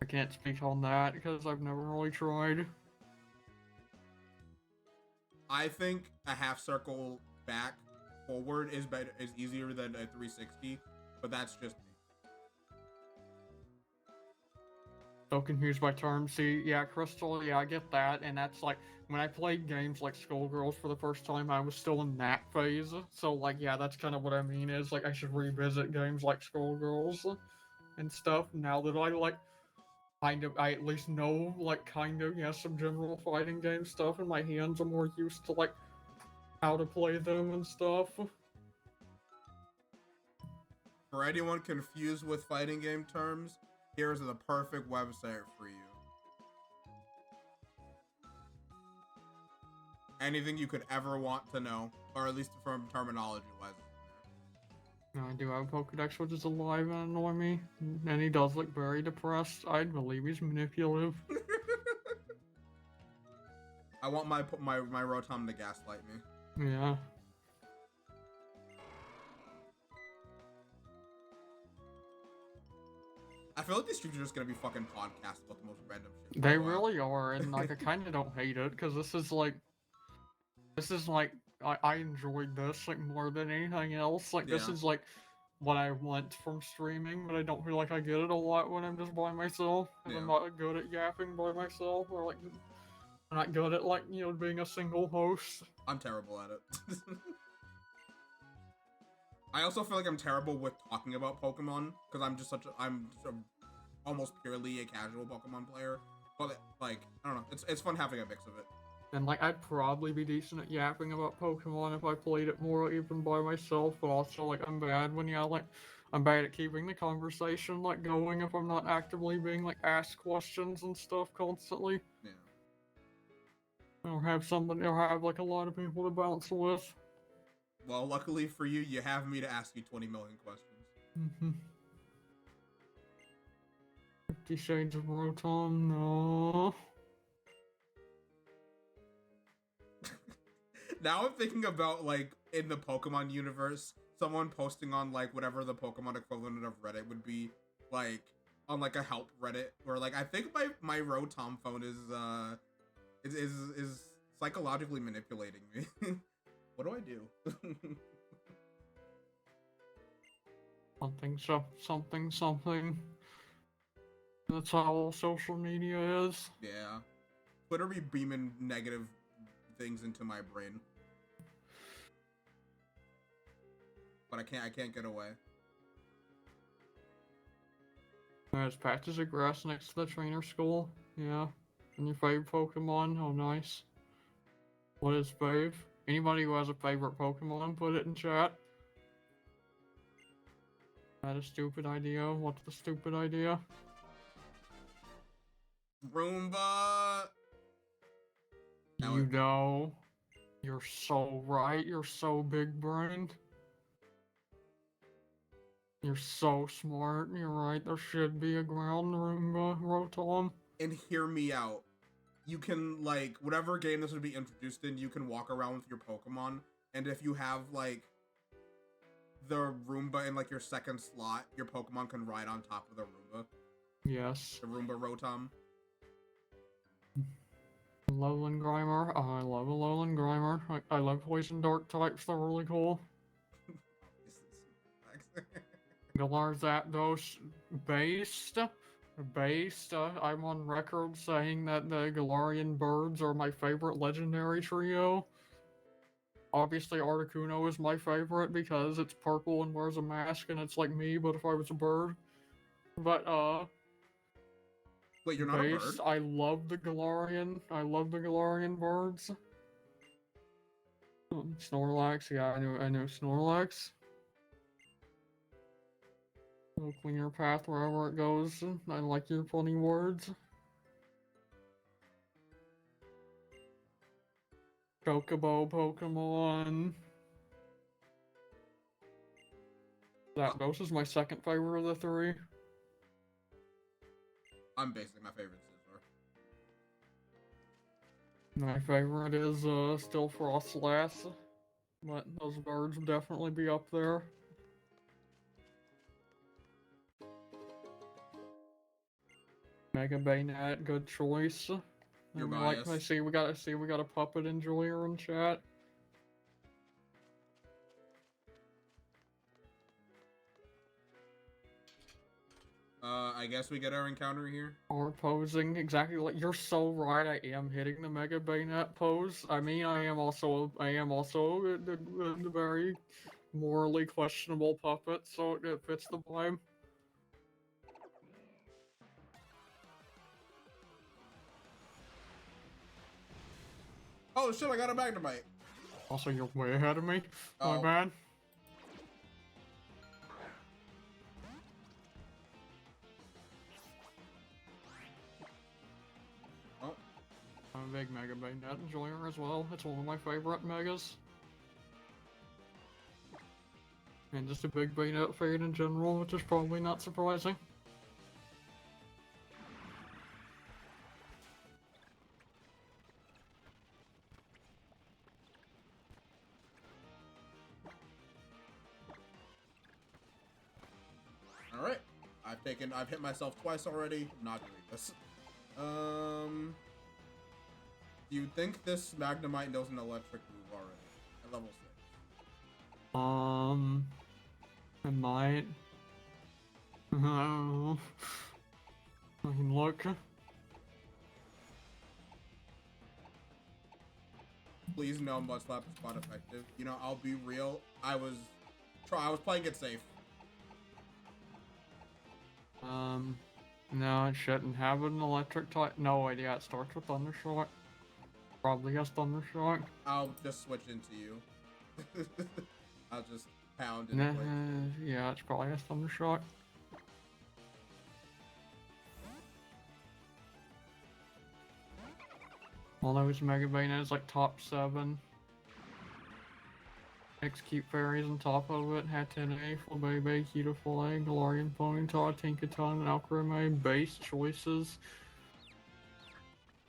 I can't speak on that because I've never really tried. I think a half circle back forward is better, is easier than a 360, but that's just me. So confused by terms. See, yeah, Crystal, yeah, I get that, and that's like when I played games like Skullgirls for the first time, I was still in that phase. So like, yeah, that's kind of what I mean is like I should revisit games like Skullgirls and stuff now that I like I at least know like kind of some general fighting game stuff, and my hands are more used to like how to play them and stuff. For anyone confused with fighting game terms, here's the perfect website for you. Anything you could ever want to know, or at least from terminology wise. I do have a Pokedex which is alive and annoy me, and he does look very depressed. I believe he's manipulative. I want my Rotom to gaslight me. Yeah. I feel like these streams are just gonna be fucking podcasts about the most random shit. They really are, and like I kind of don't hate it because this is like I enjoyed this like more than anything else. Like this is like what I want from streaming, but I don't feel like I get it a lot when I'm just by myself. Because I'm not good at yapping by myself, or like I'm not good at like being a single host. I'm terrible at it. I also feel like I'm terrible with talking about Pokemon because I'm just almost purely a casual Pokemon player. But like I don't know, it's fun having a mix of it. And like I'd probably be decent at yapping about Pokemon if I played it more even by myself, but also like I'm bad when I'm bad at keeping the conversation like going if I'm not actively being like asked questions and stuff constantly. Yeah. Or have like a lot of people to bounce with. Well, luckily for you, you have me to ask you 20 million questions. 50 Shades of Rotom, no. Now I'm thinking about like in the Pokemon universe, someone posting on like whatever the Pokemon equivalent of Reddit would be, like on like a help Reddit, where like I think my Rotom phone is psychologically manipulating me. What do I do? Something. That's how all social media is. Yeah. Twitter be beaming negative things into my brain. But I can't get away. There's patches of grass next to the trainer school. Yeah. And your favorite Pokemon? Oh, nice. What is fave? Anybody who has a favorite Pokemon, put it in chat. That a stupid idea? What's the stupid idea? Roomba. You know, you're so right. You're so big brained. You're so smart. You're right. There should be a ground Roomba Rotom. And hear me out. You can, like, whatever game this would be introduced in, you can walk around with your Pokemon, and if you have, like, the Roomba in, like, your second slot, your Pokemon can ride on top of the Roomba. Yes. The Roomba Rotom. Alolan Grimer. I love Alolan Grimer. I love Poison Dark types. They're really cool. Galar Zapdos based. I'm on record saying that the Galarian birds are my favorite legendary trio. Obviously, Articuno is my favorite because it's purple and wears a mask and it's like me, but if I was a bird. But, Wait, you're not a bird? I love the Galarian. I love the Galarian birds. Snorlax, yeah, I knew Snorlax. It'll clean your path wherever it goes. I like your funny words. Chocobo Pokemon. Zapdos is my second favorite of the three. I'm basically my favorite Scizor. My favorite is still Frostlass, but those birds will definitely be up there. Mega Bayonet, good choice. You're Like biased. I see, we got a puppet enjoyer in chat. I guess we get our encounter here. Or posing exactly like you're so right. I am hitting the Mega Bayonet pose. I mean, I am also a very morally questionable puppet, so it fits the vibe. Oh shit! I got a Magnemite. Also, you're way ahead of me. My Oh. bad. Oh. I'm a big Mega Bayonet enjoyer as well. It's one of my favorite Megas. And just a big Bayonet fan in general, which is probably not surprising. Alright. I've hit myself twice already. Not doing this. Do you think this Magnemite knows an electric move already? At level 6. It might. I don't know. I can look. Please no Mudslap is spot effective. You know, I'll be real. I was playing it safe. No, it shouldn't have an electric type. No idea, it starts with Thundershock. Probably has Thundershock. I'll just switch into you. I'll just pound Nah, into it. yeah, it's probably has Thundershock. All those Mega Bayonet is like top 7. Execute fairies on top of it. Hatene, Flabebe, Cutiefly, Galarian Ponyta, Tinkaton, and Alcremie. Base choices.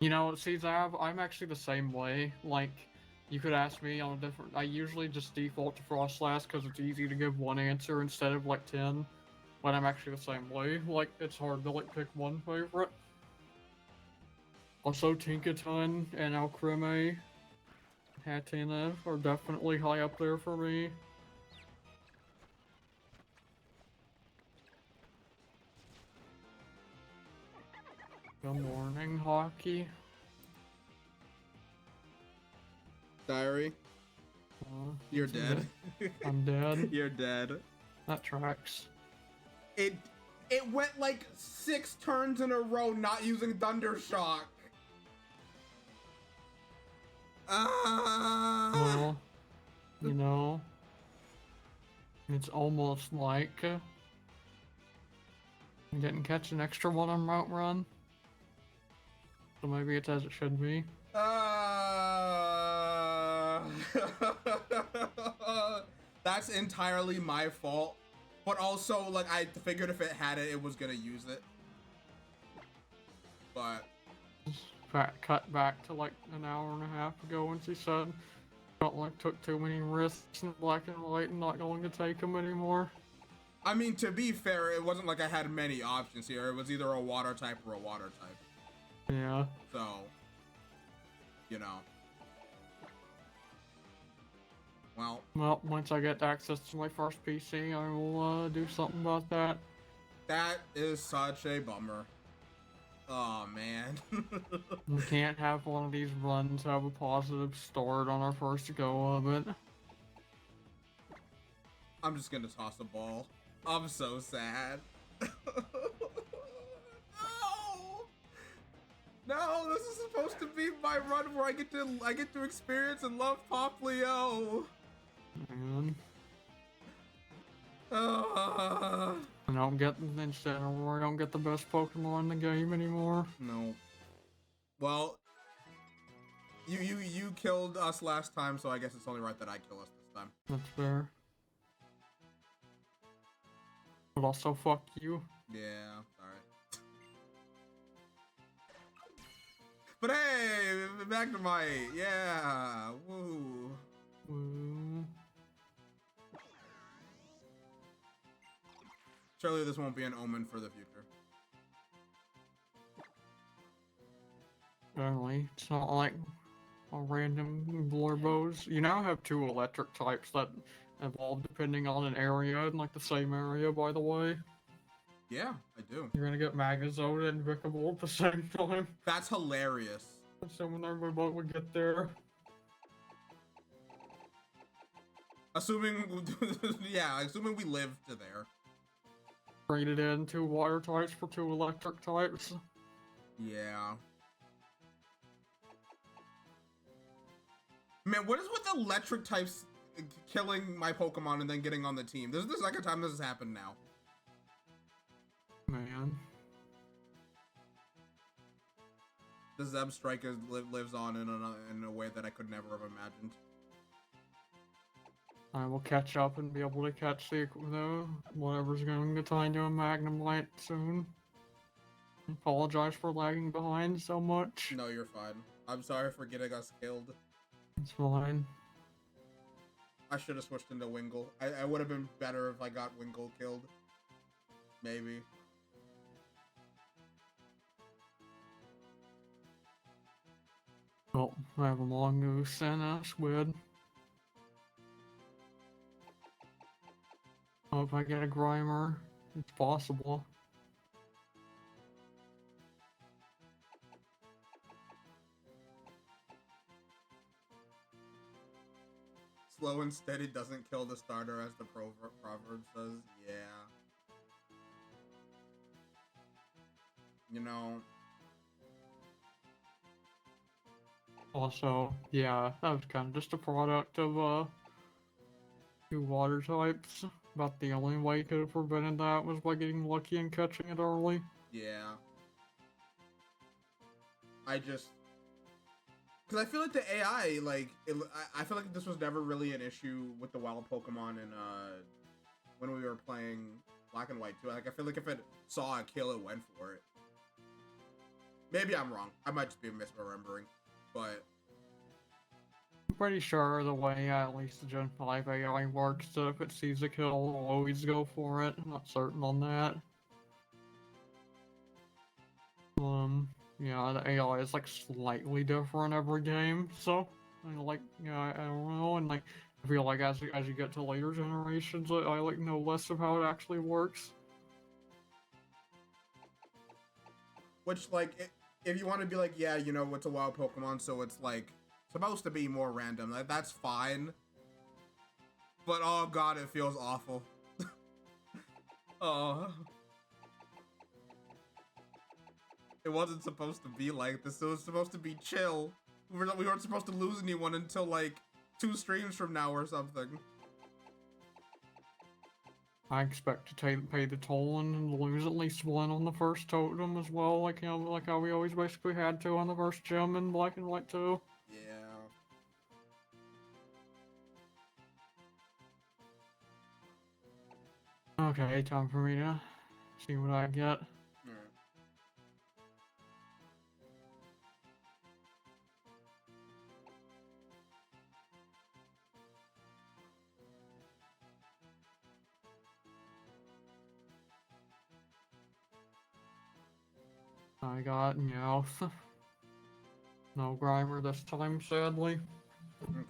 You know, see, Zab, I'm actually the same way. Like, you could ask me on a different. I usually just default to Frostlass because it's easy to give one answer instead of like 10. But I'm actually the same way. Like, it's hard to like pick one favorite. Also, Tinkaton and Alcremie, Hatena are definitely high up there for me. Good morning, Hockey. Diary. You're dead. I'm dead. You're dead. That tracks. It went like 6 turns in a row not using Thundershock. Well, you know, it's almost like I didn't catch an extra one on Route Run. So maybe it's as it should be. That's entirely my fault. But also, like, I figured if it had it, it was gonna use it. But Cut back to like an hour and a half ago when she said felt like took too many risks in black and white and not going to take them anymore. I mean, to be fair, it wasn't like I had many options here. It was either a water type or a water type. Yeah. So, you know. Well, once I get access to my first PC, I will do something about that. That is such a bummer. Oh, man. We can't have one of these runs have a positive start on our first go of it. I'm just gonna toss a ball. I'm so sad. No, this is supposed to be my run where I get to experience and love Pop Leo. Man. I I don't get I don't get the best Pokemon in the game anymore. No. Well, you killed us last time, so I guess it's only right that I kill us this time. That's fair. But also, fuck you. Yeah, sorry. But hey, back to my yeah, woo. Woo. Surely this won't be an omen for the future. Apparently, it's not like a random Blorbos. You now have two electric types that evolve depending on an area, in like the same area, by the way. Yeah, I do. You're gonna get Megazord and Vikavolt at the same time. That's hilarious. Assuming everybody both would get there. Assuming, yeah, assuming we live to there. Traded in two water types for two electric types. Yeah. Man, what is with electric types killing my Pokemon and then getting on the team? This is the second time this has happened now. Man. The Zeb Strike lives on in a way that I could never have imagined. I will catch up and be able to catch the whatever's going to tie into a Magnemite soon. Apologize for lagging behind so much. No, you're fine. I'm sorry for getting us killed. It's fine. I should have switched into Wingull. I would have been better if I got Wingull killed. Maybe. Well, I have a Mongoose and a Squid. Oh, if I get a Grimer, it's possible. Slow and steady doesn't kill the starter, as the proverb says. Yeah. You know. Also, yeah, that was kind of just a product of two water types. About the only way you could have prevented that was by getting lucky and catching it early. Yeah. Because I feel like the AI, like, I feel like this was never really an issue with the wild Pokemon in, when we were playing Black and White too. Like, I feel like if it saw a kill, it went for it. Maybe I'm wrong. I might just be misremembering, but... I'm pretty sure the way at least the Gen 5 AI works, that if it sees a kill, it'll always go for it. I'm not certain on that. Yeah, the AI is like slightly different every game, so I don't know, and like I feel like as you get to later generations, I like know less of how it actually works. Which, like, if you want to be like, yeah, you know, it's a wild Pokemon, so it's like supposed to be more random. Like, that's fine. But oh god, it feels awful. Oh. It wasn't supposed to be like this. It was supposed to be chill. We weren't supposed to lose anyone until like 2 streams from now or something. I expect to pay the toll and lose at least one on the first totem as well, like how we always basically had to on the first gem in Black and White 2. Yeah. Okay, time for me to see what I get. Alright. I got Meowth. No Grimer this time, sadly. Okay.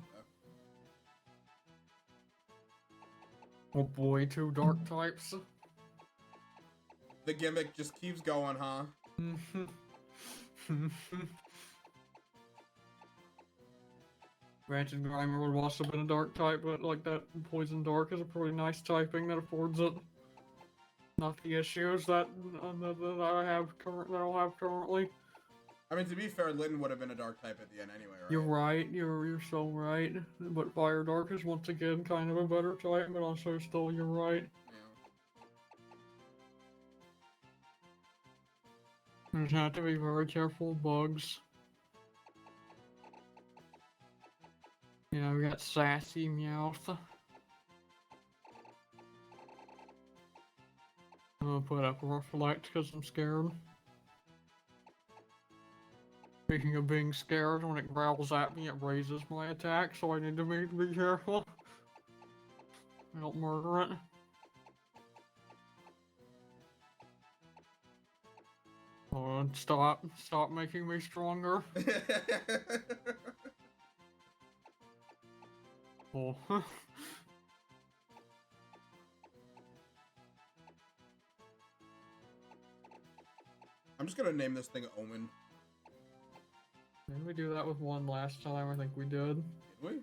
Oh boy, 2 dark types. The gimmick just keeps going, huh? Granted, Grimer would have also been a dark type, but like that Poison Dark is a pretty nice typing that affords it not the issues that I have currently. I mean, to be fair, Litten would have been a dark type at the end anyway, right? You're right. You're so right. But Fire Dark is once again kind of a better type, but also still you're right. Yeah. You just have to be very careful of bugs. You know, we got Sassy Meowth. I'm gonna put up a Reflect because I'm scared. Speaking of being scared, when it growls at me, it raises my attack, so I need to be careful. I don't murder it. Oh, stop making me stronger. Oh. I'm just gonna name this thing Omen. Didn't we do that with one last time? I think we did. Did we?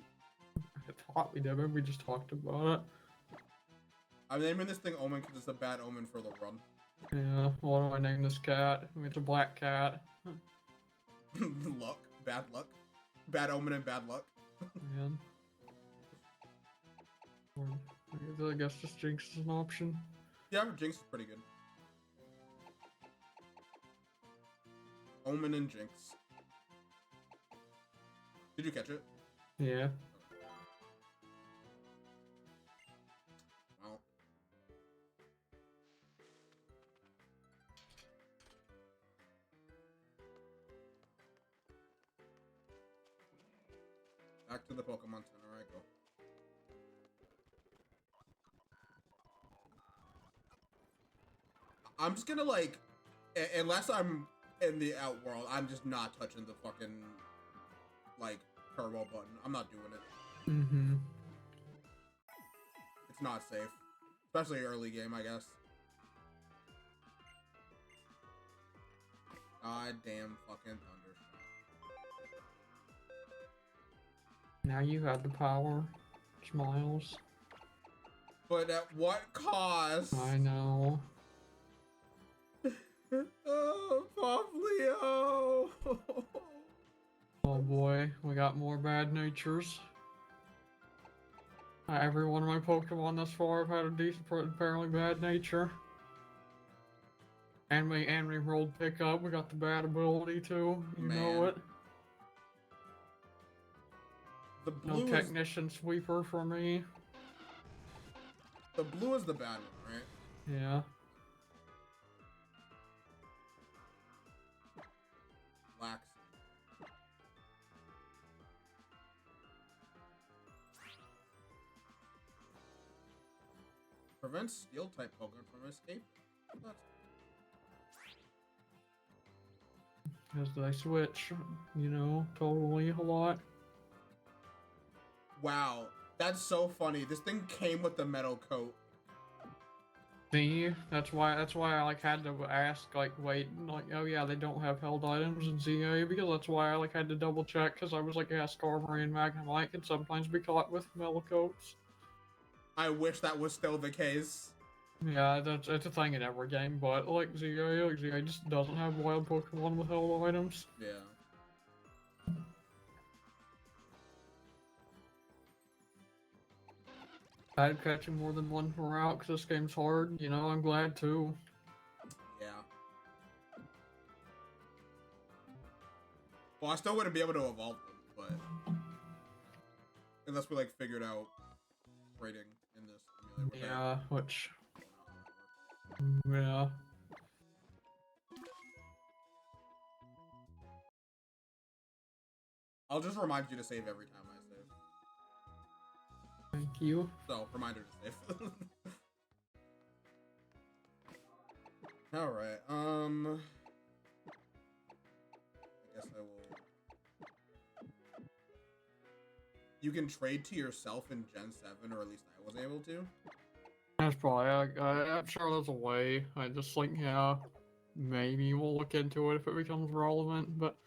I thought we did, maybe we just talked about it. I'm naming this thing Omen because it's a bad omen for the run. Yeah, what do I name this cat? I mean, it's a black cat. Luck. Bad luck. Bad omen and bad luck. Man. Or, I guess just Jinx is an option. Yeah, but Jinx is pretty good. Omen and Jinx. Did you catch it? Yeah. Well. Back to the Pokemon Center I go. I'm just gonna like, unless I'm in the Outworld, I'm just not touching the fucking, like, turbo button. I'm not doing it. Mm-hmm. It's not safe. Especially early game, I guess. God damn fucking Thunderstruck. Now you have the power. Smiles. But at what cost? I know. Oh, Leo. Oh boy, we got more bad natures. Every one of my Pokemon thus far have had a decent, apparently bad nature. And we rolled pickup. We got the bad ability too. You know it. The blue No technician sweeper for me. The blue is the bad one, right? Yeah. Lax. Prevents steel type Pokemon from escape. As they switch, you know, totally a lot. Wow, that's so funny. This thing came with the metal coat. See, that's why I like had to ask, like, wait, like, oh yeah, they don't have held items in ZA, because that's why I like had to double check, because I was like, yeah, Skarmory and Magnemite can sometimes be caught with metal coats. I wish that was still the case. Yeah, it's a thing in every game, but like ZA just doesn't have wild Pokemon with held items. Yeah. I'd catching more than one per route because this game's hard. You know, I'm glad too. Yeah. Well, I still wouldn't be able to evolve them, but unless we like figured out rating in this simulator. Yeah, which. Yeah. I'll just remind you to save every time I save. Thank you. So, reminder to save. Alright, I guess I will. You can trade to yourself in Gen 7, or at least I was able to. That's probably. I'm sure there's a way. I just like, yeah, maybe we'll look into it if it becomes relevant, but.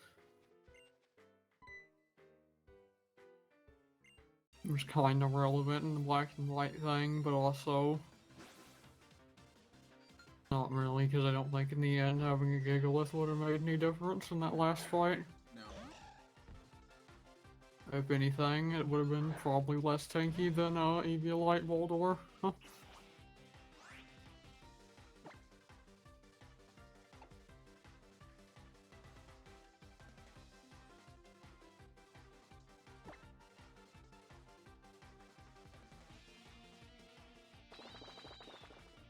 It was kind of relevant in the black and white thing, but also. Not really, because I don't think in the end having a Gigalith would have made any difference in that last fight. No. If anything, it would have been probably less tanky than Eviolite Boldor. Huh.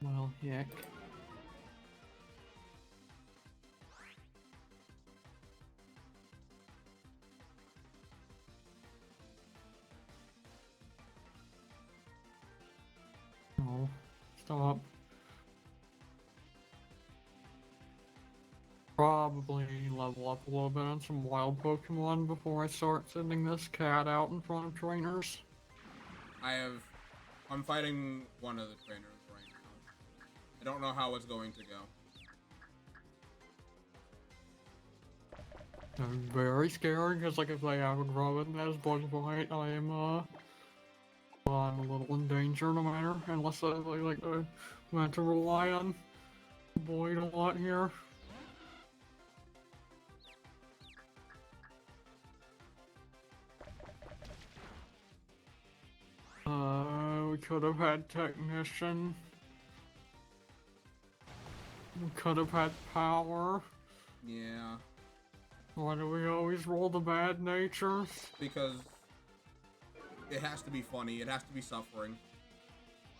Well, heck. No. Stop. Probably level up a little bit on some wild Pokemon before I start sending this cat out in front of trainers. I'm fighting one of the trainers right now. I don't know how it's going to go. I'm very scared because, like, if they have a Grubbin that has Bug Bite, I'm a little in danger no matter, unless I want to rely on Boyd a lot here. We could have had Technician. We could have had Power. Yeah. Why do we always roll the bad natures? Because it has to be funny. It has to be suffering.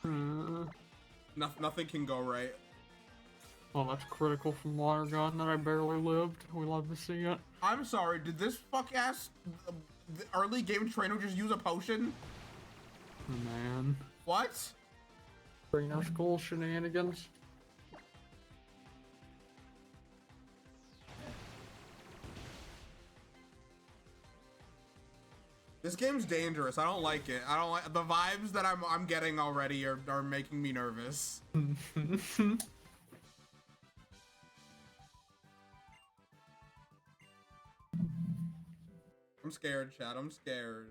Nothing can go right. Well, that's critical from Water Gun that I barely lived. We love to see it. I'm sorry, did this fuck-ass early game trainer just use a potion? Man. What? Trainer school shenanigans. This game's dangerous. I don't like it. I don't like the vibes that I'm getting already are making me nervous. I'm scared, chat. I'm scared.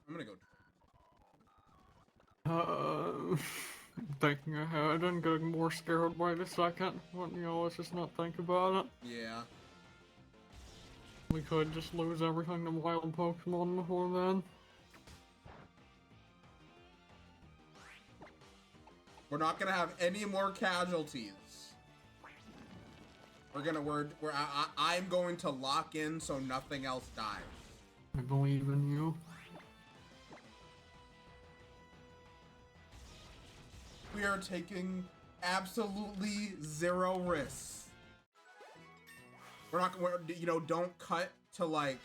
I'm gonna go. Thinking ahead and getting more scared by the second. But, you know, let's just not think about it. Yeah. We could just lose everything to wild Pokemon before then. We're not gonna have any more casualties. I'm going to lock in so nothing else dies. I believe in you. We are taking absolutely zero risks. Don't cut to like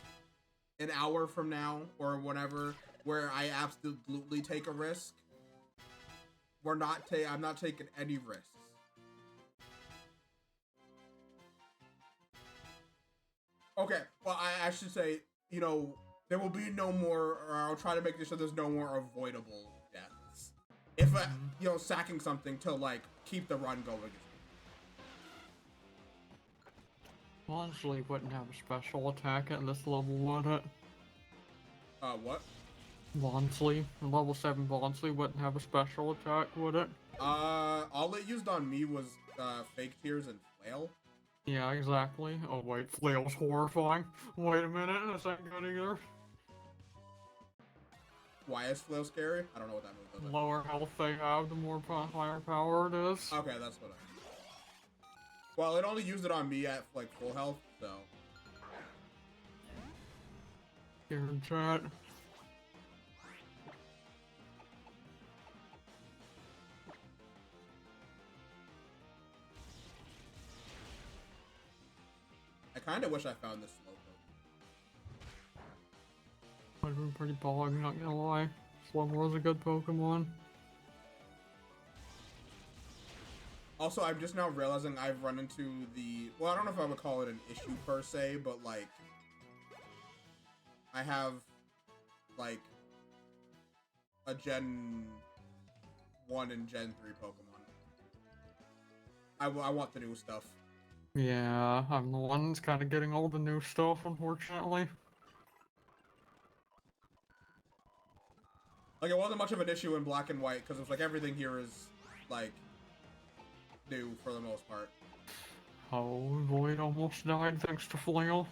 an hour from now or whatever where I absolutely take a risk. I'm not taking any risks. Okay, well, I should say, there will be no more, or I'll try to make sure there's no more avoidable deaths. If, sacking something to, like, keep the run going. Honestly, wouldn't have a special attack at this level, would it? What? Bonsley, level 7 Bonsley wouldn't have a special attack, would it? All it used on me was fake tears and flail. Yeah, exactly. Oh wait, flail's horrifying. Wait a minute, that's not good either. Why is flail scary? I don't know what that move does. Lower health they have, the more higher power it is. Okay, that's what I. Well, it only used it on me at like full health, so. Here in chat. I kind of wish I found this slow Pokemon. Would have been pretty bog, not gonna lie. Slowmore's a good Pokemon. Also, I'm just now realizing I've run into the... Well, I don't know if I would call it an issue per se, but like... I have, like, a Gen 1 and Gen 3 Pokemon. I want the new stuff. Yeah, I'm the one that's kind of getting all the new stuff, unfortunately. Like, it wasn't much of an issue in Black and White, because it was like everything here is, like, new for the most part. Oh, Void almost died thanks to Flail.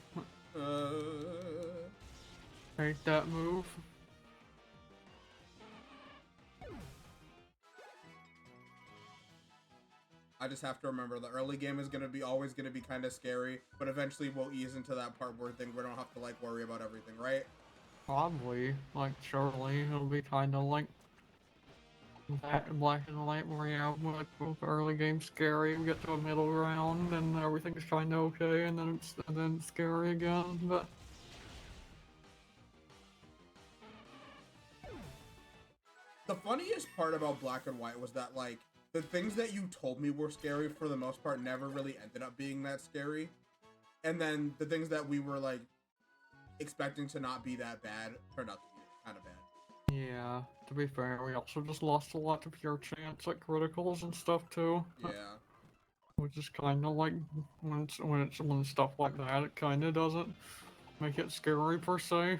Hate that move. I just have to remember the early game is always gonna be kind of scary, but eventually we'll ease into that part where we don't have to like worry about everything, right? Probably, like, surely it'll be kind of like that Black and White, where you have both early game scary, we get to a middle ground, and everything's kind of okay, and then it's scary again. But the funniest part about Black and White was that like the things that you told me were scary for the most part never really ended up being that scary, and then the things that we were like expecting to not be that bad turned out to be kind of bad. yeah, to be fair, we also just lost a lot to pure chance at criticals and stuff too. Yeah. Which is kind of like when stuff like that, it kind of doesn't make it scary per se.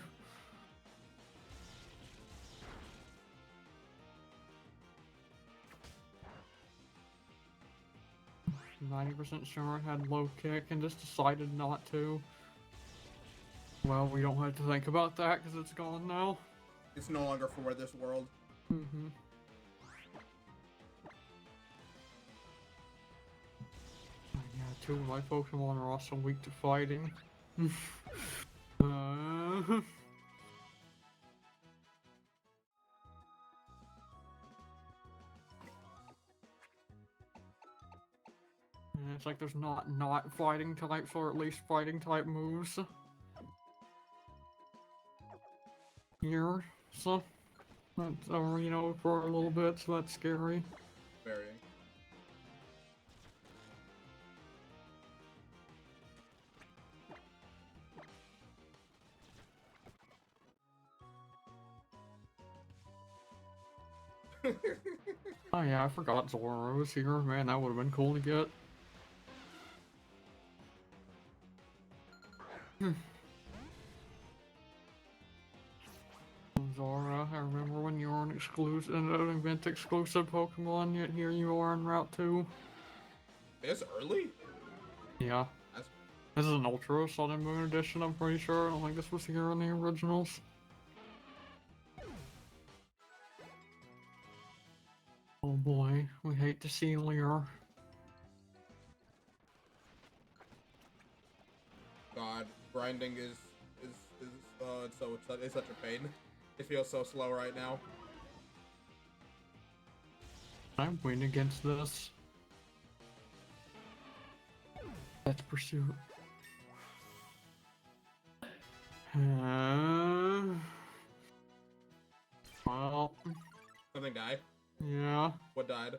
90% sure it had low kick and just decided not to. Well, we don't have to think about that because it's gone now. It's no longer for this world. Mm-hmm. Yeah, two of my Pokemon are also weak to fighting. It's like there's not fighting types, or at least fighting type moves here. So that's, or you know, for a little bit, so that's scary. Very. Oh yeah, I forgot Zora was here. Man, that would have been cool to get. Zora, I remember when you were an event exclusive Pokemon, yet here you are en Route 2. It's early? Yeah. That's... This is an Ultra Sun and Moon edition, I'm pretty sure. I don't think this was here in the originals. Oh boy, we hate to see Lear. God, grinding is it's such a pain. It feels so slow right now. I win against this. Let's pursue. Well, Something died? yeah. What died?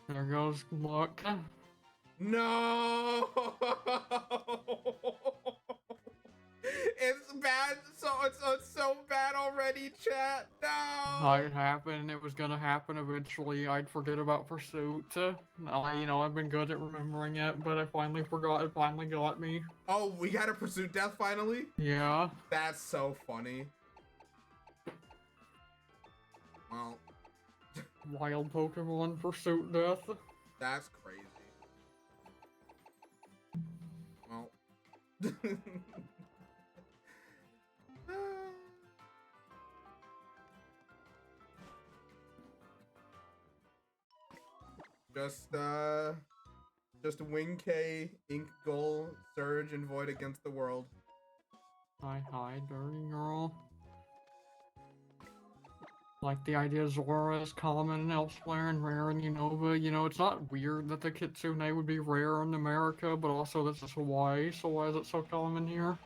There goes luck. No! It's bad. It's so bad already, chat. No! It happened. It was gonna happen eventually. I'd forget about Pursuit. I've been good at remembering it, but I finally forgot. It finally got me. Oh, we got to pursue death finally? Yeah. That's so funny. Well, Wild Pokemon pursuit death. that's crazy. Well. Just Wing K, Ink Gull, Surge, and Void against the world. Hi, dirty girl. Like the idea Zora is common elsewhere and rare in Unova. You know, it's not weird that the Kitsune would be rare in America, but also this is Hawaii, so why is it so common here?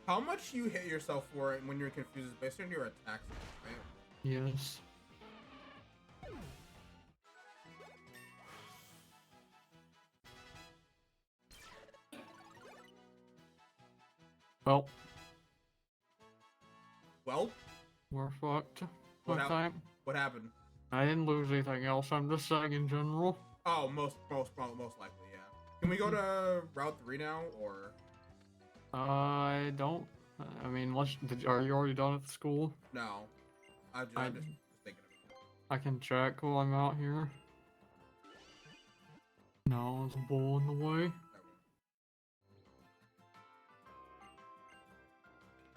How much you hit yourself for it when you're confused is based on your attacks, right? Yes. Well, Well, we're fucked. what, Okay. what happened? I didn't lose anything else, I'm just saying in general. Oh, most likely, yeah. Can we go to Route 3 now, or? I don't. I mean, are you already done at the school? No. I'm just thinking of it. I can check while I'm out here. No, there's a bull in the way.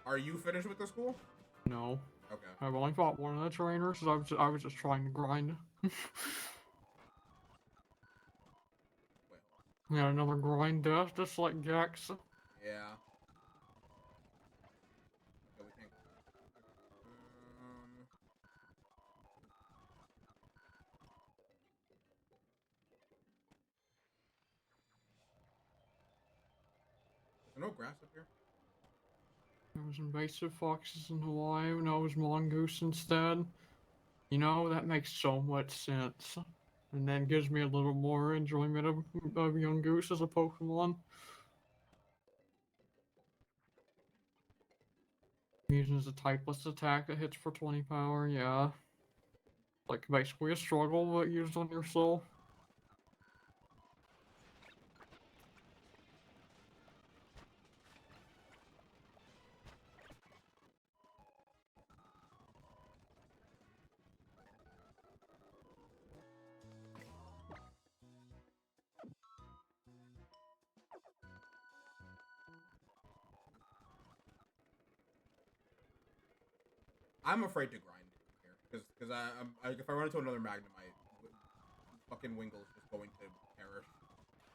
Are you finished with the school? No. Okay. I've only fought one of the trainers, so I was just trying to grind. We got another grind death, just like Gex. Yeah. Okay, we can't. Is there no grass up here? There was invasive foxes in Hawaii, no, it was mongoose instead. You know, that makes so much sense. And then gives me a little more enjoyment of young goose as a Pokemon. Using as a typeless attack that hits for 20 power, yeah. Like basically a struggle, but used on your soul. I'm afraid to grind here because if I run into another Magnemite, fucking Wingle's just going to perish.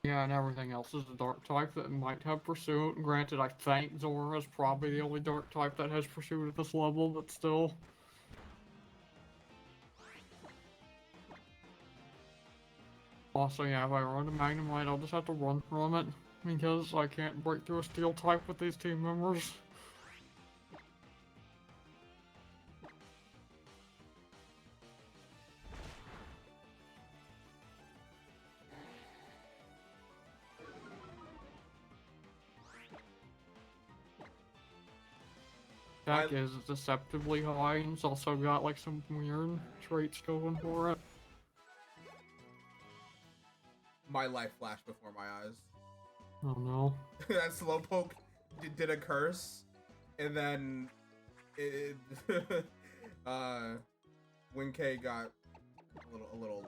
Yeah, and everything else is a dark type that might have pursuit. Granted, I think Zora is probably the only dark type that has pursuit at this level, but still. Also, yeah, if I run a Magnemite, I'll just have to run from it, because I can't break through a steel type with these team members. Attack is deceptively high, and it's also got like some weird traits going for it. My life flashed before my eyes. Oh no. That Slowpoke did a curse, and then Wing K got a little low.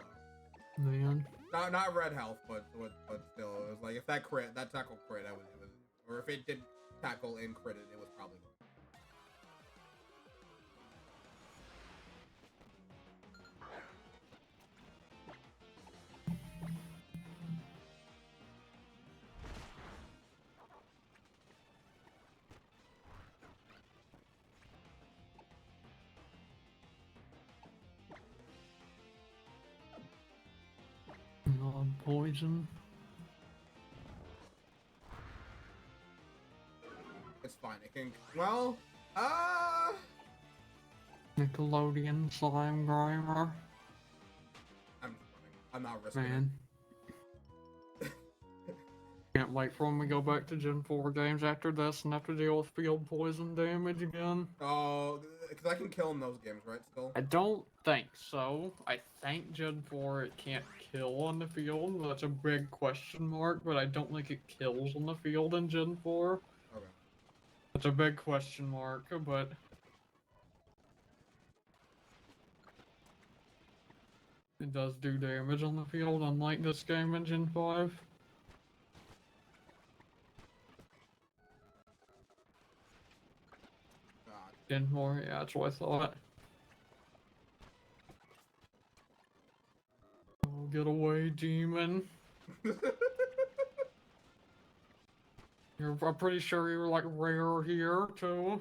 Man. Not red health, but still, it was like if that tackle crit, it was, or if it did tackle and crit it was probably. Non-poison. It's fine. It can. Well, Nickelodeon slime grimer. I'm just running. I'm not risking Man. Can't wait for when we go back to Gen 4 games after this and have to deal with field poison damage again. Oh, because I can kill in those games, right? Still. I don't think so. I think Gen 4 it can't kill on the field. That's a big question mark, but I don't think it kills on the field in Gen 4. Okay. That's a big question mark, but it does do damage on the field, unlike this game in Gen 5. God. Gen 4, yeah, that's what I thought. Oh, get away, demon. I'm pretty sure you were like rare here, too.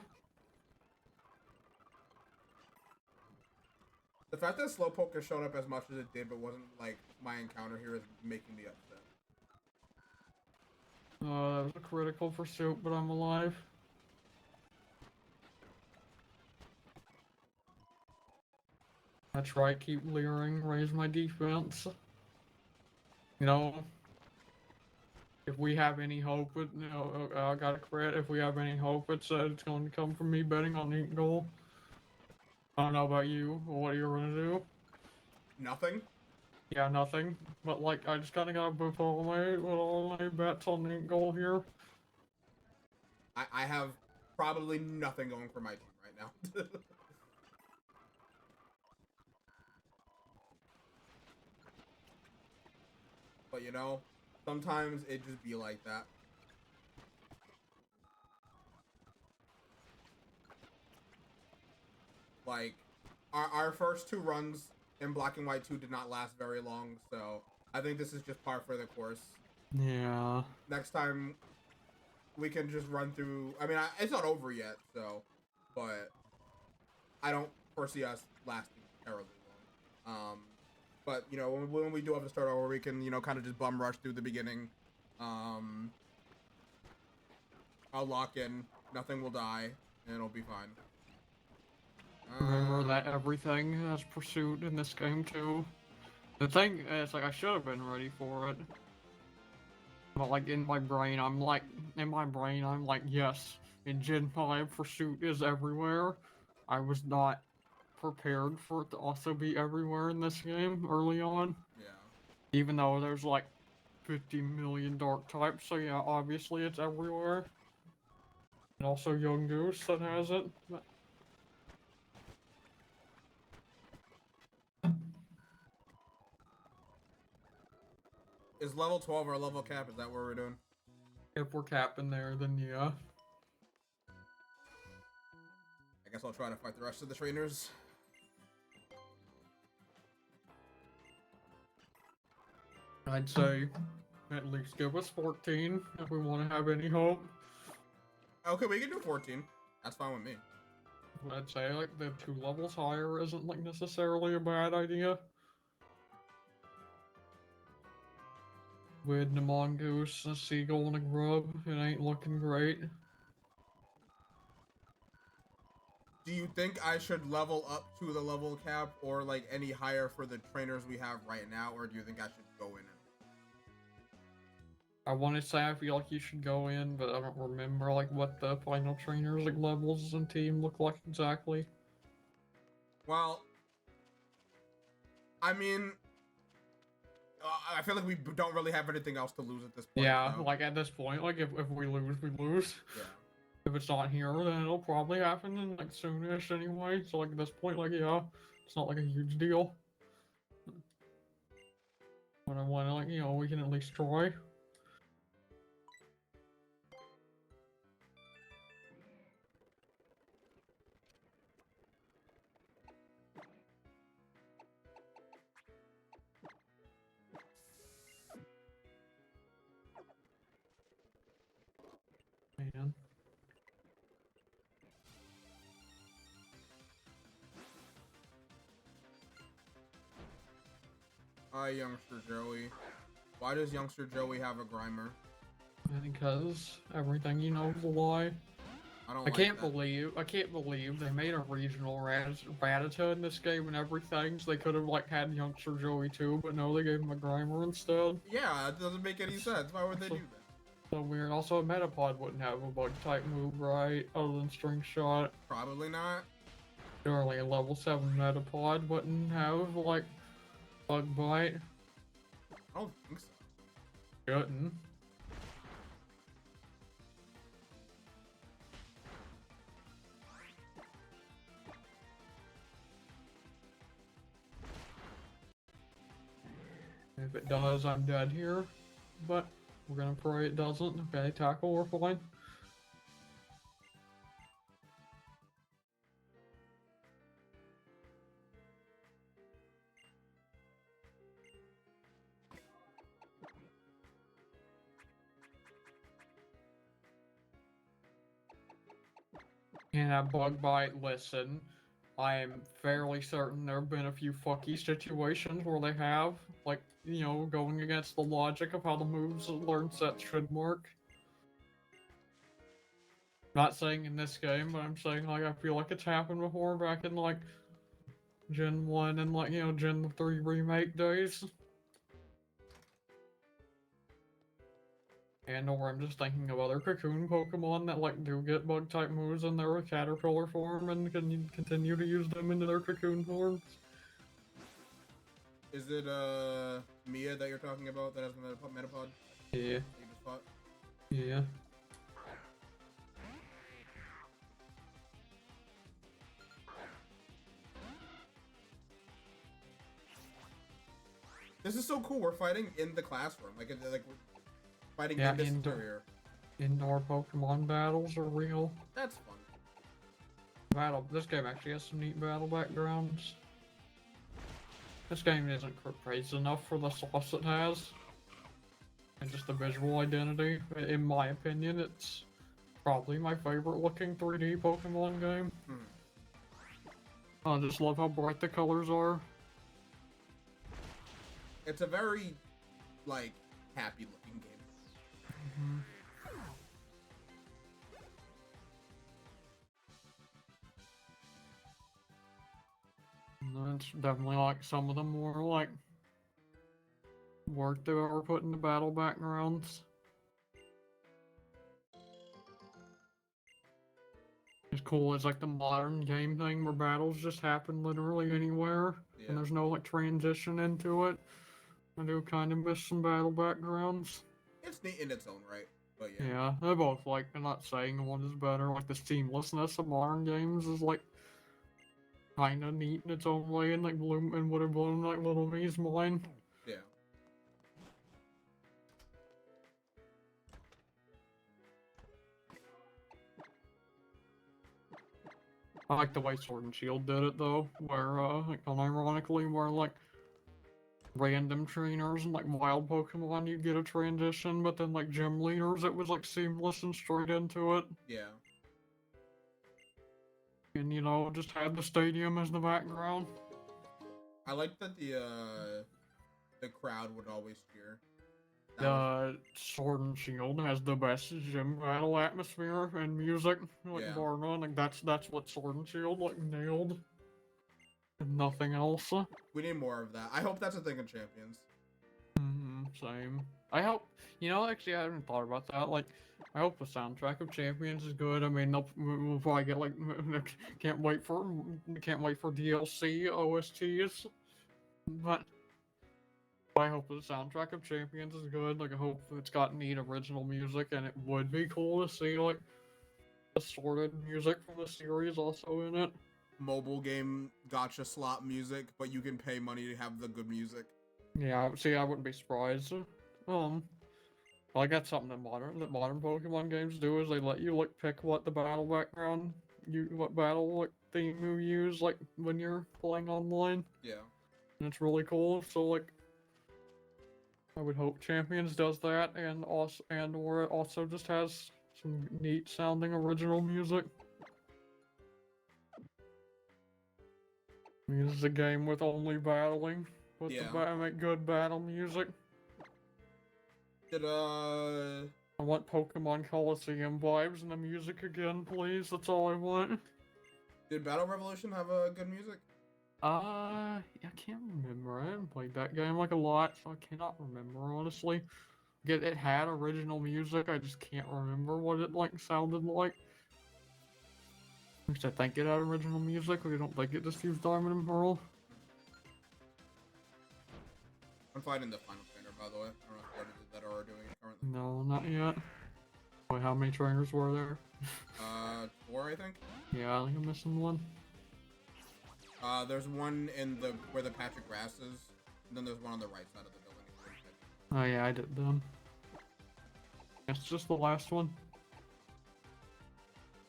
The fact that Slowpoke has shown up as much as it did, but wasn't like my encounter here, is making me upset. That was a critical pursuit, but I'm alive. That's right, keep leering, raise my defense. You know, if we have any hope, I got a crit. If we have any hope, it's going to come from me betting on the goal. I don't know about you, or what you're gonna do. Nothing? Yeah, nothing. But like, I just kind of gotta put all my bets on the goal here. I have probably nothing going for my team right now. But you know, sometimes it just be like that. Like, our first two runs in Black and White 2 did not last very long, so I think this is just par for the course. Yeah. Next time, we can just run through. I mean, it's not over yet, so, but I don't foresee us lasting terribly long. But you know, when we do have to start over, we can, you know, kind of just bum rush through the beginning. I'll lock in. Nothing will die, and it'll be fine. Remember that everything has pursuit in this game too. The thing is, like, I should have been ready for it. But like in my brain, I'm like, yes, in Gen 5, pursuit is everywhere. I was not prepared for it to also be everywhere in this game early on. Yeah. Even though there's like 50 million dark types, so yeah, obviously it's everywhere. And also Young Goose that has it. But Is level 12 our level cap? Is that what we're doing? if we're capping there, then yeah. I guess I'll try to fight the rest of the trainers. I'd say at least give us 14 if we want to have any hope. Okay, we can do 14. That's fine with me. I'd say like the 2 levels higher isn't like necessarily a bad idea. With the mongoose, a seagull, and a grub, it ain't looking great. Do you think I should level up to the level cap or like any higher for the trainers we have right now, or do you think I should go in? I want to say I feel like you should go in, but I don't remember like what the final trainers like levels and team look like exactly. Well, I mean, I feel like we don't really have anything else to lose at this point. Yeah, so. like at this point, like if we lose, we lose. Yeah. If it's not here, then it'll probably happen in like soonish anyway. So like at this point, like yeah, it's not like a huge deal. But I want to like, you know, we can at least try. Man. Hi, youngster Joey. Why does youngster Joey have a Grimer? Because everything you know is a lie. I can't believe they made a regional Rattata in this game and everything, so they could have like had youngster Joey too, but no, they gave him a Grimer instead. Yeah, it doesn't make any sense. Why would they do that? So weird. Also, a Metapod wouldn't have a bug type move, right? Other than String Shot. Probably not. Surely a level 7 Metapod wouldn't have, like, Bug Bite. I don't think so. Shouldn't. If it does, I'm dead here. But we're gonna pray it doesn't. Okay, tackle, we're fine. And that Bug Bite, listen, I am fairly certain there have been a few fucky situations where they have, like, you know, going against the logic of how the moves learn sets should work. Not saying in this game, but I'm saying, like, I feel like it's happened before back in, like, Gen 1 and, like, you know, Gen 3 remake days. And or I'm just thinking of other Cocoon Pokemon that, like, do get Bug-type moves in their Caterpillar form and can continue to use them into their Cocoon forms. Is it Mia that you're talking about that has the Metapod? Yeah. That you just fought? Yeah. This is so cool. We're fighting in the classroom, like we're fighting Yeah, in this interior. Indoor Pokemon battles are real. That's fun. This game actually has some neat battle backgrounds. This game isn't praised enough for the sauce it has. And just the visual identity. In my opinion, it's probably my favorite looking 3D Pokemon game. I just love how bright the colors are. It's a very, like, happy looking game. It's definitely like some of the more like work they ever put into battle backgrounds. As cool as like the modern game thing where battles just happen literally anywhere and there's no like transition into it. I do kind of miss some battle backgrounds. It's neat in its own right, but yeah. Yeah, they're both like, I'm not saying one is better. Like the seamlessness of modern games is like kind of neat in its own way, and like bloom and would have blown like Little Me's mind. Yeah. I like the way Sword and Shield did it though, where like unironically, where like random trainers and like wild Pokemon you'd get a transition, but then like gym leaders it was like seamless and straight into it. Yeah. And you know, just had the stadium as the background. I like that the crowd would always cheer. Sword and Shield has the best gym battle atmosphere and music, like Yeah. bar none. Like that's what Sword and Shield like nailed. And nothing else. We need more of that. I hope that's a thing in Champions. Same. I hope, you know, actually I haven't thought about that. Like, I hope the soundtrack of Champions is good. I mean, we'll probably get like, can't wait for DLC OSTs. But I hope the soundtrack of Champions is good. Like, I hope it's got neat original music, and it would be cool to see like assorted music from the series also in it. Mobile game gotcha slot music, but you can pay money to have the good music. Yeah, see, I wouldn't be surprised. Like that's something that modern Pokemon games do is they let you like pick what the battle background what battle like theme you use like when you're playing online. Yeah. And it's really cool. So like I would hope Champions does that and or it also just has some neat sounding original music. I mean, this is a game with only battling. With make good battle music. Did I want Pokemon Coliseum vibes in the music again, please. That's all I want. Did Battle Revolution have a good music? I can't remember. I haven't played that game like a lot, so I cannot remember honestly. It had original music, I just can't remember what it like sounded like. At least I think it had original music, I don't think it just used Diamond and Pearl. I'm fighting the final trainer, by the way. I don't know if you that are doing it currently. No, not yet. Wait, how many trainers were there? 4, I think. Yeah, I think I'm missing one. There's one in the where the patch of grass is, and then there's one on the right side of the building. Oh yeah, I did them. It's just the last one.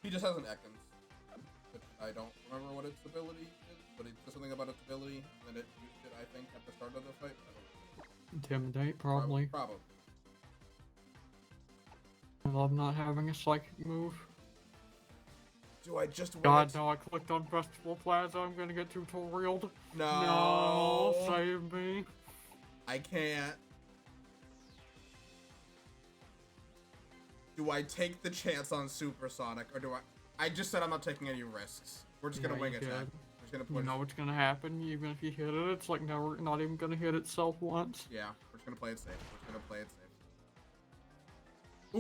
He just has an Ekans, which I don't remember what its ability is, but it says something about its ability, and it used it, I think, at the start of the fight. I don't know. Intimidate, probably. Probably. I love not having a psychic move. Do I just God, no, I clicked on Festival Plaza, I'm gonna get tutorialed. No. No, save me. I can't. Do I take the chance on Supersonic, or do I... I just said I'm not taking any risks. We're just gonna wing attack. We're just gonna push. You know what's gonna happen, even if you hit it, it's like never, not even gonna hit itself once. Yeah, we're just gonna play it safe. We're just gonna play it safe.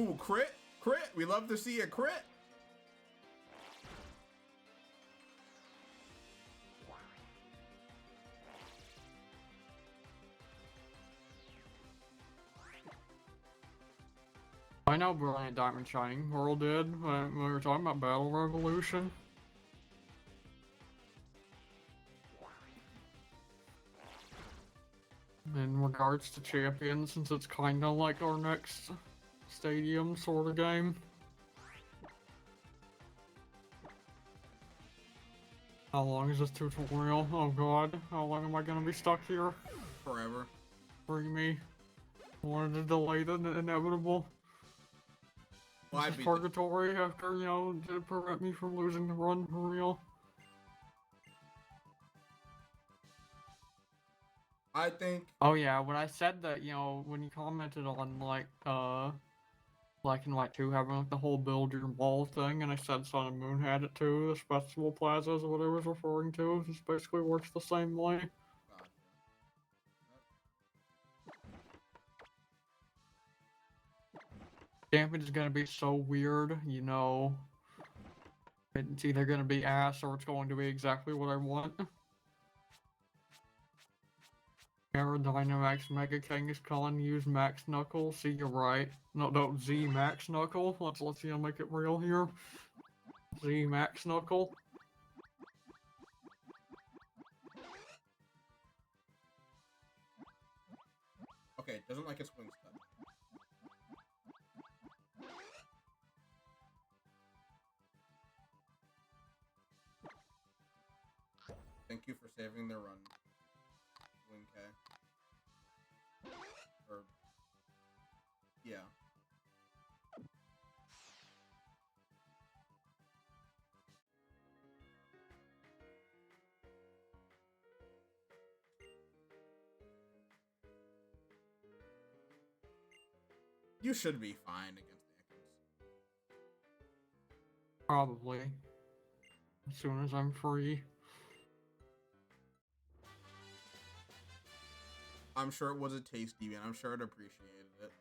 Ooh, crit! Crit! We love to see a crit! I know Brilliant Diamond Shining Pearl did when we were talking about Battle Revolution. In regards to champions, since it's kinda like our next stadium sort of game. How long is this tutorial? Oh god, how long am I gonna be stuck here? Forever. Free me. I wanted to delay the inevitable. Well, This is purgatory after, you know, to prevent me from losing the run for real. I think... Oh yeah, when I said that, you know, when you commented on, like, Black and White 2 having, like, the whole build your wall thing, and I said Sun and Moon had it too, this Festival Plaza is what I was referring to. This basically works the same way. Damage is gonna be so weird, you know. It's either gonna be ass or it's going to be exactly what I want. Aerodynamax Mega King is calling use Max Knuckle. See, you're right. No, Z Max Knuckle. Let's see, I'll make it real here. Z Max Knuckle. Okay, doesn't like its wing stun. Thank you for saving the run. Wing K. Or... yeah. You should be fine against the Ekans. Probably. As soon as I'm free. I'm sure it was a tasty, and I'm sure it appreciated it.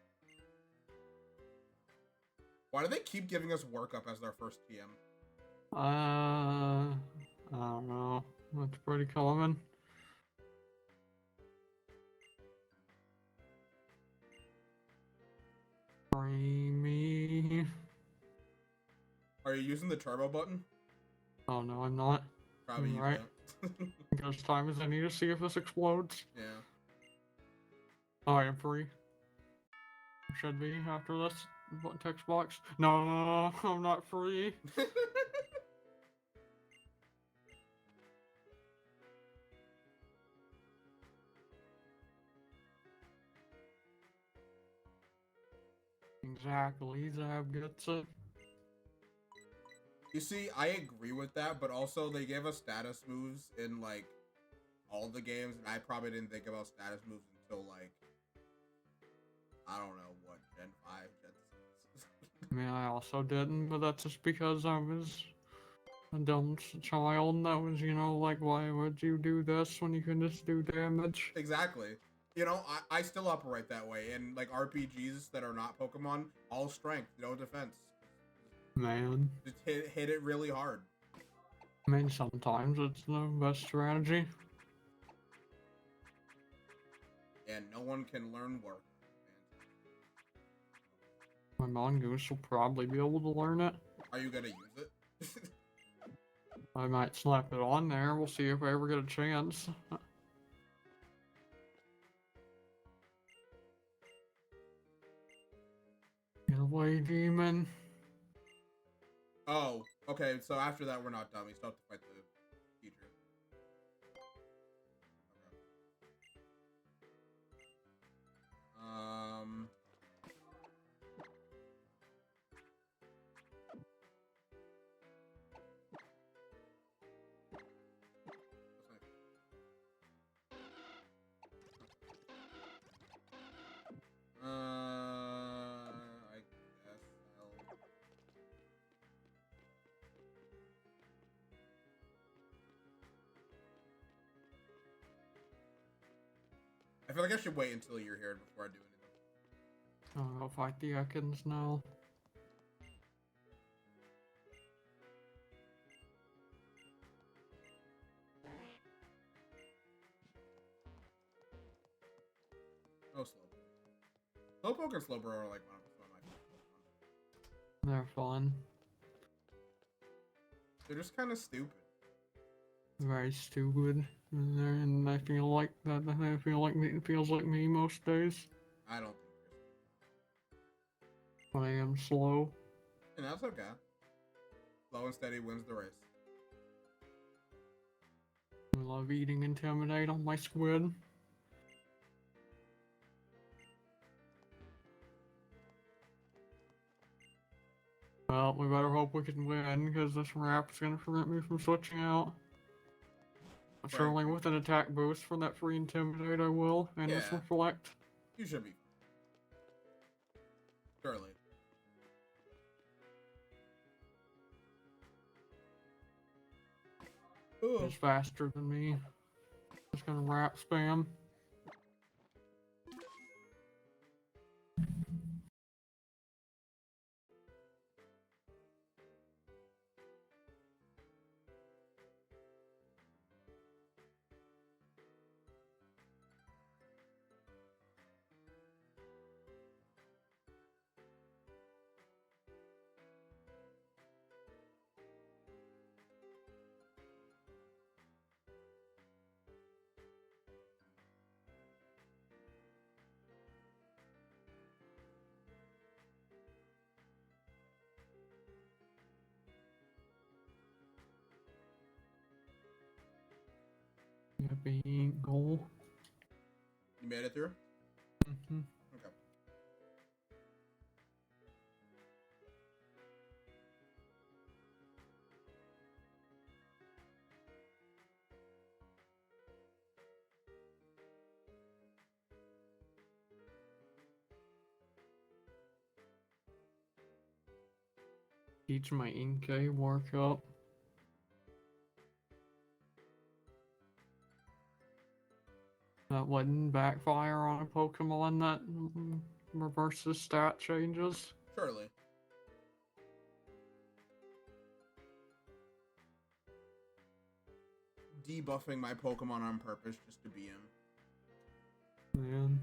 Why do they keep giving us workup as their first TM? I don't know. That's pretty common. Free me. Are you using the turbo button? Oh no, I'm not. Probably you right. don't. Because time is I need to see if this explodes. Yeah. Oh, I am free. Should be after this text box. No, I'm not free. Exactly, Zab gets it. You see, I agree with that, but also they gave us status moves in, like, all the games, and I probably didn't think about status moves until, like, I don't know, what, Gen 5, Gen 6? I mean, I also didn't, but that's just because I was a dumb child that was, you know, like, why would you do this when you can just do damage? Exactly. You know, I still operate that way, and like RPGs that are not Pokemon, all strength, no defense. Man. Just hit it really hard. I mean, sometimes it's the best strategy. And no one can learn work. My mongoose will probably be able to learn it. Are you gonna use it? I might slap it on there. We'll see if I ever get a chance. Get away, demon. Oh, okay. So after that, we're not done. We still have to fight the teacher. Okay. I guess I feel like I should wait until you're here before I do anything. I'll fight the Ekans now. Oh, Slowpoke. Slowpoke and Slowbro are like one of my favorite Pokemon. They're fun. They're just kind of stupid. Very stupid. And I feel like that. I feel like it feels like me most days. I don't think When I am slow. and that's okay. Slow and steady wins the race. I love eating Intimidate on my squid. Well, we better hope we can win, because this rap's gonna prevent me from switching out. Right. Surely with an attack boost for that free Intimidate I will, and this Yeah. Reflect. You should be. Surely. He's faster than me. Just gonna rap spam. Happy goal. You made it through? Mm-hmm. Okay. Teach my Inkay work up. That wouldn't backfire on a Pokemon that reverses stat changes. Surely. Debuffing my Pokemon on purpose just to be him. Man.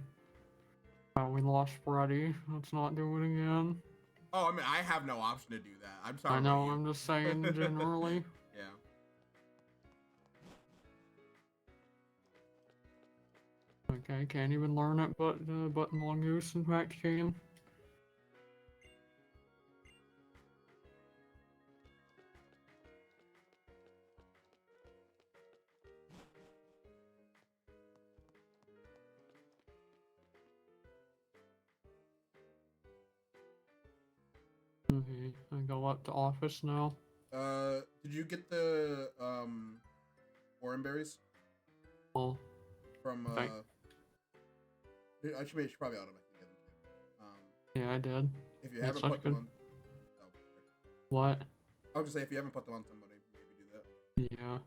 Oh, we lost Freddy. Let's not do it again. Oh, I mean, I have no option to do that. I'm sorry. I know, I'm just saying generally. Yeah. Okay, can't even learn it, but Mongoose in fact can. Okay, I go up to office now. Did you get the orange berries Oh, from okay. I should probably automatically get them too. Yeah, I did. If you That's haven't put them on, What? I was just say if you haven't put them on somebody, maybe do that. Yeah.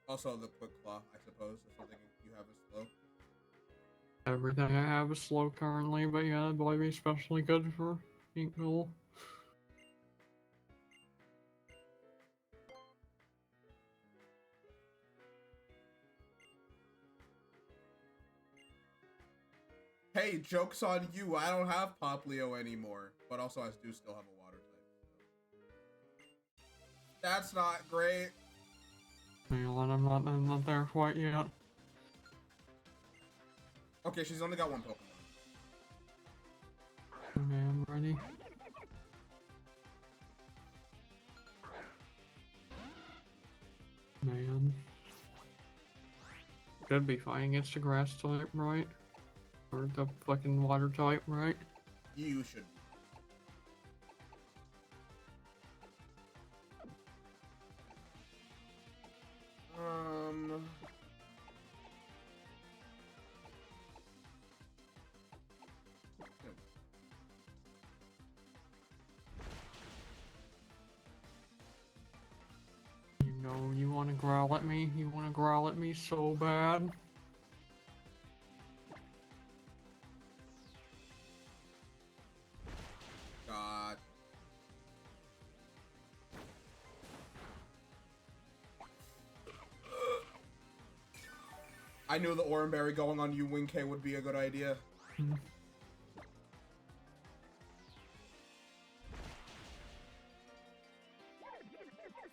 Also, the quick claw, I suppose, is something you have as slow. Everything I have is slow currently, but yeah, that'd be especially good for Ink Mill. Hey, joke's on you. I don't have Poplio anymore, but also I do still have a water type. So. That's not great. Hang on, I'm not there quite yet. Okay, she's only got one Pokemon. Okay, I'm ready. Man. Should be fine against the grass type, right? Or the fucking water type, right? You should be. You know, you wanna growl at me? You wanna growl at me so bad? God. I knew the Oranberry going on you, Wing-K, would be a good idea.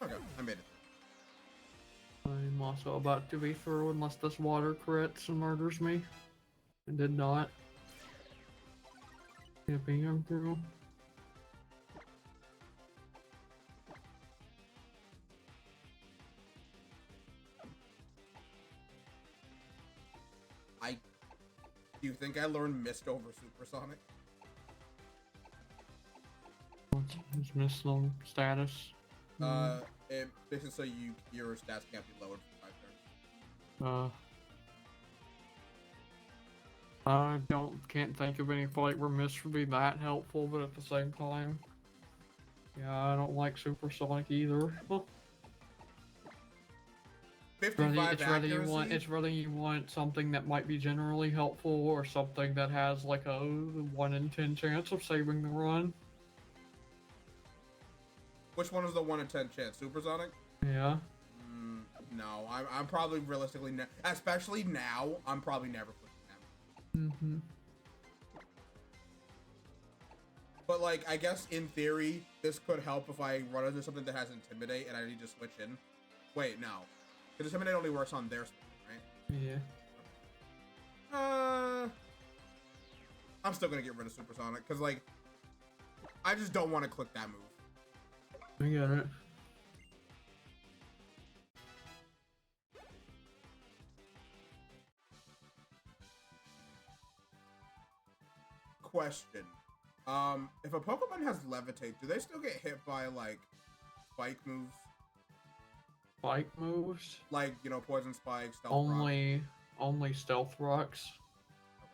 Okay, I made it. I'm also about to be through unless this water crits and murders me. It did not. Yippee, I'm through. Do you think I learned Mist over Supersonic? What's Miss Sloan status? It basically so your stats can't be lowered for 5 turns. I can't think of any fight where Mist would be that helpful, but at the same time, yeah, I don't like Supersonic either. 55 it's accuracy? it's whether you want something that might be generally helpful or something that has like a 1 in 10 chance of saving the run. Which one is the 1 in 10 chance? Supersonic? Yeah. No, I'm probably realistically, especially now, I'm probably never clicking that. But like, I guess in theory, this could help if I run into something that has Intimidate and I need to switch in. Wait, no. Because Intimidate only works on their spin, right? Yeah. I'm still gonna get rid of Supersonic, because like, I just don't want to click that move. I get it. Question. If a Pokemon has Levitate, do they still get hit by, like, spike moves? Spike moves? Like, you know, Poison Spike, Stealth Rock? Only Stealth Rocks. Okay.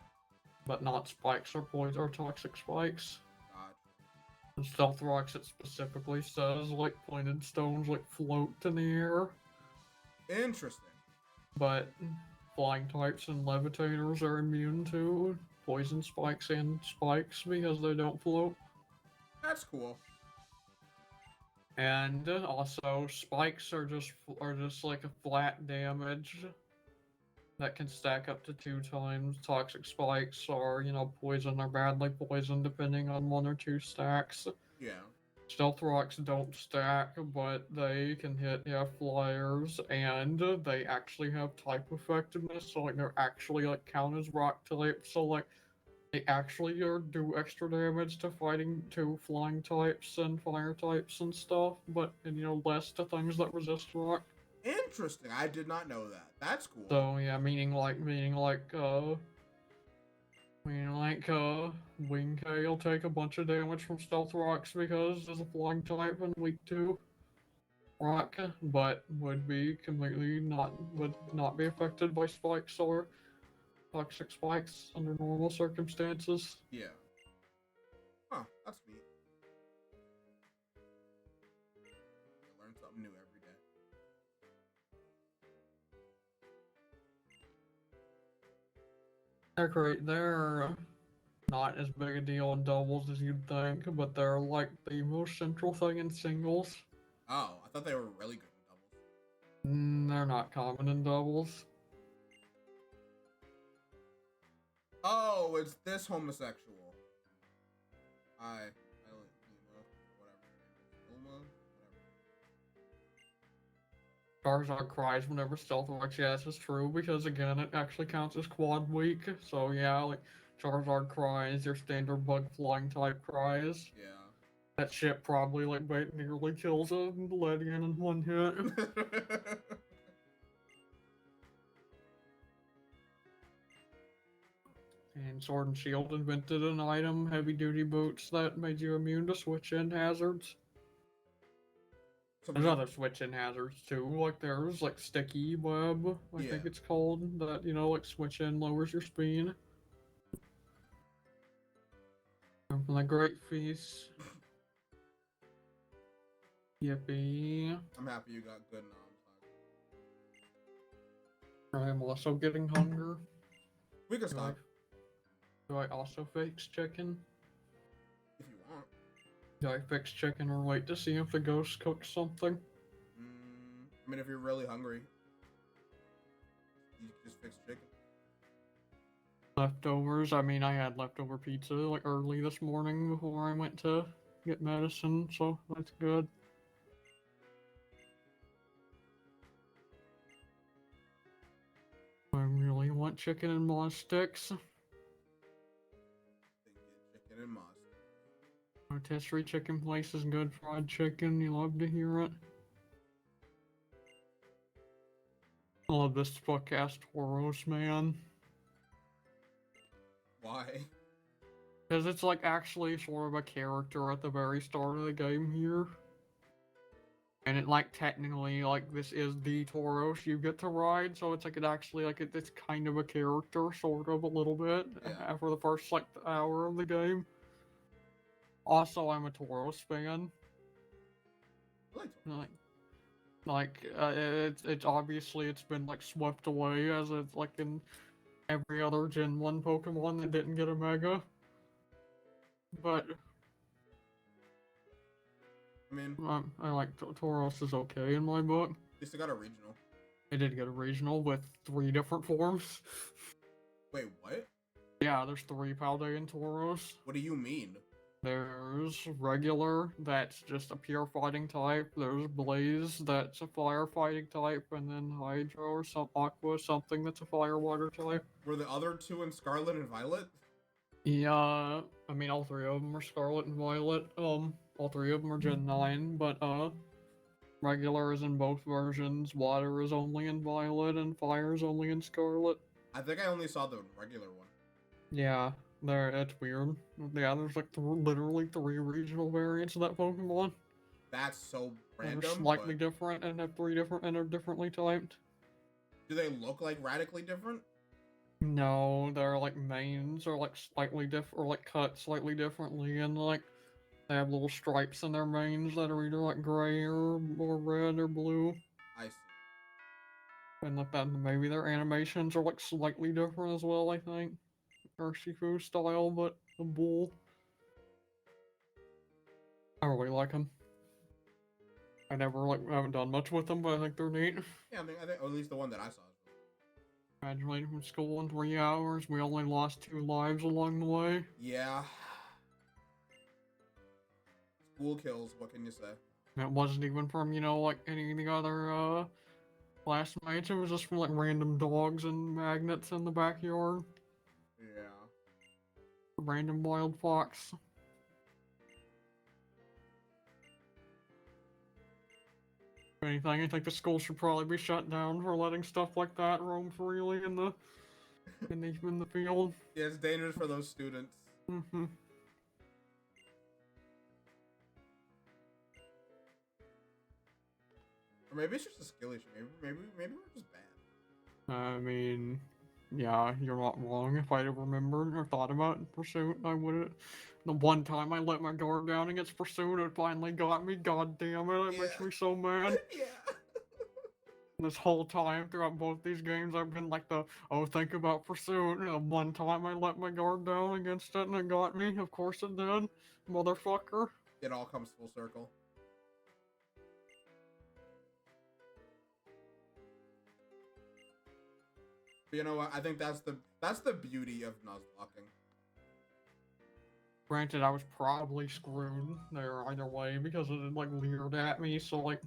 But not Spikes or Poison or Toxic Spikes. Gotcha. In Stealth Rocks, it specifically says, like, pointed stones, like, float in the air. Interesting. But flying types and levitators are immune to poison spikes and spikes because they don't float. That's cool. And also, spikes are just like a flat damage that can stack up to 2 times. Toxic spikes are, you know, poison or badly poisoned depending on 1 or 2 stacks. Yeah. Stealth rocks don't stack, but they can hit, yeah, flyers, and they actually have type effectiveness, so like they're actually like count as rock types, so like they actually do extra damage to flying types and fire types and stuff, but and you know less to things that resist rock. Interesting. I did not know that. That's cool. So yeah, meaning like Wing-K will take a bunch of damage from Stealth Rocks because there's a flying type and weak to rock, but would not be affected by spikes or toxic spikes under normal circumstances. Yeah. Huh, that's neat. I learn something new every day. They're great. They're not as big a deal in doubles as you'd think, but they're like the most central thing in singles. Oh, I thought they were really good in doubles. They're not common in doubles. Oh, it's this homosexual. Lima, whatever her name is. Ilma? Charizard cries whenever Stealth works. Yes, it's true, because again, it actually counts as quad weak. So yeah, like Charizard cries, your standard bug flying type cries. Yeah. That shit probably like nearly kills a Ledian in one hit. And Sword and Shield invented an item, heavy duty boots, that made you immune to switch in hazards. There's other switch in hazards too, like there's like sticky web, I think it's called, that, you know, like switch in lowers your speed. And from the Great Feast. Yippee. I'm happy you got good noms. I'm also getting hunger. We can stop. Do I also fix chicken? If you want. Do I fix chicken or wait to see if the ghost cooks something? I mean, if you're really hungry, you just fix chicken. Leftovers. I mean, I had leftover pizza like early this morning before I went to get medicine, so that's good. I really want chicken and moss sticks. Chicken and moss. Rotisserie chicken place is good fried chicken. You love to hear it. I love this podcast Tauros, man. Why? Because it's like actually sort of a character at the very start of the game here. And it like technically like this is the Tauros you get to ride, so it's like it actually like it's kind of a character, sort of a little bit, for the first like hour of the game. Also, I'm a Tauros fan. It's obviously it's been like swept away as it's like in every other Gen 1 Pokemon that didn't get a Mega. But I mean, I like Tauros is okay in my book. At least it got a regional. It did get a regional with 3 different forms. Wait, what? Yeah, there's 3 Paldean Tauros. What do you mean? There's regular, that's just a pure fighting type. There's Blaze, that's a fire fighting type, and then Hydro or some Aqua, something that's a fire water type. Were the other 2 in Scarlet and Violet? Yeah, I mean all 3 of them are Scarlet and Violet. All 3 of them are Gen 9, but regular is in both versions. Water is only in Violet, and fire is only in Scarlet. I think I only saw the regular one. Yeah. It's weird. Yeah, there's like literally 3 regional variants of that Pokemon. That's so random. They're slightly different and have 3 different and are differently typed. Do they look like radically different? No, their like mains are like slightly different, or like cut slightly differently, and like they have little stripes in their mains that are either like gray or red or blue. I see. And like that, maybe their animations are like slightly different as well, I think. Urshifu style, but a bull. I really like them. I haven't done much with them, but I think they're neat. Yeah, I think at least the one that I saw. Graduated from school in 3 hours. We only lost 2 lives along the way. Yeah. School kills, what can you say? It wasn't even from, you know, like any of the other classmates. It was just from like random dogs and magnets in the backyard. Yeah. Random wild fox. If anything, I think the school should probably be shut down for letting stuff like that roam freely in the field. Yeah, it's dangerous for those students. Mm-hmm. Or maybe it's just a skill issue. Maybe we're just bad. I mean, yeah, you're not wrong. If I'd have remembered or thought about Pursuit, I would've. The one time I let my guard down against Pursuit, it finally got me. God damn it, it makes me so mad. Yeah. This whole time throughout both these games, I've been like oh, think about pursuit. One time I let my guard down against it and it got me. Of course it did, motherfucker. It all comes full circle. But you know what? I think that's the beauty of nuzlocking. Granted, I was probably screwed there either way because it like leered at me. So like,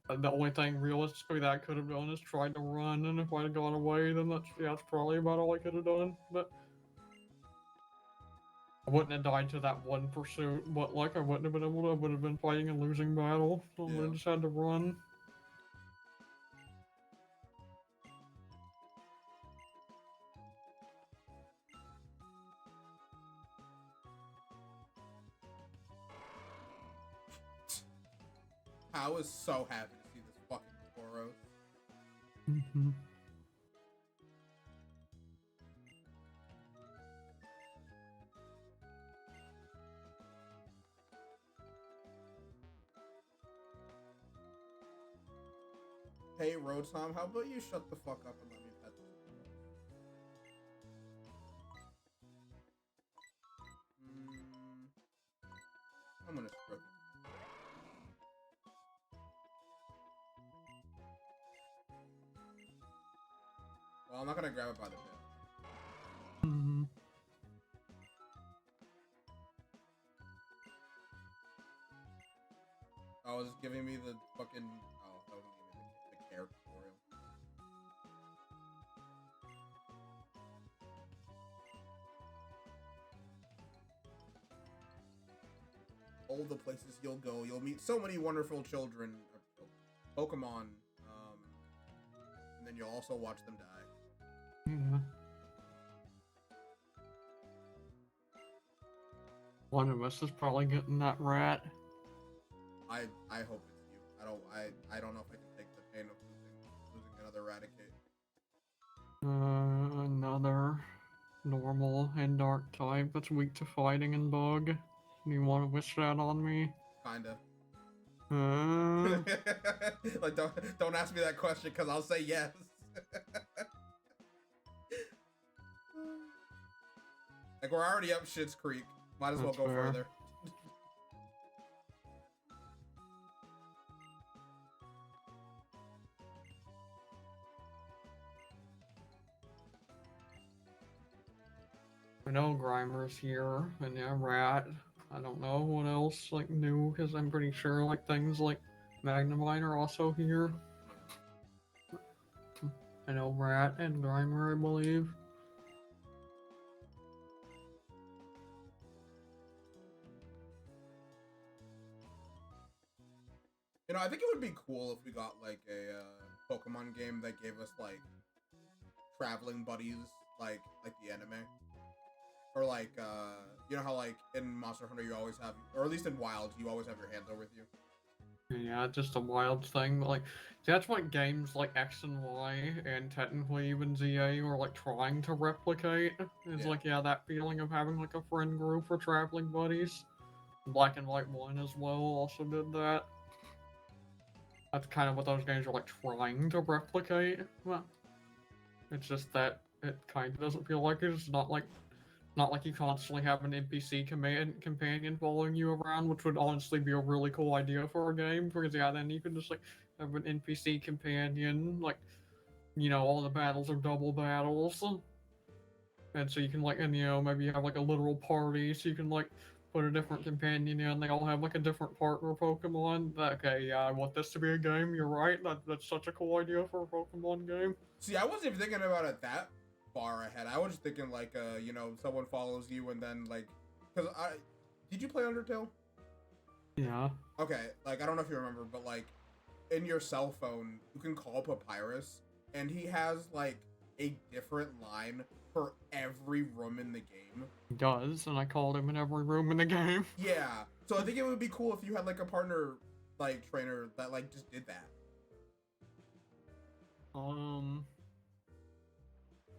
the only thing realistically that I could have done is tried to run, and if I'd have gone away, then that's probably about all I could have done. But I wouldn't have died to that one pursuit. But like, I wouldn't have been able to. I would have been fighting a losing battle. So Yeah. I just had to run. I was so happy to see this fucking Toro. Mm-hmm. Hey, Road Tom, how about you shut the fuck up and let me pet this? I'm gonna stroke it. Well, I'm not gonna grab it by the tail. Mm-hmm. Oh, it's giving me the fucking. Oh, that wasn't even the care tutorial. All the places you'll go, you'll meet so many wonderful children, Pokemon, and then you'll also watch them die. Yeah. One of us is probably getting that rat. I hope it's you. I don't know if I can take the pain of losing another Raticate. Another normal and dark type that's weak to fighting and bug. You want to wish that on me? Kinda. Uh, Like don't ask me that question because I'll say yes. Like we're already up Shit's Creek. Might as well That's go fair. further. I know Grimer's here, and yeah, Rat. I don't know what else like new, because I'm pretty sure like things like Magnemite are also here. I know Rat and Grimer, I believe. You know, I think it would be cool if we got like a Pokemon game that gave us like traveling buddies, like the anime, or like you know how like in Monster Hunter you always have, or at least in Wild you always have your handler with you. Yeah, just a wild thing. Like, that's what games like X and Y and technically even ZA were like trying to replicate. It's Yeah. like, yeah, that feeling of having like a friend group for traveling buddies. Black and White 1 as well also did that. That's kind of what those games are like trying to replicate. Well, it's just that it kind of doesn't feel like it. It's not like you constantly have an NPC companion following you around, which would honestly be a really cool idea for a game. Because yeah, then you can just like have an NPC companion, like all the battles are double battles, and so you can like maybe you have like a literal party, so you can like put a different companion in. They all have like a different partner Pokemon. Okay, yeah, I want this to be a game. You're right. That's such a cool idea for a Pokemon game. See, I wasn't even thinking about it that far ahead. I was just thinking like someone follows you and then like, because did you play Undertale? Yeah. Okay, like I don't know if you remember, but like in your cell phone you can call Papyrus and he has like a different line for every room in the game. He does, and I called him in every room in the game. Yeah, so I think it would be cool if you had like a partner like trainer that like just did that.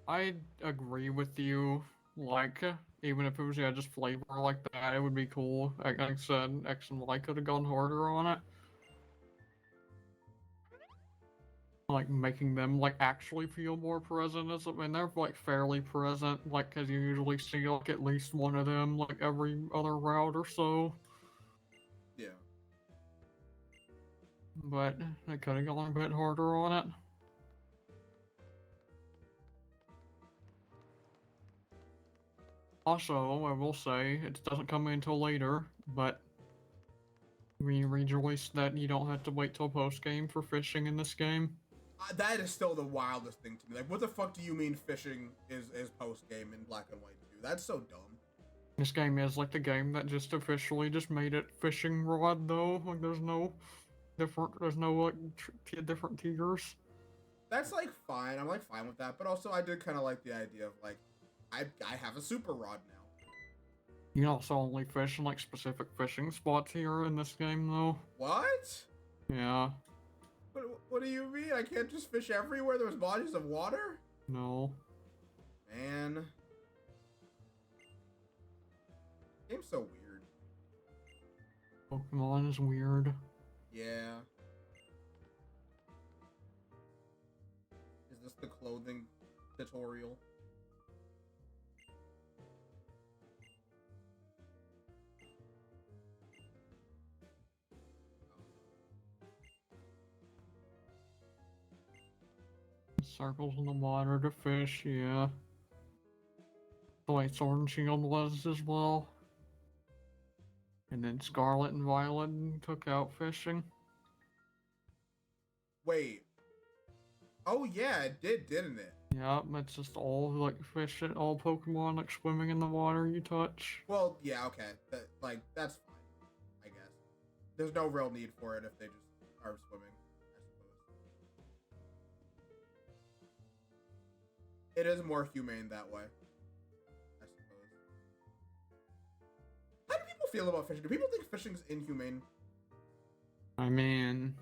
I agree with you. Like, even if it was just flavor like that, it would be cool. Like I said, X and Y could have gone harder on it. like making them like actually feel more present. As I mean, they're like fairly present, like because you usually see like at least one of them like every other route or so. Yeah. But they could have gone a bit harder on it. Also, I will say it doesn't come in until later, but we rejoice that you don't have to wait till post game for fishing in this game. That is still the wildest thing to me. Like, what the fuck do you mean fishing is post game in Black and White 2? That's so dumb. This game is like the game that just officially just made it fishing rod though. Like there's no like different tiers. That's like fine. I'm like fine with that, but also I did kind of like the idea of like I have a super rod now. You can also only fish in like specific fishing spots here in this game though. What? Yeah. What do you mean? I can't just fish everywhere there's bodies of water? No. Man. Game's so weird. Pokemon is weird. Yeah. Is this the clothing tutorial? Circles in the water to fish, yeah. The way Sword and Shield was as well. And then Scarlet and Violet took out fishing. Wait. Oh yeah, it did, didn't it? Yeah, it's just all like fish, all Pokemon like swimming in the water you touch. Well, yeah, okay. That's fine, I guess. There's no real need for it if they just are swimming, I suppose. It is more humane that way, I suppose. How do people feel about fishing? Do people think fishing's inhumane? I mean,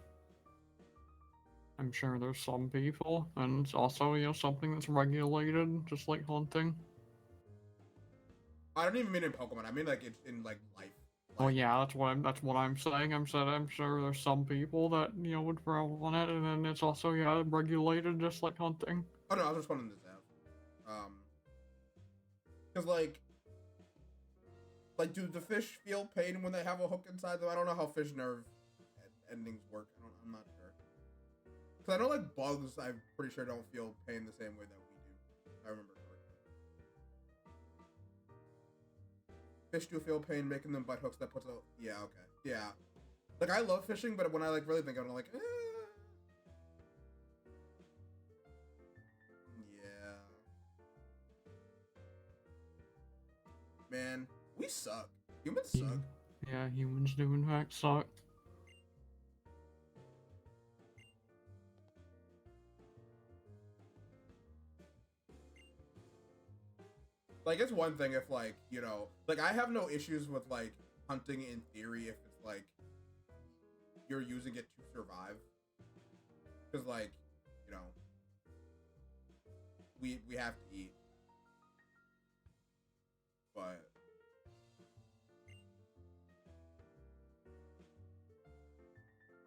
I'm sure there's some people, and it's also, you know, something that's regulated, just like hunting. I don't even mean in Pokemon. I mean like it's in like life. Oh yeah, that's what I'm saying. I'm sure there's some people that, you know, would frown on it, and then it's also, yeah, regulated just like hunting. Oh no, I was just wondering this out. Because like do the fish feel pain when they have a hook inside them? I don't know how fish nerve endings work. I'm not sure. Because I know like bugs, I'm pretty sure don't feel pain the same way that we do. If I remember correctly. Fish do feel pain making them bite hooks that puts a... Yeah, okay. Yeah. Like, I love fishing, but when I like really think about it, I'm like, yeah. Man, we suck. Humans suck. Yeah, humans do in fact suck. Like, it's one thing if, like, you know, like, I have no issues with, like, hunting in theory if it's, like, you're using it to survive. Because, like, you know, we have to eat. But...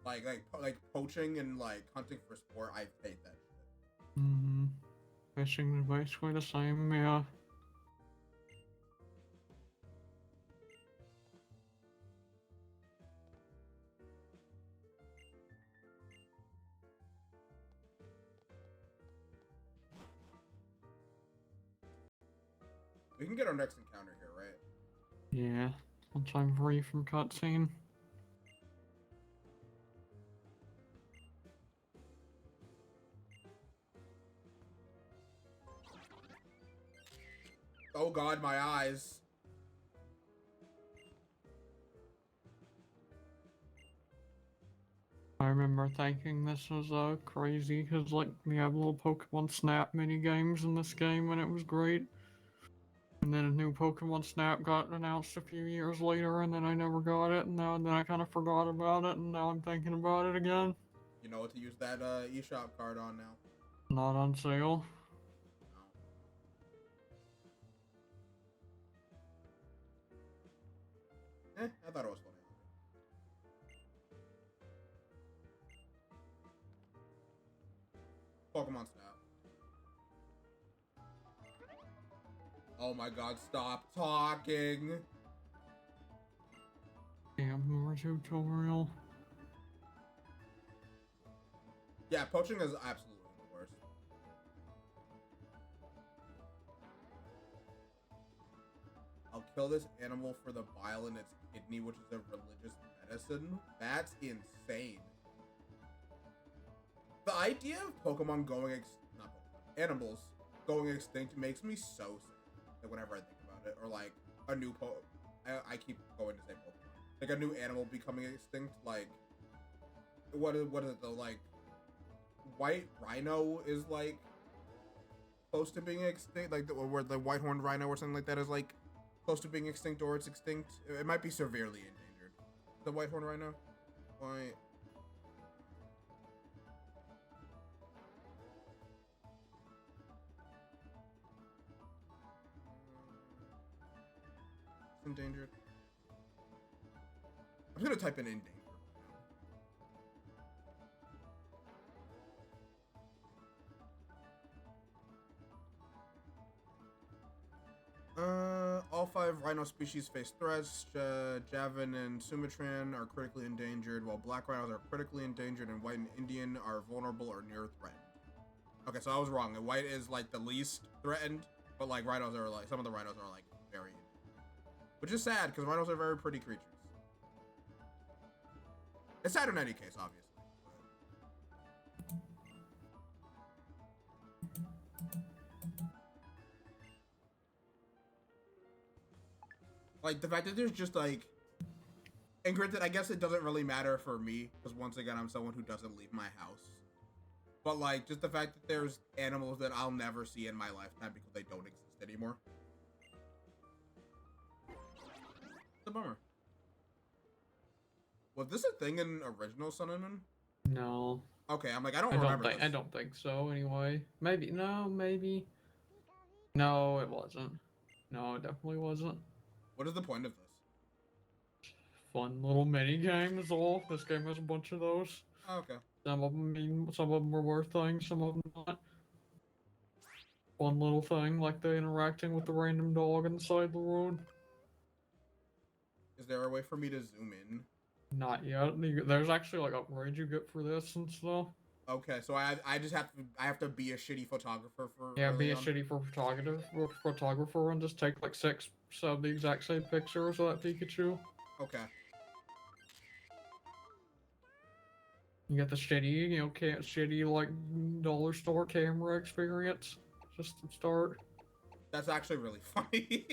Like poaching and, like, hunting for sport, I hate that shit. Mm-hmm. Fishing is basically the same, yeah. We can get our next encounter here, right? Yeah, once I'm free from cutscene. Oh god, my eyes. I remember thinking this was crazy because like we have little Pokemon Snap mini games in this game and it was great. And then a new Pokemon Snap got announced a few years later and then I never got it and then I kind of forgot about it and now I'm thinking about it again. You know what to use that eShop card on now. Not on sale. No. I thought it was funny. Pokemon Snap. Oh my god, stop talking. Damn, more tutorial. Yeah, poaching is absolutely the worst. I'll kill this animal for the bile in its kidney, which is a religious medicine. That's insane. The idea of Pokemon going not Pokemon, animals going extinct makes me so sad. Like whenever I think about it, or like a new I keep going to say Pokemon, like a new animal becoming extinct. Like what is it though? Like white rhino is like close to being extinct, like where the white horned rhino or something like that is like close to being extinct or it's extinct. It might be severely endangered. The white horned rhino. Why? Endangered. I'm just gonna type in endangered. All 5 rhino species face threats. Javan and Sumatran are critically endangered, while black rhinos are critically endangered, and white and Indian are vulnerable or near threatened. Okay, so I was wrong. White is like the least threatened, but like rhinos are like some of the rhinos are like very, which is sad because rhinos are very pretty creatures. It's sad in any case, obviously. Like the fact that there's just like, and granted, I guess it doesn't really matter for me because once again, I'm someone who doesn't leave my house. But like, just the fact that there's animals that I'll never see in my lifetime because they don't exist anymore. It's a bummer. Was this a thing in original Sun and Moon? No. Okay, I'm like, I don't remember this. I don't think so. Anyway, maybe no, maybe. No, it wasn't. No, it definitely wasn't. What is the point of this? Fun little mini games. All this game has a bunch of those. Oh, okay. Some of them mean, some of them are worth things, some of them not. One little thing, like the interacting with the random dog inside the road. Is there a way for me to zoom in? Not yet. There's actually like upgrades you get for this and stuff. Okay, so I just have to be a shitty photographer for Be a on? shitty photographer and just take like 6 of the exact same pictures of that Pikachu. Okay. You get the shitty, shitty like dollar store camera experience. Just to start. That's actually really funny.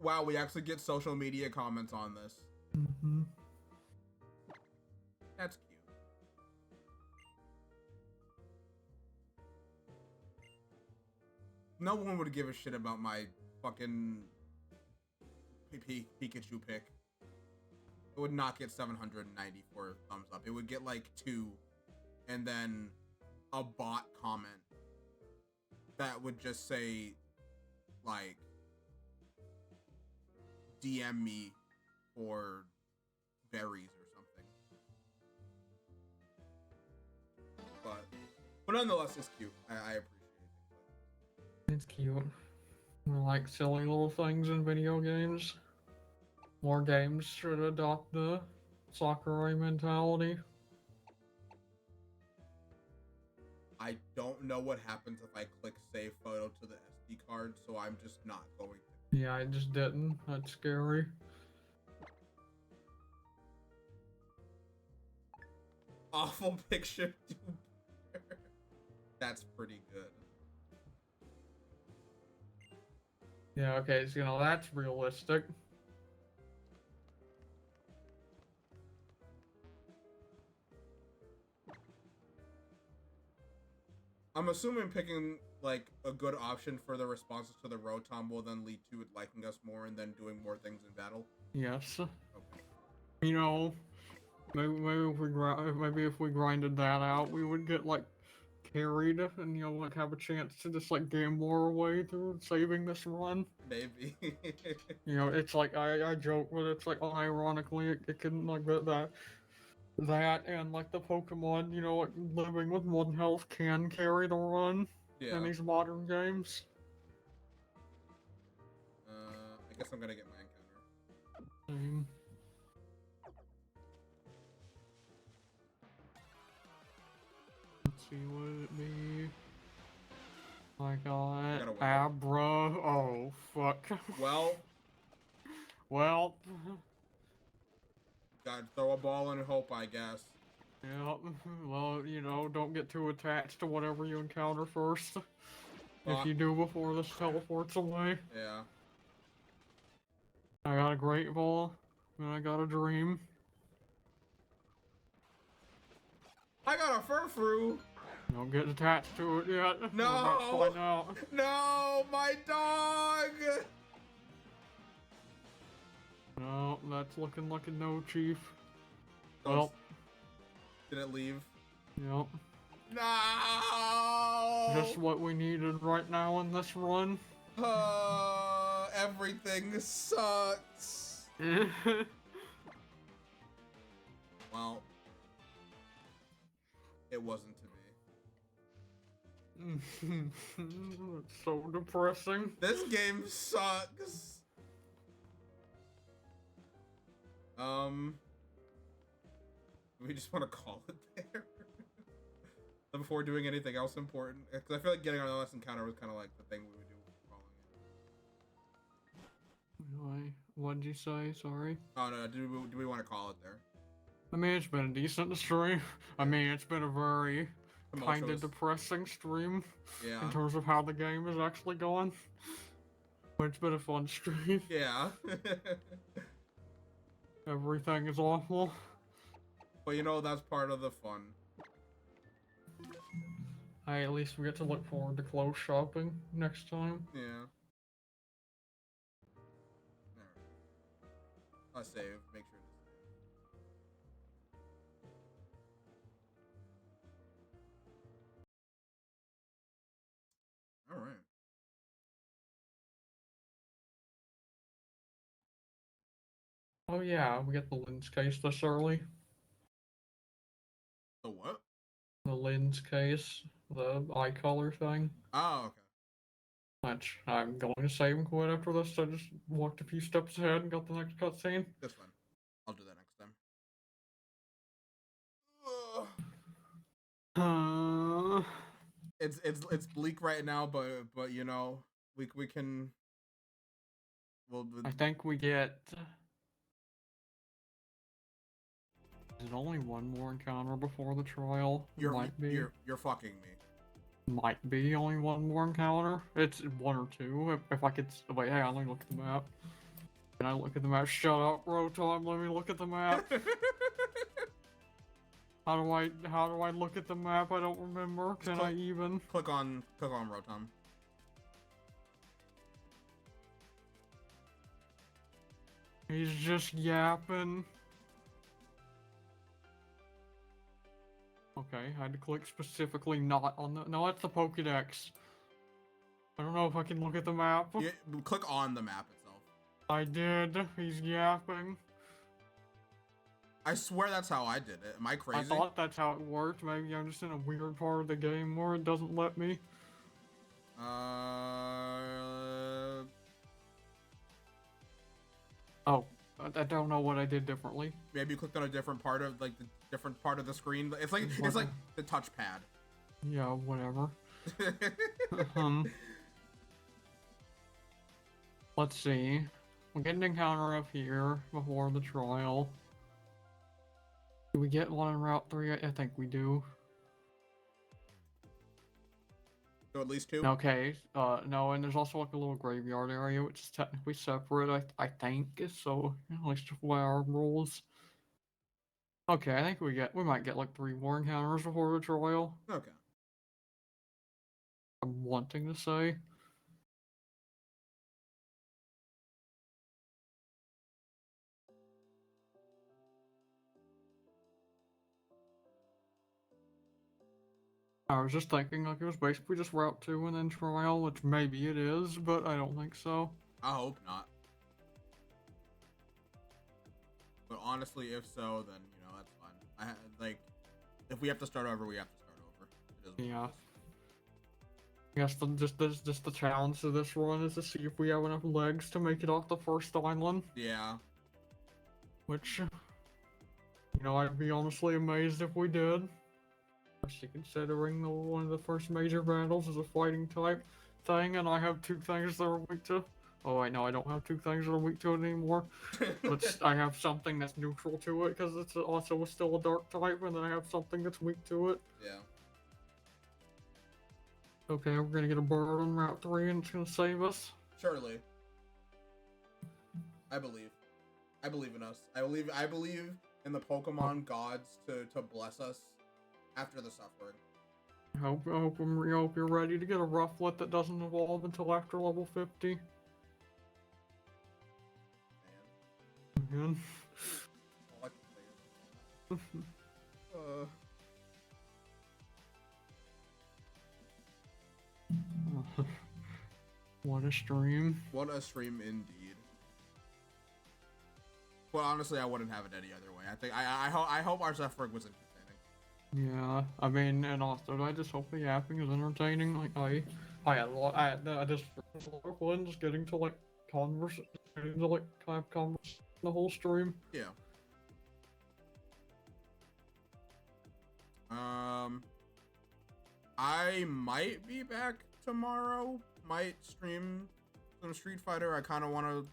Wow, we actually get social media comments on this. Mm-hmm. That's cute. No one would give a shit about my fucking Pikachu pick. It would not get 794 thumbs up. It would get like 2, and then a bot comment that would just say, like, DM me for berries or something. But nonetheless, it's cute. I appreciate it. It's cute. I like silly little things in video games. More games should adopt the Sakurai mentality. I don't know what happens if I click save photo to the SD card, so I'm just not going to. Yeah, I just didn't. That's scary. Awful picture. That's pretty good. Yeah, okay, so that's realistic. I'm assuming picking like a good option for the responses to the Rotom will then lead to it liking us more and then doing more things in battle. Yes. Okay. Maybe if we grinded that out, we would get like carried and like have a chance to just like gamble our way through saving this run. Maybe. It's like I joke, but it's like ironically it can like that and like the Pokemon, like living with 1 health can carry the run in Yeah. these modern games. I guess I'm gonna get my encounter. Same. Let's see what it be. I got Abra. Oh fuck. Well, Well. gotta throw a ball and hope, I guess. Yeah. Well, don't get too attached to whatever you encounter first. If you do before this teleports away. Yeah. I got a Great Ball, and I got a Dream. I got a Furfrou! Don't get attached to it yet. No! We're about to find out. No! My dog! No, that's looking like a no, Chief. Don't Well. Did it leave? Yep. No! Just what we needed right now in this run. Everything sucks. Well, it wasn't to be. It's so depressing. This game sucks. We just want to call it there before doing anything else important, because I feel like getting our last encounter was kind of like the thing we would do calling Anyway, what'd you say? Sorry. it. Oh no, do we want to call it there? I mean, it's been a decent stream. I mean, it's been a very kind of depressing stream. Yeah. In terms of how the game is actually going. But it's been a fun stream. Yeah. Everything is awful. But that's part of the fun. At least we get to look forward to clothes shopping next time. Yeah. Alright. I'll save. Make sure to save. Alright. Oh yeah, we get the lens case this early. The what? The lens case, the eye color thing. Oh, okay. Which I'm going to save and quit after this. I just walked a few steps ahead and got the next cutscene. That's fine. I'll do that next time. It's bleak right now, but we can. I think we get. Is it only one more encounter before the trial? You're fucking me. Might be only one more encounter. It's 1 or 2. If I could wait, hang on, let me look at the map. Can I look at the map? Shut up, Rotom. Let me look at the map. How do I look at the map? I don't remember. Can I even? Click on Rotom. He's just yapping. Okay, I had to click specifically not on the. No, that's the Pokédex. I don't know if I can look at the map. Yeah, click on the map itself. I did. He's yapping. I swear that's how I did it. Am I crazy? I thought that's how it worked. Maybe I'm just in a weird part of the game where it doesn't let me. Oh, I don't know what I did differently. Maybe you clicked on a different part of the different part of the screen. It's like the touchpad. Yeah, whatever. Let's see. We'll get an encounter up here before the trial. Do we get one in Route 3? I think we do. So at least 2? Okay, no, and there's also like a little graveyard area, which is technically separate, I think, so at least by our rules. Okay, I think we might get like 3 more encounters before the trial. Okay. I'm wanting to say. I was just thinking like it was basically just Route 2 and then Trial, which maybe it is, but I don't think so. I hope not. But honestly, if so, then that's fine. Like, if we have to start over, we have to start over. It is what Yeah. it is. I guess just the challenge of this run is to see if we have enough legs to make it off the first island. Yeah. Which, I'd be honestly amazed if we did. Especially considering one of the first major battles is a fighting type thing, and I have two things that are weak to. Oh wait, no, I don't have two things that are weak to it anymore. But I have something that's neutral to it because it's also still a dark type, and then I have something that's weak to it. Yeah. Okay, we're gonna get a bird on Route 3 and it's gonna save us. Surely. I believe. I believe in us. I believe in the Pokemon gods to bless us after the suffering. I hope you're ready to get a Rufflet that doesn't evolve until after level 50. Man. All I can say is What a stream. What a stream indeed. Well, honestly, I wouldn't have it any other way. I think I hope our suffering was entertaining. Yeah, I mean, and also I just hope the yapping is entertaining. Like I had a lot. I just a lot of fun just getting to like converse, getting to like kind of converse the whole stream. Yeah. I might be back tomorrow. Might stream some Street Fighter. I kind of want to,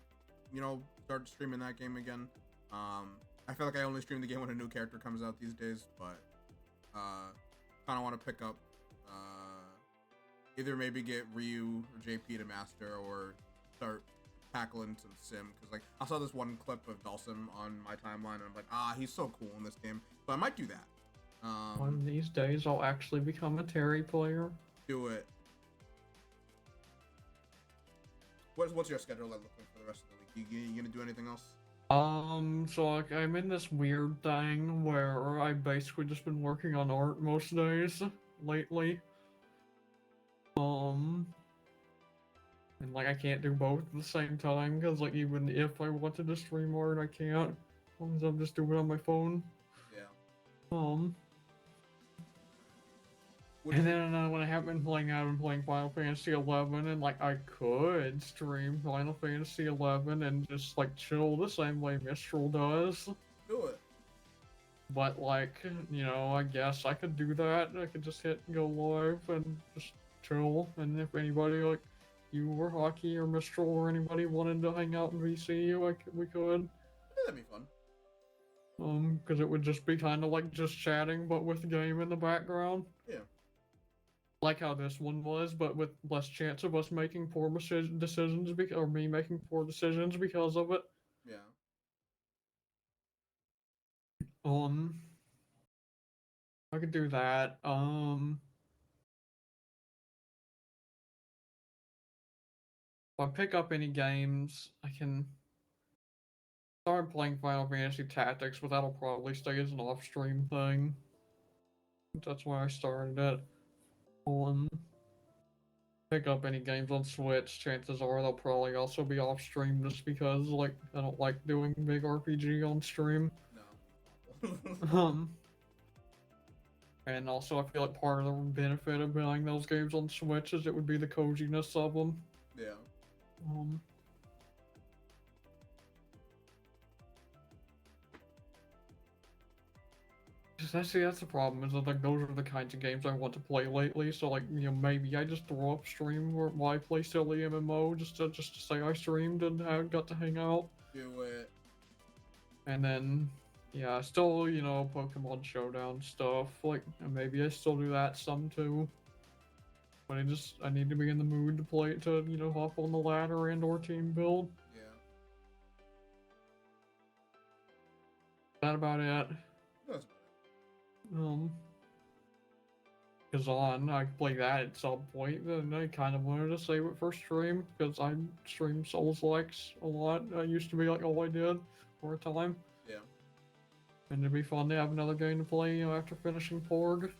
start streaming that game again. I feel like I only stream the game when a new character comes out these days, but kind of want to pick up, either maybe get Ryu or JP to master or start tackling some sim, because like I saw this one clip of Dawson on my timeline and I'm like, he's so cool in this game, so I might do that. One of these days I'll actually become a Terry player. Do it. What's your schedule like looking for the rest of the week? You gonna do anything else? So like I'm in this weird thing where I basically just been working on art most days lately. And like I can't do both at the same time because like even if I wanted to stream art, I can't. As long as I'm just doing it on my phone. Yeah. And then when I have been playing, I've been playing Final Fantasy 11, and like I could stream Final Fantasy 11 and just like chill the same way Mistral does. Do it. But like, I guess I could do that. I could just hit go live and just chill. And if anybody like you or Hockey or Mistral or anybody wanted to hang out in VC, like we could. Yeah, that'd be fun. Because it would just be kind of like just chatting, but with the game in the background. Yeah. Like how this one was, but with less chance of us making poor decisions, or me making poor decisions because of it. Yeah. I could do that. If I pick up any games, I can start playing Final Fantasy Tactics, but that'll probably stay as an off-stream thing. That's why I started it. Pick up any games on Switch, chances are they'll probably also be off stream just because like I don't like doing big RPG on stream. No. And also I feel like part of the benefit of buying those games on Switch is it would be the coziness of them. Yeah. That's the problem is that like those are the kinds of games I want to play lately. So like maybe I just throw up stream or why play silly MMO just to say I streamed and got to hang out. Do it. And then yeah, still Pokemon Showdown stuff. Like maybe I still do that some too. But I need to be in the mood to play it to hop on the ladder and or team build. Yeah. That about it. That's Kazan, I play that at some point, and I kind of wanted to save it for stream, because I stream Souls-likes a lot. That used to be like all I did for a time. Yeah. And it'd be fun to have another game to play, after finishing Porg.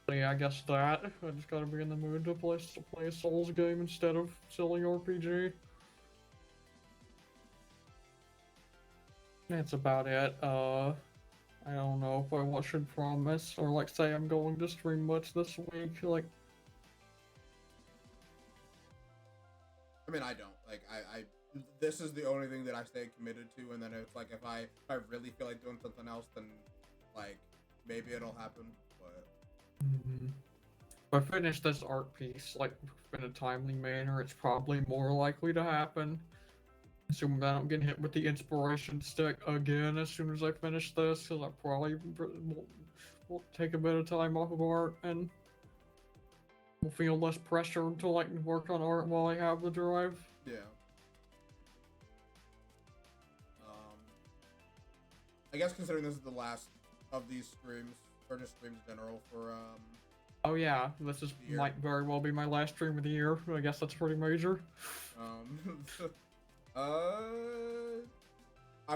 But yeah, I guess that. I just gotta be in the mood to play a Souls game instead of silly RPG. That's about it. I don't know if should promise or like say I'm going to stream much this week. Like, I mean, I don't like. I this is the only thing that I stay committed to, and then it's like if I really feel like doing something else, then like maybe it'll happen. But if I finish this art piece like in a timely manner, it's probably more likely to happen. Assuming that I don't get hit with the inspiration stick again as soon as I finish this, because I probably will take a bit of time off of art and will feel less pressure to like work on art while I have the drive. yeah. Um, I guess considering this is the last of these streams, or just streams in general for Oh yeah, this might very well be my last stream of the year. I guess that's pretty major. I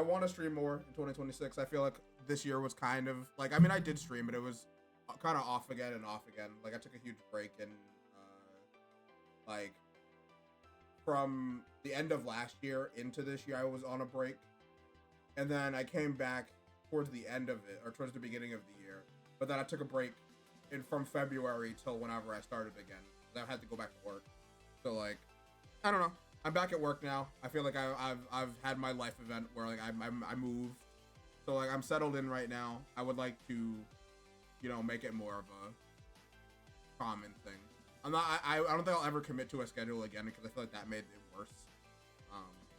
want to stream more in 2026. I feel like this year was kind of like, I mean, I did stream, but it was kind of off again and off again. Like I took a huge break and like from the end of last year into this year, I was on a break, and then I came back towards the end of it or towards the beginning of the year. But then I took a break from February till whenever I started again. I had to go back to work. So like, I don't know. I'm back at work now. I feel like I've had my life event where like I moved. So like I'm settled in right now. I would like to, you know, make it more of a common thing. I don't think I'll ever commit to a schedule again because I feel like that made it worse.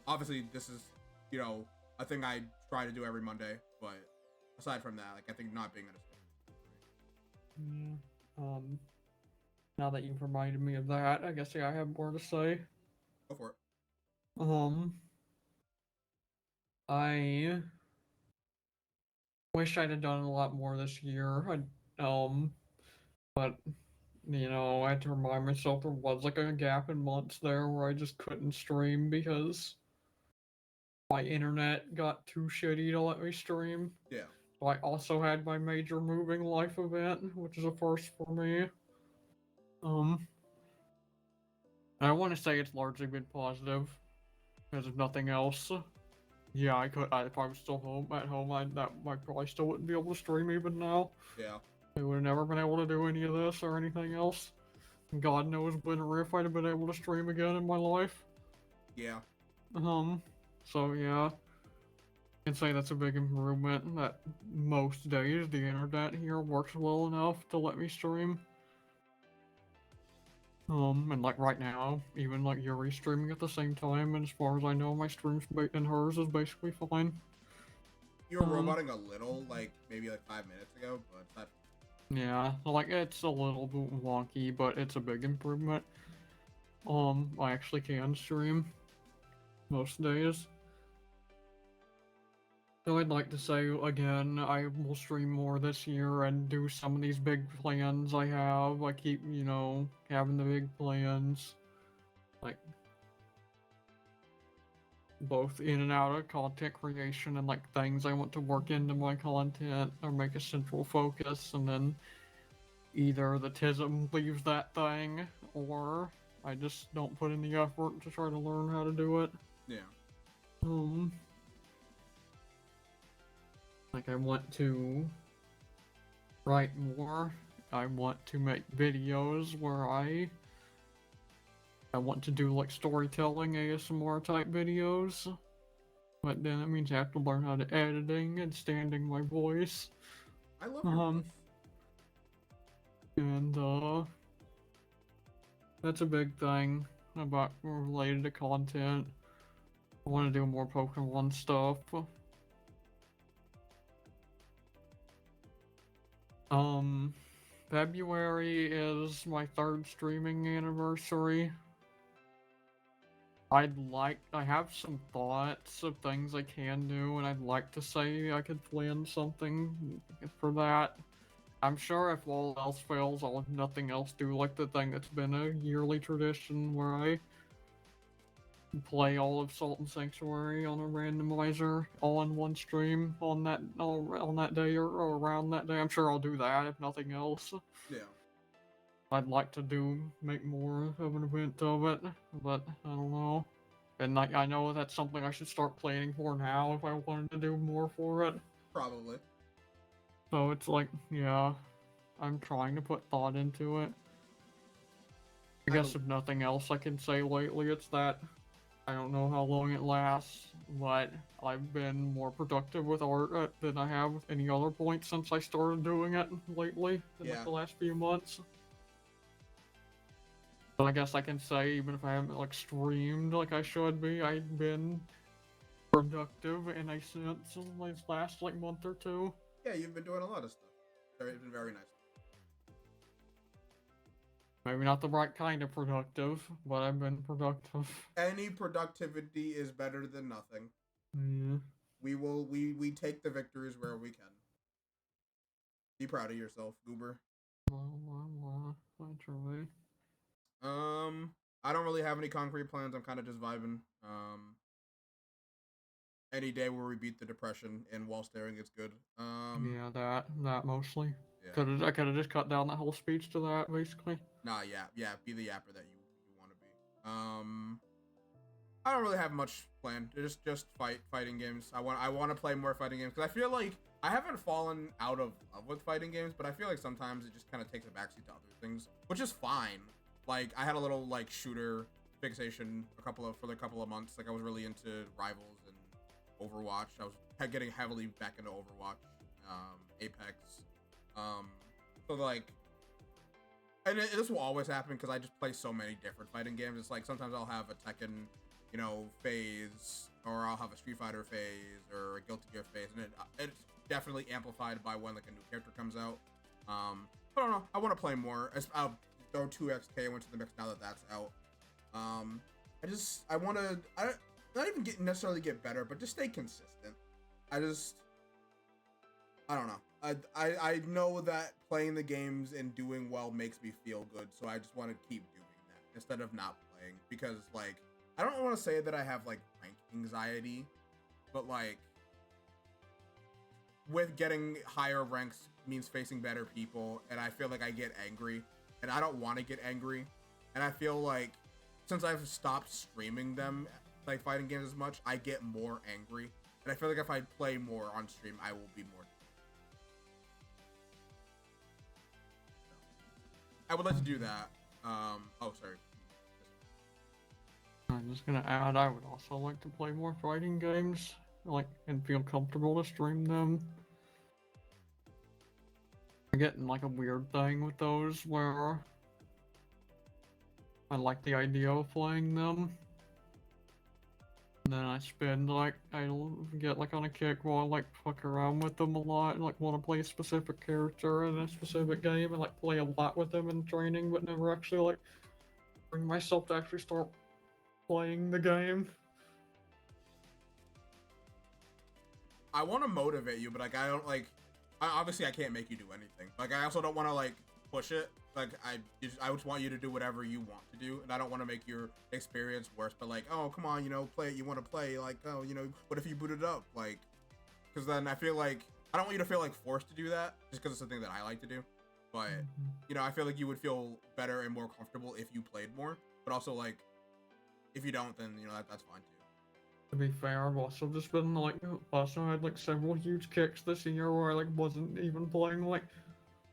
Obviously this is, you know, a thing I try to do every Monday, but aside from that, like I think not being at a schedule. Yeah. Now that you've reminded me of that, I guess yeah, I have more to say. Go for it. I wish I'd have done a lot more this year. But you know, I had to remind myself there was like a gap in months there where I just couldn't stream because my internet got too shitty to let me stream. Yeah. So I also had my major moving life event, which is a first for me. I want to say it's largely been positive, because if nothing else, yeah, if I was still at home, I probably still wouldn't be able to stream even now. Yeah. I would have never been able to do any of this or anything else. God knows when or if I'd have been able to stream again in my life. Yeah. So yeah, I'd say that's a big improvement. That most days the internet here works well enough to let me stream. And like right now, even like Yuri's streaming at the same time, and as far as I know, my stream and hers is basically fine. You were roboting a little, like maybe like 5 minutes ago, but it's not. Yeah, like it's a little bit wonky, but it's a big improvement. I actually can stream most days. So I'd like to say again, I will stream more this year and do some of these big plans I have. I keep, you know, having the big plans. Like, both in and out of content creation and like things I want to work into my content or make a central focus, and then either the TISM leaves that thing or I just don't put in the effort to try to learn how to do it. Yeah. Like I want to write more. I want to make videos where I want to do like storytelling ASMR type videos. But then that means I have to learn how to editing and standing my voice. I love your voice. And that's a big thing about related to content. I want to do more Pokemon stuff. February is my 3rd streaming anniversary. I have some thoughts of things I can do, and I'd like to say I could plan something for that. I'm sure if all else fails, I'll, if nothing else, do like the thing that's been a yearly tradition where I play all of Salt and Sanctuary on a randomizer all in one stream on that day or around that day. I'm sure I'll do that if nothing else. Yeah. I'd like to make more of an event of it, but I don't know. And I know that's something I should start planning for now if I wanted to do more for it. Probably. So it's like, yeah, I'm trying to put thought into it. I guess if nothing else I can say lately, it's that I don't know how long it lasts, but I've been more productive with art than I have with any other point since I started doing it lately, in like the last few months. So I guess I can say, even if I haven't like streamed like I should be, I've been productive in a sense in this last like month or two. Yeah, you've been doing a lot of stuff. It's been very nice. Maybe not the right kind of productive, but I've been productive. Any productivity is better than nothing. Yeah. We take the victories where we can. Be proud of yourself, Goober. I try. I don't really have any concrete plans. I'm kind of just vibing. Any day where we beat the depression and while staring, it's good. Yeah, that mostly. Yeah. I could have just cut down that whole speech to that, basically. Nah, yeah. Be the yapper that you want to be. I don't really have much planned. Just fighting games. I want to play more fighting games because I feel like I haven't fallen out of love with fighting games, but I feel like sometimes it just kind of takes a backseat to other things, which is fine. Like I had a little like shooter fixation for a couple of months. Like I was really into Rivals and Overwatch. I was getting heavily back into Overwatch, Apex. So like, and this will always happen because I just play so many different fighting games. It's like sometimes I'll have a Tekken, phase, or I'll have a Street Fighter phase or a Guilty Gear phase, and it's definitely amplified by when like a new character comes out. I don't know. I want to play more. I'll throw 2XK into the mix now that that's out. I want to. Not even necessarily get better, but just stay consistent. I don't know. I know that playing the games and doing well makes me feel good, so I just want to keep doing that instead of not playing, because like I don't want to say that I have like rank anxiety, but like with getting higher ranks means facing better people, and I feel like I get angry, and I don't want to get angry, and I feel like since I've stopped streaming them, like fighting games as much, I get more angry, and I feel like if I play more on stream, I will be more. I would like to do that. Oh, sorry. I'm just gonna add, I would also like to play more fighting games, like, and feel comfortable to stream them. I get in like a weird thing with those where I like the idea of playing them. And then I'll get like on a kick while I like fuck around with them a lot and like want to play a specific character in a specific game and like play a lot with them in training, but never actually like bring myself to actually start playing the game. I want to motivate you, but like I don't like. Obviously, I can't make you do anything. Like I also don't want to like push it. Like I just want you to do whatever you want to do, and I don't want to make your experience worse. But like, oh come on, play it. You want to play? Like, oh, what if you boot it up? Like, because then I feel like I don't want you to feel like forced to do that just because it's something that I like to do. But I feel like you would feel better and more comfortable if you played more. But also like, if you don't, then that's fine too. To be fair, I've also just been like, also had like several huge kicks this year where I like wasn't even playing like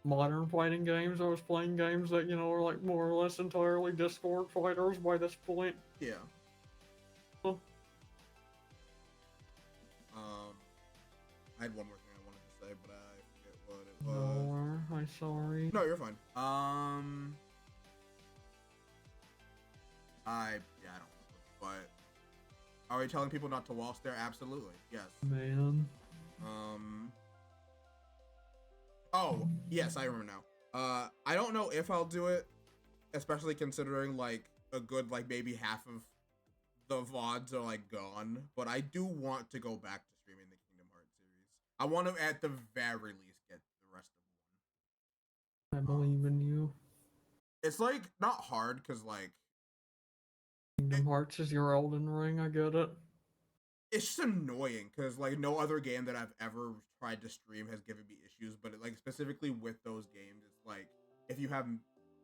modern fighting games. I was playing games that are like more or less entirely Discord fighters by this point. Yeah. Oh. I had one more thing I wanted to say, but I forget what it was. No, I'm sorry. No, you're fine. I don't know, but are we telling people not to wall stare? Absolutely, yes. Man. Oh, yes, I remember now. I don't know if I'll do it, especially considering like a good like maybe half of the VODs are like gone, but I do want to go back to streaming the Kingdom Hearts series. I want to at the very least get the rest of one. I believe in you. It's like not hard because like Kingdom Hearts is your Elden Ring, I get it. It's just annoying because like no other game that I've ever tried to stream has given me issues, but like specifically with those games, it's like if you have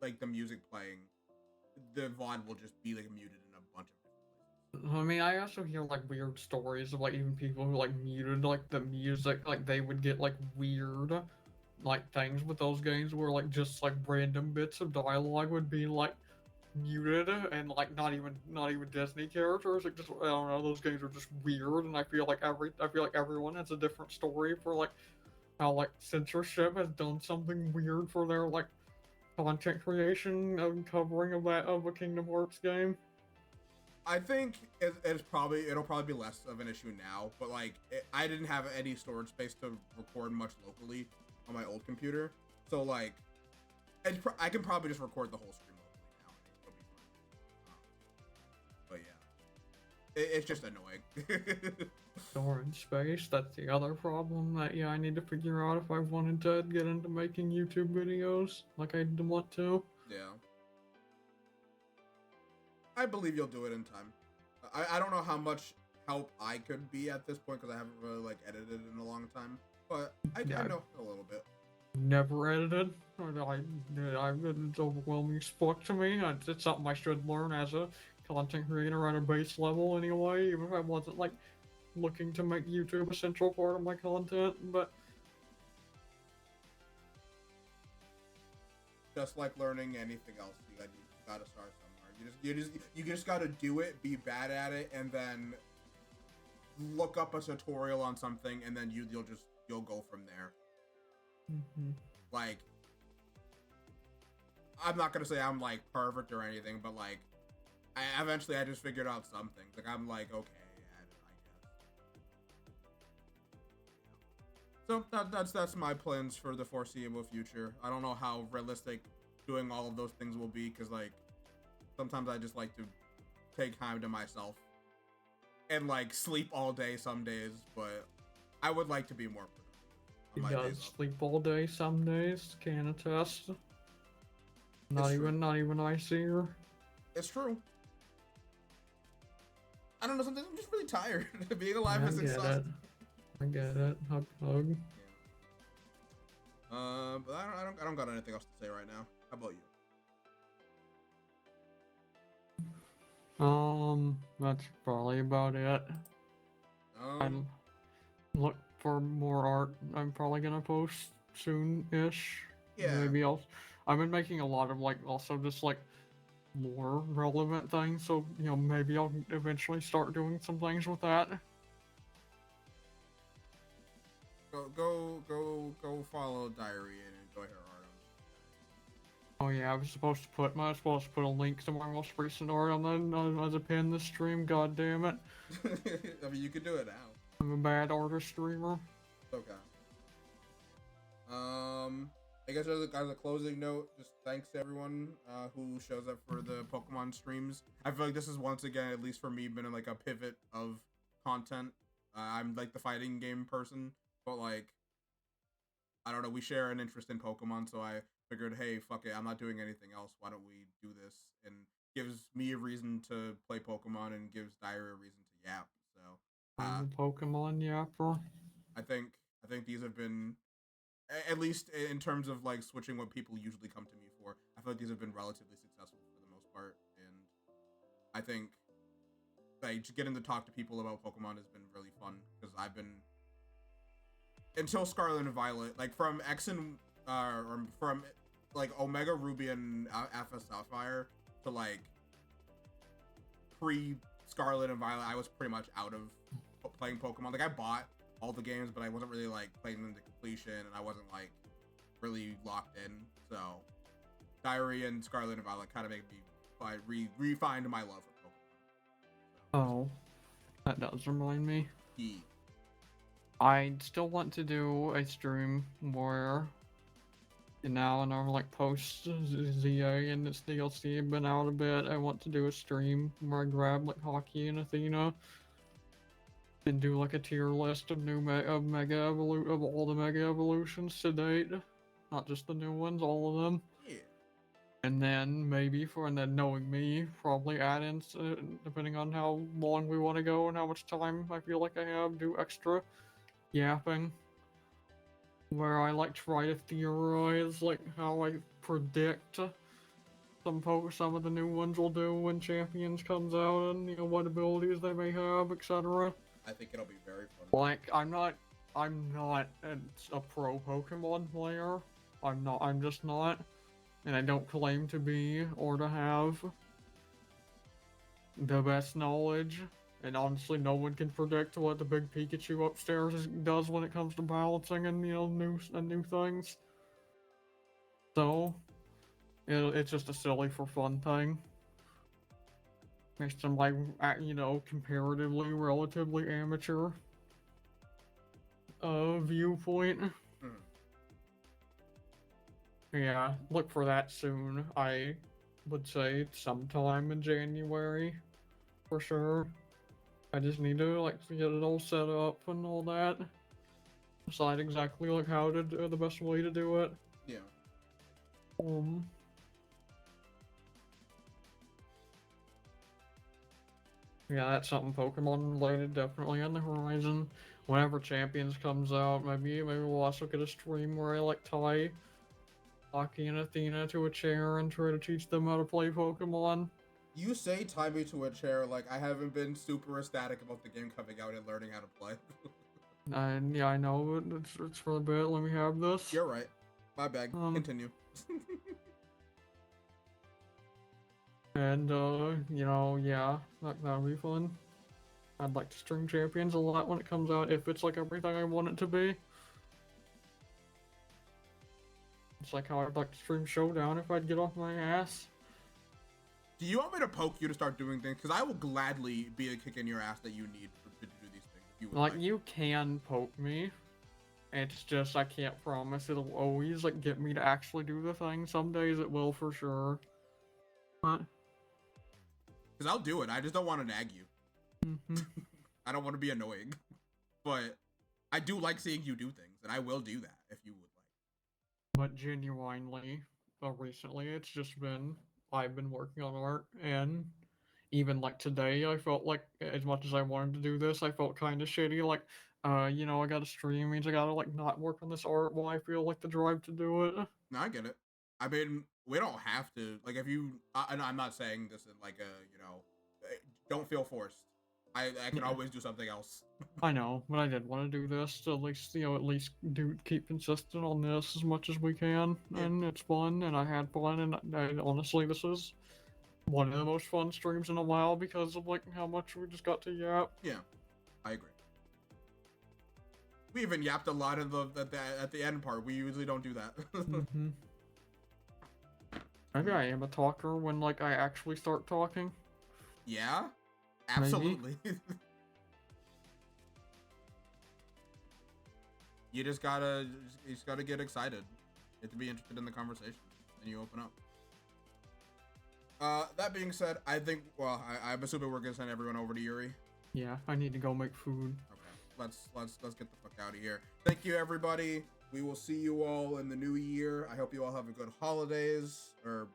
like the music playing, the VOD will just be like muted in a bunch of different places. I mean, I also hear like weird stories of like even people who like muted like the music, like they would get like weird like things with those games where like just like random bits of dialogue would be like muted and like not even Disney characters. Like just I don't know, those games are just weird, and I feel like everyone has a different story for like how like censorship has done something weird for their like content creation and covering of a Kingdom Hearts game. I think it'll probably be less of an issue now, but like I didn't have any storage space to record much locally on my old computer, so like I can probably just record the whole stream locally now, and it'll be fine. But yeah, it's just annoying. Storage space, that's the other problem that yeah I need to figure out if I wanted to get into making YouTube videos like I want to. Yeah, I believe you'll do it in time. I don't know how much help I could be at this point because I haven't really like edited in a long time, but I know a little bit. Never edited. It's overwhelming sport to me. It's something I should learn as a content creator at a base level anyway, even if I wasn't like looking to make YouTube a central part of my content. But Just like learning anything else, you gotta start somewhere. You just gotta do it, be bad at it, and then look up a tutorial on something, and then you'll go from there. Like, I'm not gonna say I'm like perfect or anything, but like, eventually I just figured out some things. Like I'm like, okay, I guess. So that's my plans for the foreseeable future. I don't know how realistic doing all of those things will be, because like sometimes I just like to take time to myself and like sleep all day some days, but I would like to be more you productive on my gotta days off. sleep all day some days. Can attest. It's true. Not even I see her. It's true. I don't know, sometimes I'm just really tired. Being alive is exhausting. I get it. Hug, hug. Yeah. But I don't got anything else to say right now. How about you? That's probably about it. I look for more art. I'm probably gonna post soon-ish. Yeah. Maybe I've been making a lot of like also just like more relevant things. So you know maybe I'll eventually start doing some things with that. Go follow Diary and enjoy her art. Oh yeah, I was supposed to put a link to my most recent art as a pin this stream. God damn it! I mean, you can do it now. I'm a bad artist streamer. Okay. I guess as a closing note, just thanks to everyone who shows up for the Pokemon streams. I feel like this is once again, at least for me, been like a pivot of content. I'm like the fighting game person, but like, I don't know, we share an interest in Pokemon, so I figured, hey, fuck it, I'm not doing anything else. Why don't we do this? And gives me a reason to play Pokemon and gives Dire a reason to yap. So I'm a Pokemon yapper. I think these have been, at least in terms of like switching what people usually come to me for, I feel like these have been relatively successful for the most part. And I think like just getting to talk to people about Pokemon has been really fun, because I've been, until Scarlet and Violet, like from X and or from like Omega Ruby and Alpha Sapphire to like pre Scarlet and Violet, I was pretty much out of playing Pokemon. Like I bought all the games, but I wasn't really like playing them to completion, and I wasn't like really locked in. So Diary and Scarlet and Violet kind of make me refined my love for Pokemon. So, Oh, that does remind me. yeah. I still want to do a stream where now and I'm like post ZA and its DLC have been out a bit. I want to do a stream where I grab like Hockey and Athena and do like a tier list of of all the Mega Evolutions to date, not just the new ones, all of them. Yeah. And then and then knowing me, probably add in, depending on how long we want to go and how much time I feel like I have, do extra yapping. Where I like try to theorize like how I predict some of the new ones will do when Champions comes out, and what abilities they may have, etc. I think it'll be very fun. Like, I'm not a pro Pokemon player. I'm just not, and I don't claim to be or to have the best knowledge. And honestly, no one can predict what the big Pikachu upstairs does when it comes to balancing and new things. So it's just a silly for fun thing. Makes them like comparatively relatively amateur viewpoint. Mhm. Yeah, look for that soon. I would say sometime in January, for sure. I just need to get it all set up and all that. Decide exactly how to do the best way to do it. Yeah. Yeah, that's something Pokemon related definitely on the horizon. Whenever Champions comes out, maybe we'll also get a stream where I tie Aki and Athena to a chair and try to teach them how to play Pokemon. You say tie me to a chair like I haven't been super ecstatic about the game coming out and learning how to play. And yeah, I know, but it's for a bit. Let me have this. You're right. My bad. Continue. And yeah, that'll be fun. I'd like to stream Champions a lot when it comes out, if it's everything I want it to be. It's how I'd like to stream Showdown if I'd get off my ass. Do you want me to poke you to start doing things? Because I will gladly be a kick in your ass that you need to do these things. If you would like. You can poke me. It's just I can't promise it'll always get me to actually do the thing. Some days it will for sure. But because I'll do it. I just don't want to nag you. Mm-hmm. I don't want to be annoying. But I do like seeing you do things, and I will do that if you would like. But genuinely, recently it's just been I've been working on art, and even today I felt as much as I wanted to do this, I felt kind of shitty. I gotta stream means I gotta not work on this art while I feel the drive to do it. No, I get it. I mean, we don't have to. If you, and I'm not saying this in don't feel forced. I can always do something else. I know, but I did want to do this to at least keep consistent on this as much as we can, and it's fun, and I had fun, and honestly, this is one of the most fun streams in a while because of how much we just got to yap. Yeah, I agree. We even yapped a lot at the end part. We usually don't do that. Mm-hmm. Maybe I am a talker when I actually start talking. Yeah, absolutely. You just gotta get excited. You have to be interested in the conversation, and you open up. That being said, I think I'm assuming we're gonna send everyone over to Yuri. Yeah, I need to go make food. Okay, let's get the fuck out of here. Thank you, everybody. We will see you all in the new year. I hope you all have a good holidays, or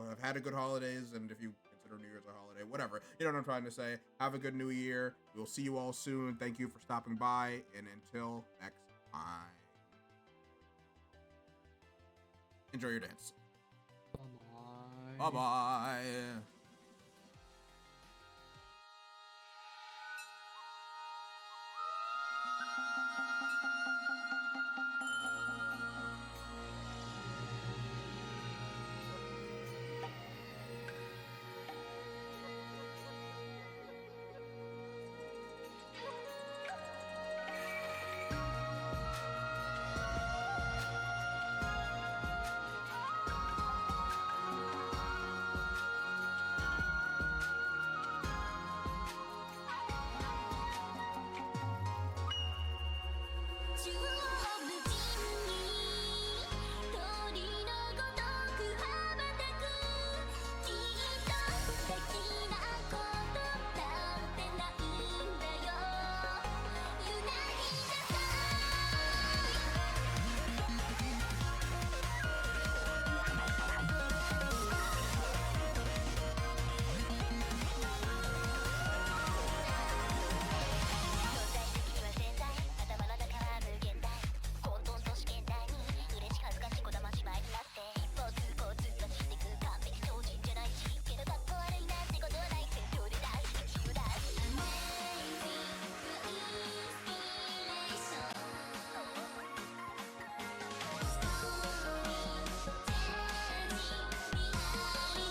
have had a good holidays, and if you consider New Year's a holiday, whatever. You know what I'm trying to say. Have a good new year. We'll see you all soon. Thank you for stopping by, and until next time. Enjoy your dance. Bye-bye. Bye-bye.